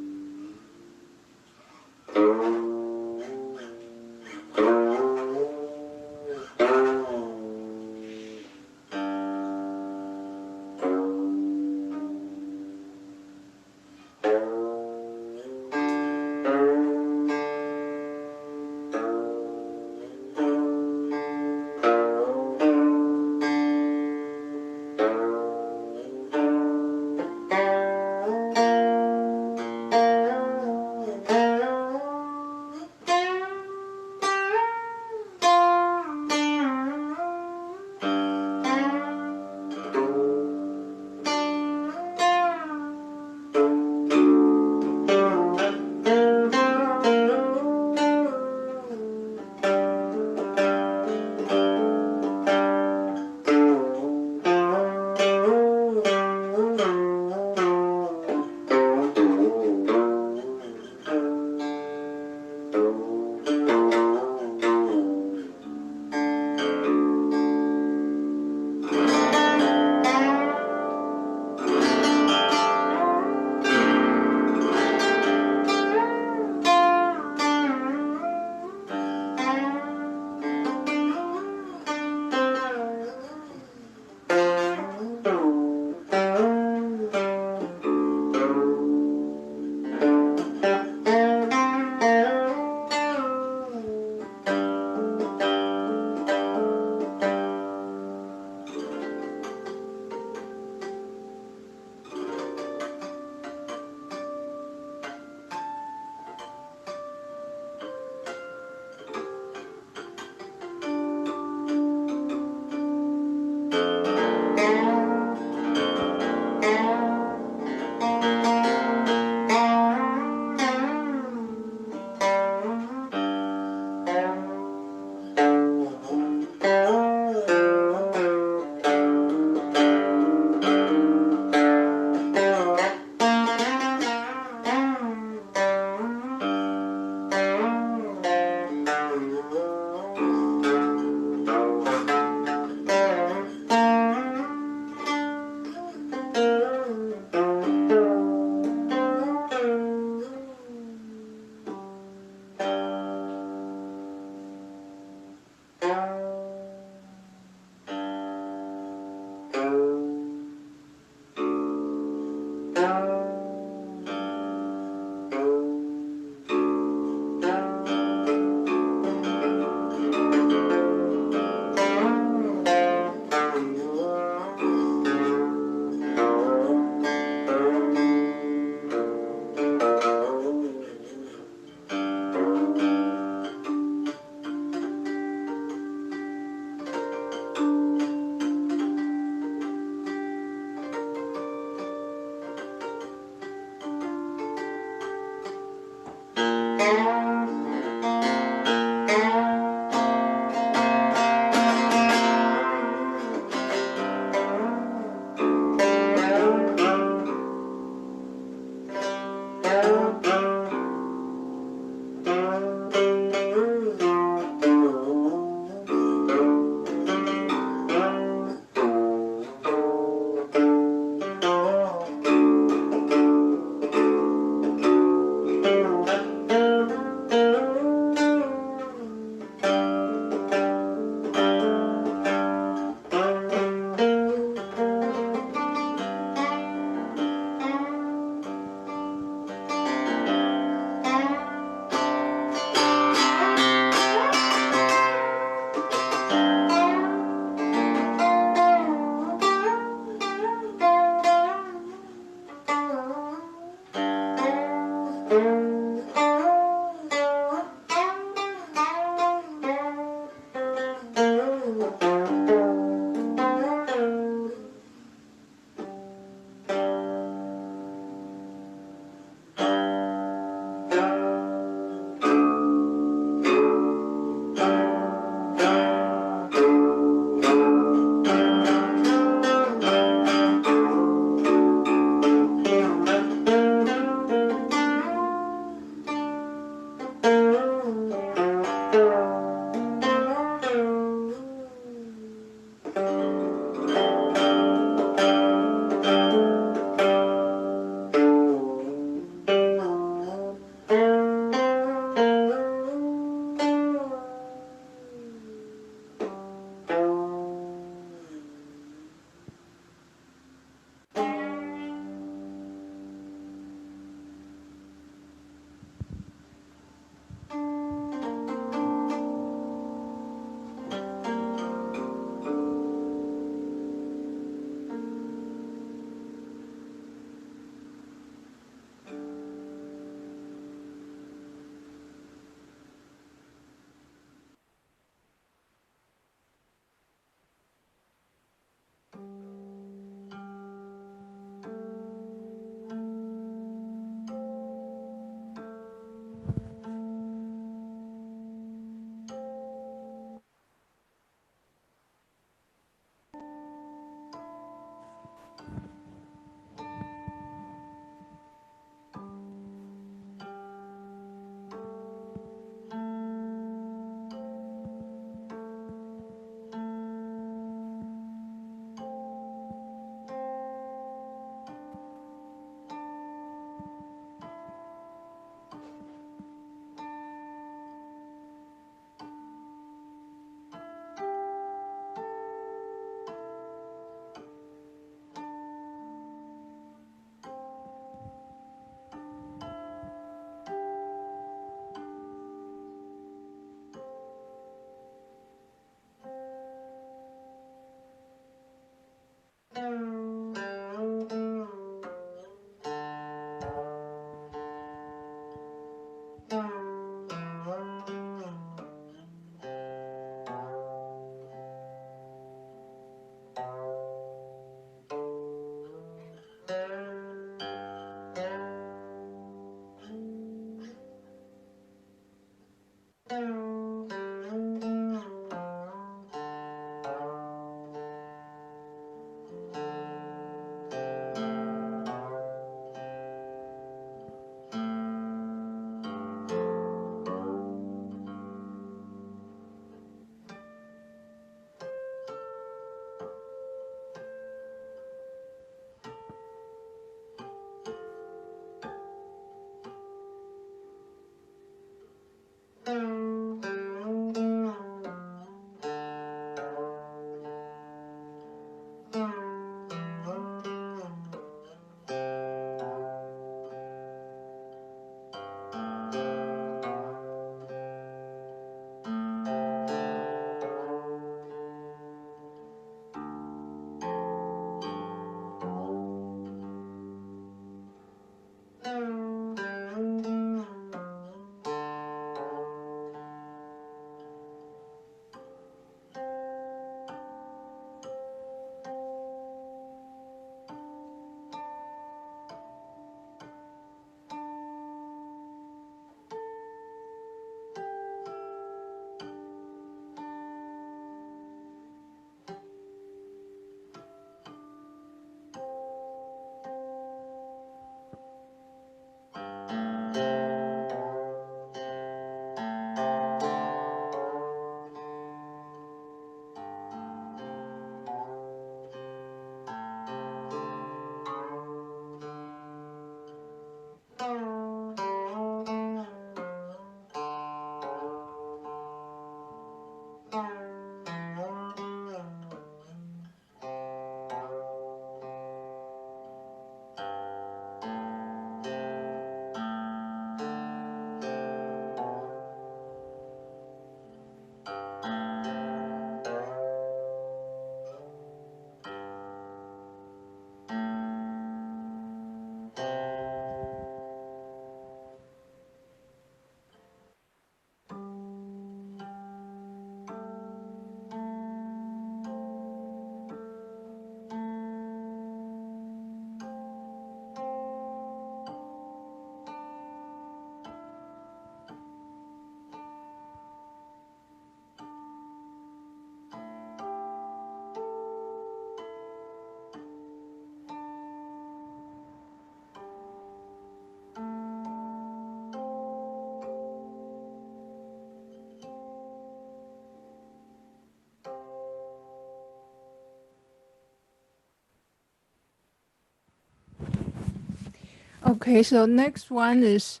Okay, so next one is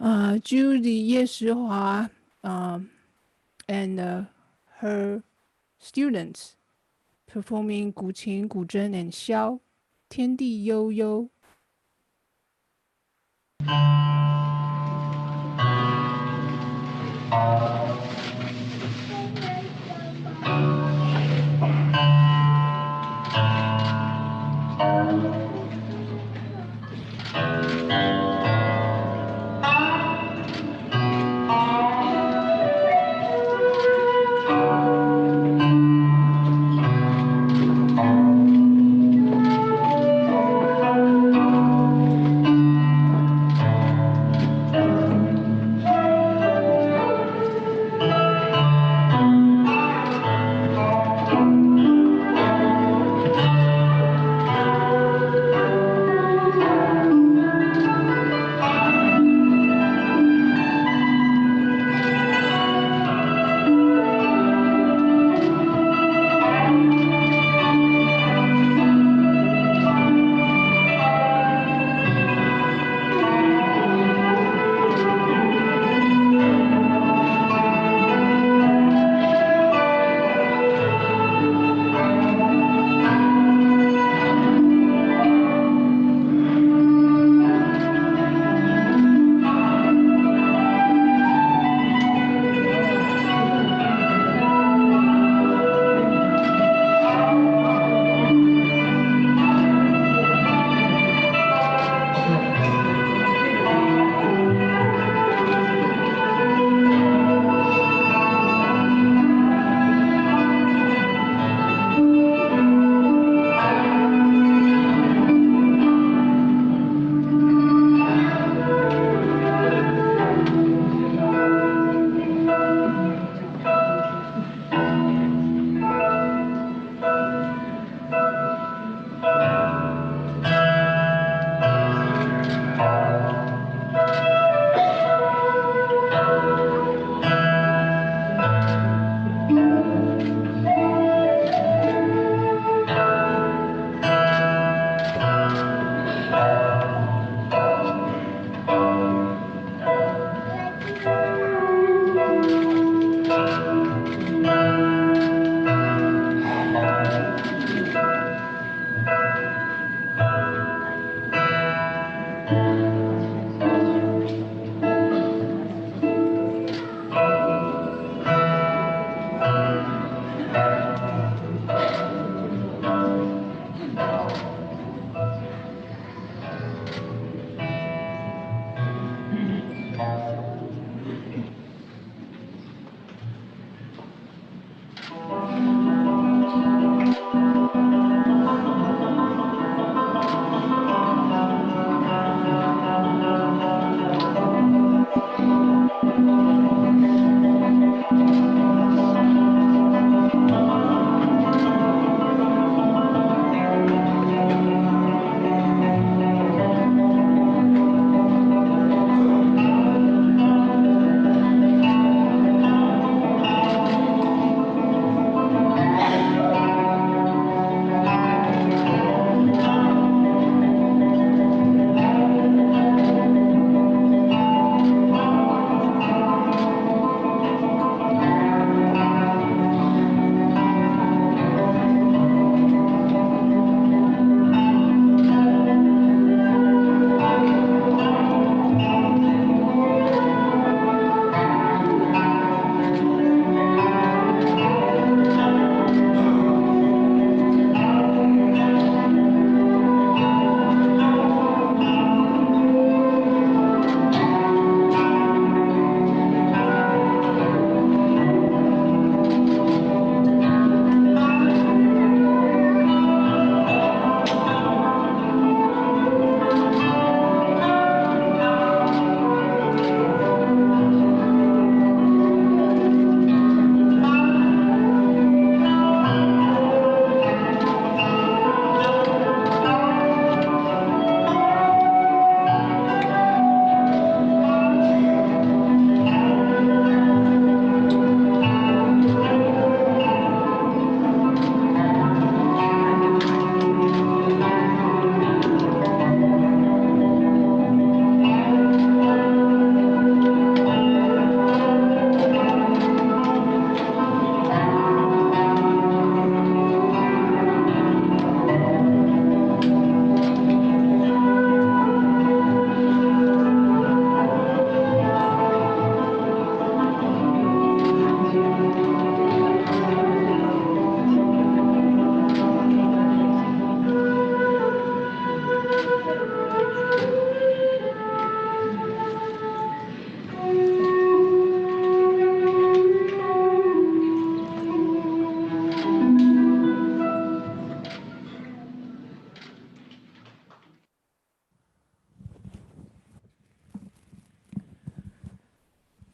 Judy Yeshihua and her students performing Guqin, Guzhen, and Xiao, 天地悠悠.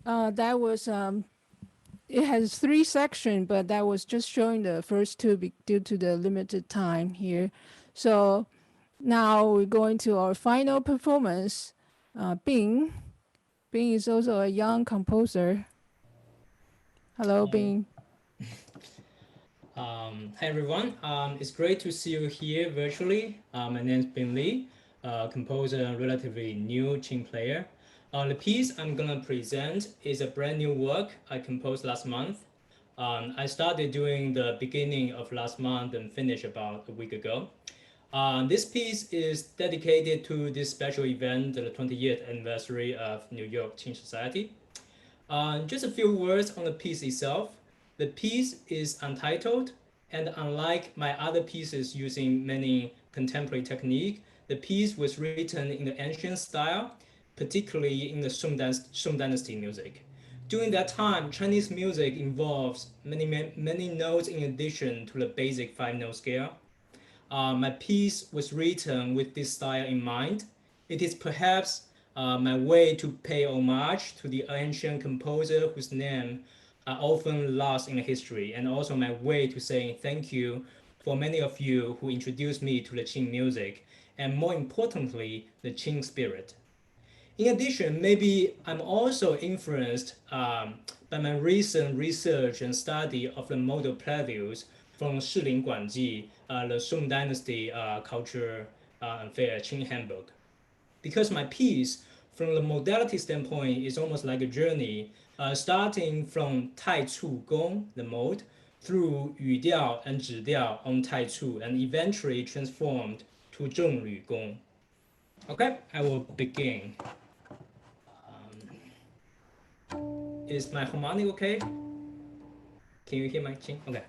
That was it has 3 sections, but that was just showing the first 2 due to the limited time here. So now we're going to our final performance. Bing. Bing is also a young composer. Hello, Bing. Hi everyone. It's great to see you here virtually. My name is Bing Li, composer and relatively new Qing player. The piece I'm gonna present is a brand new work I composed last month. I started doing the beginning of last month and finished about a week ago. This piece is dedicated to this special event, the 20th anniversary of New York Qing Society. Just a few words on the piece itself. The piece is untitled, and unlike my other pieces using many contemporary technique, the piece was written in the ancient style, particularly in the Song Dynasty music. During that time, Chinese music involves many notes in addition to the basic 5-note scale. My piece was written with this style in mind. It is perhaps my way to pay homage to the ancient composer whose name are often lost in history, and also my way to say thank you for many of you who introduced me to the Qing music, and more importantly, the Qing spirit. In addition, maybe I'm also influenced by my recent research and study of the model preludes from Shilin Guanji, the Song Dynasty culture and fair Qing handbook. Because my piece, from the modality standpoint, is almost like a journey, starting from Tai Cu Gong, the mode, through Yu Diao and Zhi Diao on Tai Cu, and eventually transformed to Zhong Lu Gong. Okay, I will begin. Is my harmonic okay? Can you hear my Qing? Okay.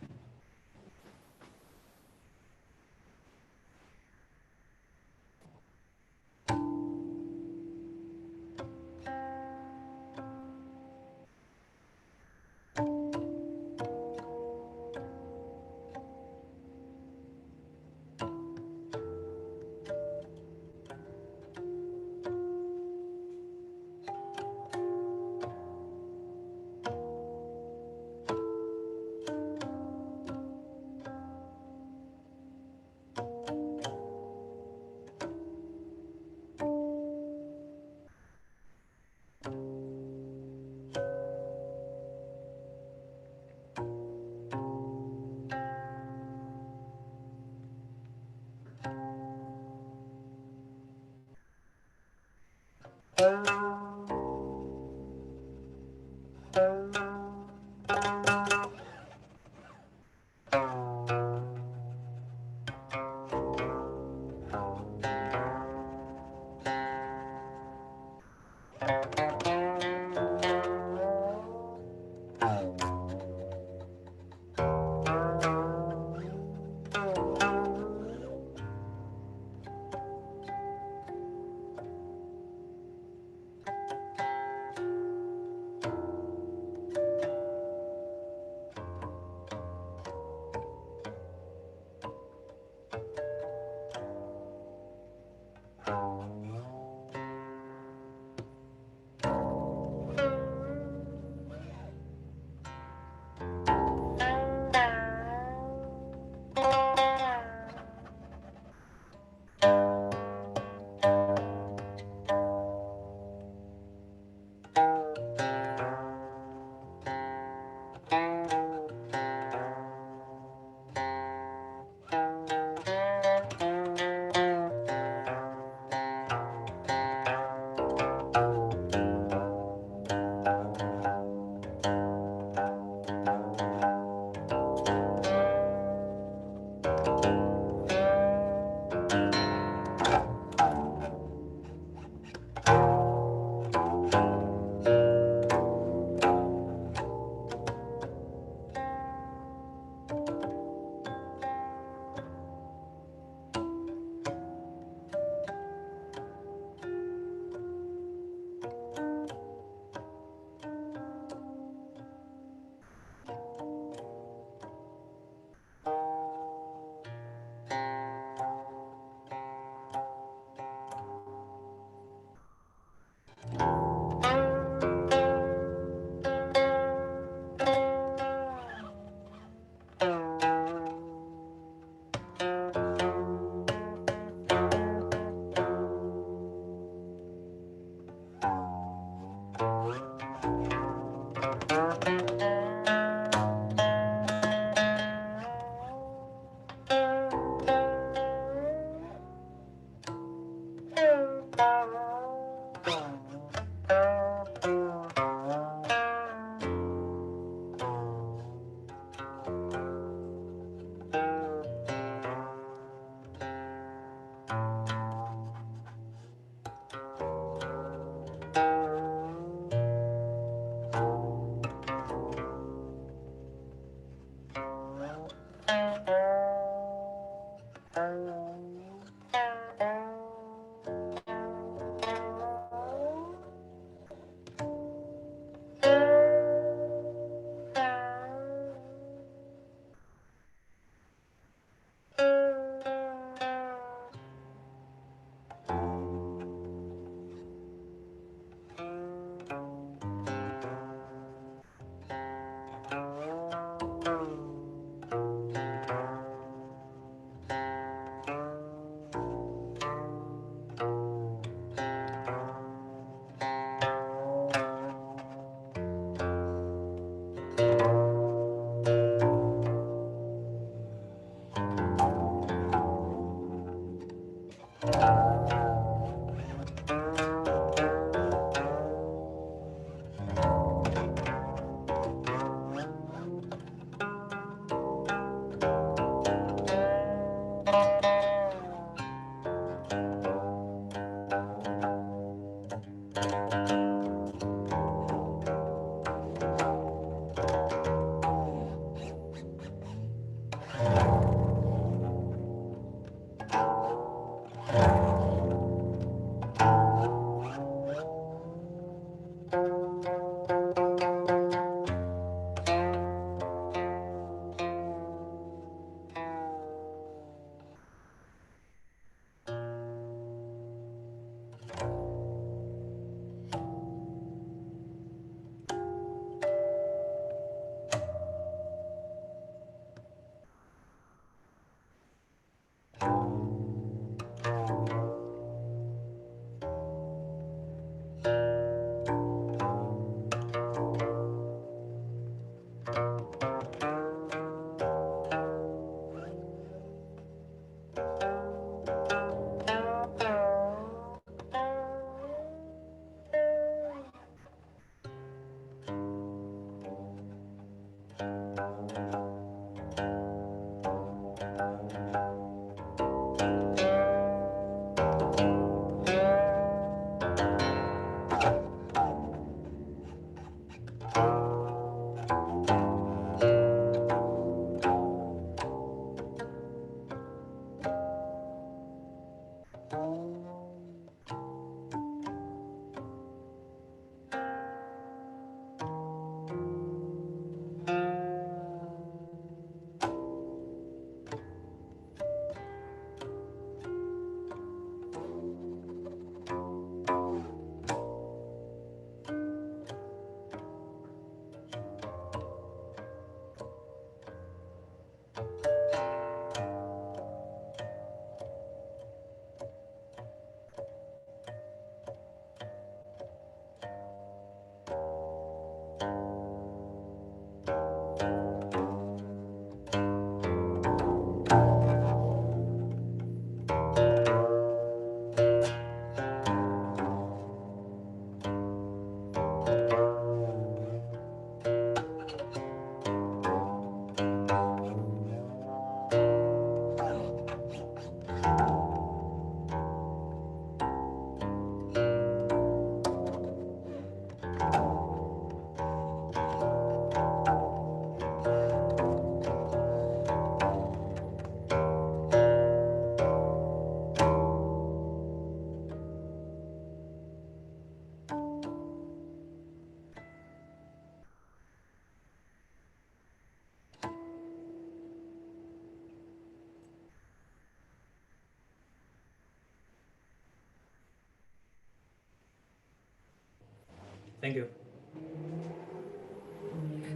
Thank you.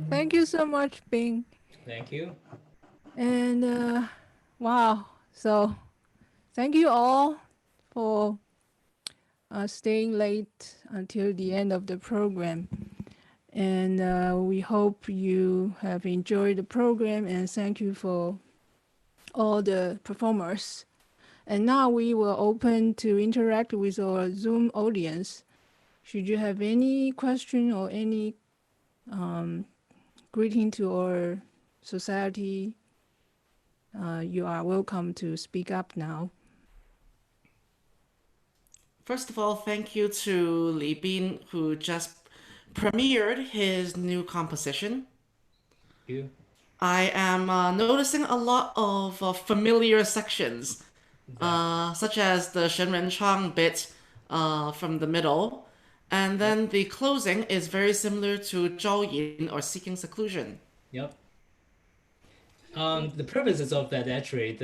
Thank you so much, Bing. Thank you. And wow, so thank you all for staying late until the end of the program. And we hope you have enjoyed the program, and thank you for all the performers. And now we will open to interact with our Zoom audience. Should you have any question or any greeting to our society, you are welcome to speak up now. First of all, thank you to Li Bin, who just premiered his new composition. Thank you. I am noticing a lot of familiar sections, such as the Shenren Chang bit from the middle, and then the closing is very similar to Zhao Yin, or Seeking Seclusion. Yep. The purposes of that actually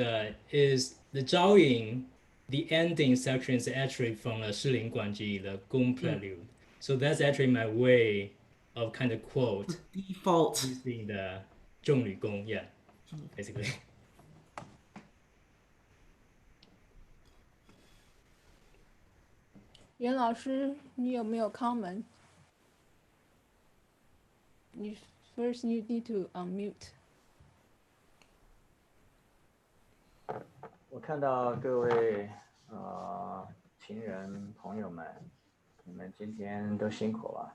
is the Zhao Yin, the ending section is actually from the Shilin Guanji, the Gong Prelude. So that's actually my way of kind of quote default using the Zhong Lu Gong, yeah, basically. Yuan 老师，你有没有 comment? First, you need to unmute. 我看到各位情人朋友们，你们今天都辛苦了。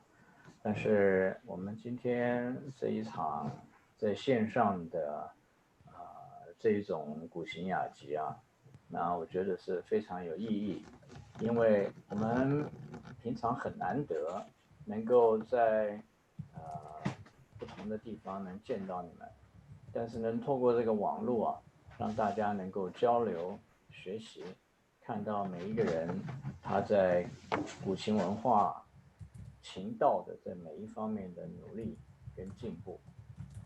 但是我们今天这一场在线上的这一种古琴雅集啊，那我觉得是非常有意义，因为我们平常很难得能够在不同的地方能见到你们，但是能透过这个网络啊，让大家能够交流学习，看到每一个人他在古琴文化琴道的在每一方面的努力跟进步。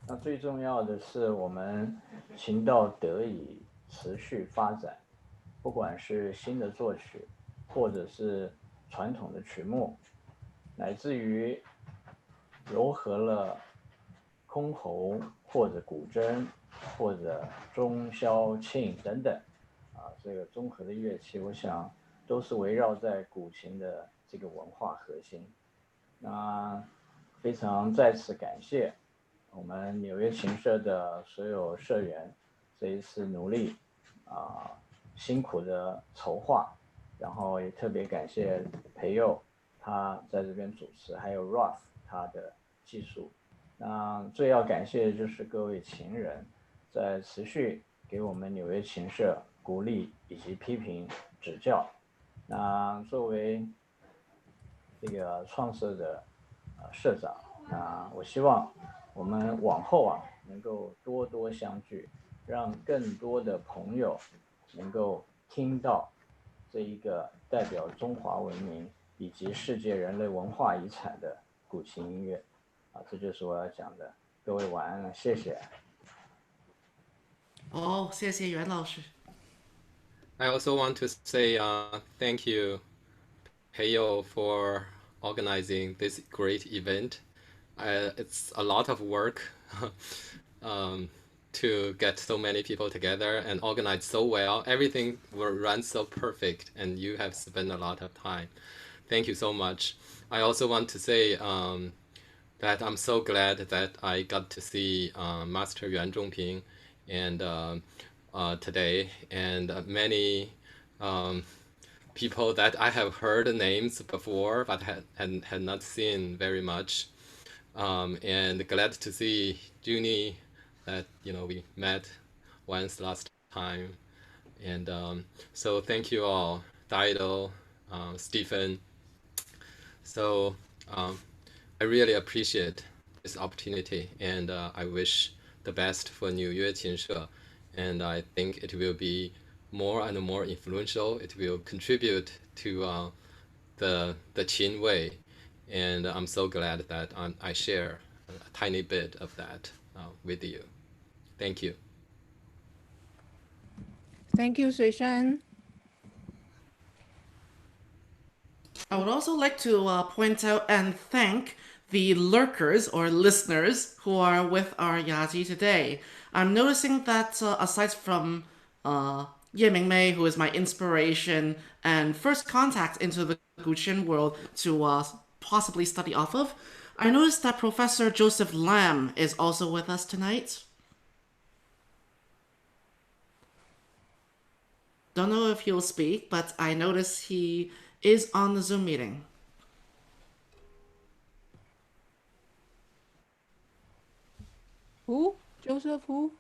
那最重要的是我们琴道得以持续发展，不管是新的作曲或者是传统的曲目，乃至于糅合了箜篌或者古筝或者钟箫磬等等这个综合的乐器，我想都是围绕在古琴的这个文化核心。那非常再次感谢我们纽约琴社的所有社员这一次努力辛苦的筹划，然后也特别感谢培佑他在这边主持，还有 Ralph 他的技术。那最要感谢的就是各位琴人在持续给我们纽约琴社鼓励以及批评指教。那作为这个创社的社长，那我希望我们往后能够多多相聚，让更多的朋友能够听到这一个代表中华文明以及世界人类文化遗产的古琴音乐这就是我要讲的。各位晚安了，谢谢。谢谢袁老师。I also want to say thank you, Peiyou, for organizing this great event. It's a lot of work to get so many people together and organize so well. Everything will run so perfect, and you have spent a lot of time. Thank you so much. I also want to say that I'm so glad that I got to see Master Yuan Zhongping and today, and many people that I have heard names before but had not seen very much, and glad to see Junie that we met once last time, and so thank you all, Dydo, Stephen. So I really appreciate this opportunity, and I wish the best for 纽约琴社, and I think it will be more and more influential. It will contribute to the Qin way, and I'm so glad that I share a tiny bit of that with you. Thank you. Thank you, Suishan. I would also like to point out and thank the lurkers or listeners who are with our Yaji today. I'm noticing that aside from Ye Mingmei, who is my inspiration and first contact into the Guqin world to possibly study off of, I noticed that Professor Joseph Lam is also with us tonight. Don't know if he'll speak, but I notice he is on the Zoom meeting. Who? Joseph who?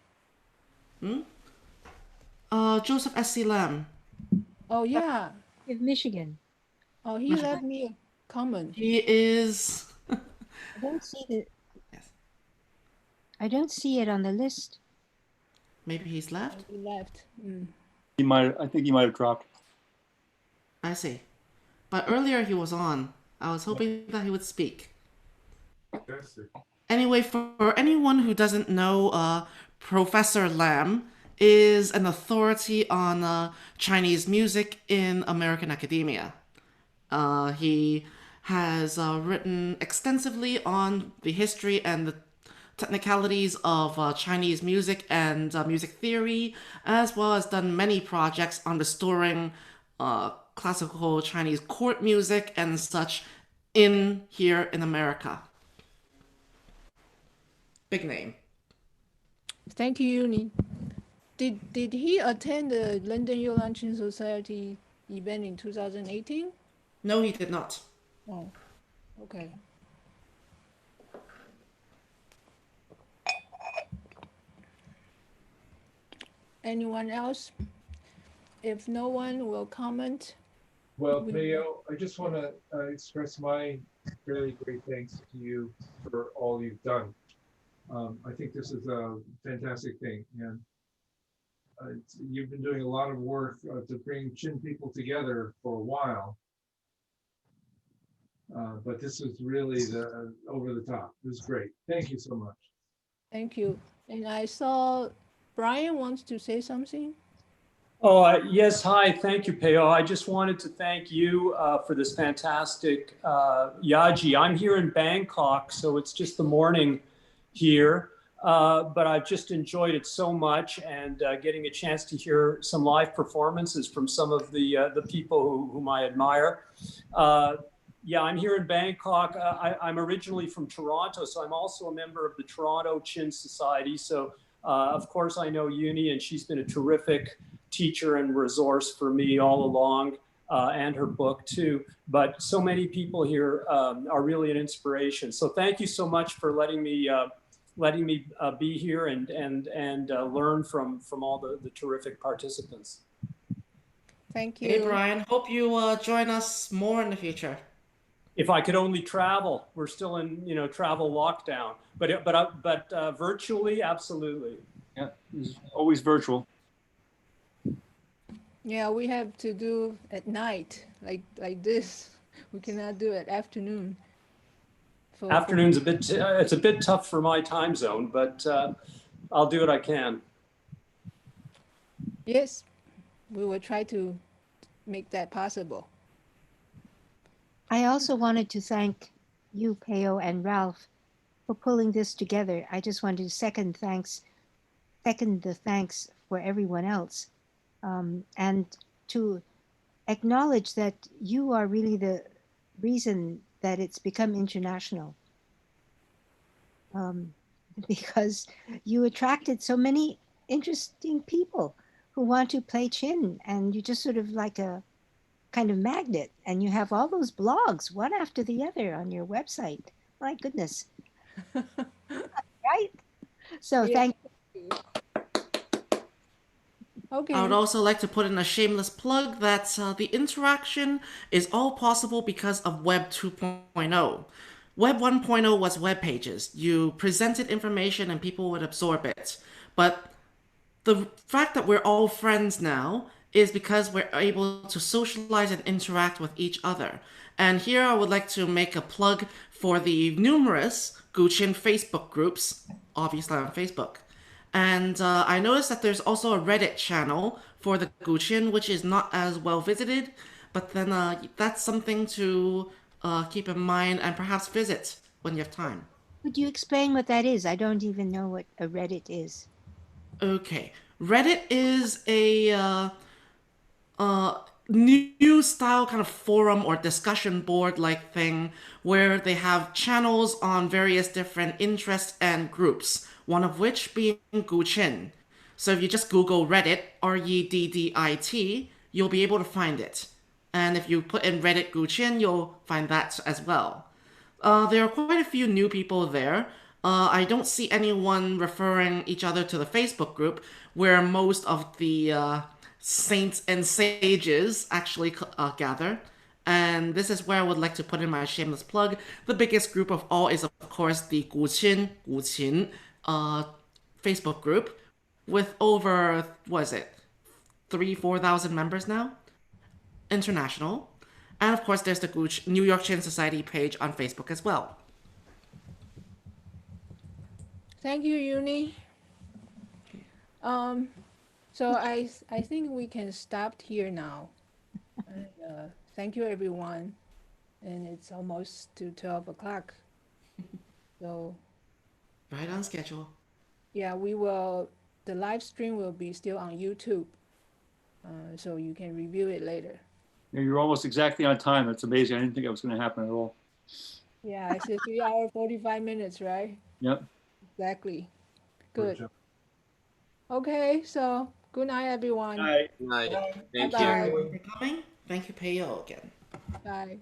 Joseph S.C. Lam. Oh, yeah. In Michigan. Oh, he left me a comment. He is. I don't see the. Yes. I don't see it on the list. Maybe he's left. He left. Mm. I think he might have dropped. I see. But earlier he was on. I was hoping that he would speak. Anyway, for anyone who doesn't know, Professor Lam is an authority on Chinese music in American academia. He has written extensively on the history and the technicalities of Chinese music and music theory, as well as done many projects on restoring classical Chinese court music and such here in America. Big name. Thank you, Uni. Did he attend the London Youlan Qin Society event in 2018? No, he did not. Oh, okay. Anyone else? If no one will comment. Well, Peiyou, I just want to express my very great thanks to you for all you've done. I think this is a fantastic thing, and you've been doing a lot of work to bring Qin people together for a while. But this is really over the top. It was great. Thank you so much. Thank you. And I saw Brian wants to say something. Oh, yes. Hi. Thank you, Peiyou. I just wanted to thank you for this fantastic Yaji. I'm here in Bangkok, so it's just the morning here. But I've just enjoyed it so much, and getting a chance to hear some live performances from some of the people whom I admire. Yeah, I'm here in Bangkok. I'm originally from Toronto, so I'm also a member of the Toronto Qin Society. So, of course, I know Uni, and she's been a terrific teacher and resource for me all along, and her book too. But so many people here are really an inspiration. So thank you so much for letting me be here and learn from all the terrific participants. Thank you. Hey, Brian. Hope you join us more in the future. If I could only travel. We're still in travel lockdown, but virtually, absolutely. Yeah, it's always virtual. Yeah, we have to do at night like this. We cannot do it afternoon. Afternoon's it's a bit tough for my time zone, but I'll do what I can. Yes, we will try to make that possible. I also wanted to thank you, Peiyou, and Ralph for pulling this together. I just wanted to second the thanks for everyone else, and to acknowledge that you are really the reason that it's become international, because you attracted so many interesting people who want to play Qin, and you just sort of like a kind of magnet, and you have all those blogs one after the other on your website. My goodness. Right? So yeah. Thank you. Okay. I would also like to put in a shameless plug that the interaction is all possible because of Web 2.0. Web 1.0 was web pages. You presented information and people would absorb it. But the fact that we're all friends now is because we're able to socialize and interact with each other. And here I would like to make a plug for the numerous Guqin Facebook groups, obviously on Facebook. And I noticed that there's also a Reddit channel for the Guqin, which is not as well visited, but then that's something to keep in mind and perhaps visit when you have time. Could you explain what that is? I don't even know what a Reddit is. Okay. Reddit is a new style kind of forum or discussion board like thing where they have channels on various different interests and groups, one of which being Guqin. So if you just Google Reddit, Reddit, you'll be able to find it. And if you put in Reddit Guqin, you'll find that as well. There are quite a few new people there. I don't see anyone referring each other to the Facebook group, where most of the saints and sages actually gather. And this is where I would like to put in my shameless plug. The biggest group of all is, of course, the Guqin Facebook group with over, what is it, 4,000 members now? International. And of course, there's the New York Qin Society page on Facebook as well. Thank you, Uni. So I think we can stop here now. And, thank you, everyone. And it's almost to 12 o'clock. So right on schedule. Yeah, the live stream will be still on YouTube. So you can review it later. Yeah, you're almost exactly on time. That's amazing. I didn't think it was going to happen at all. Yeah, it's a 3 hour, 45 minutes, right? Yep. Exactly. Good. Okay, so good night, everyone. Good night. Good night. Thank Bye-bye. you. For coming. Thank you, Peiyou, again. Bye.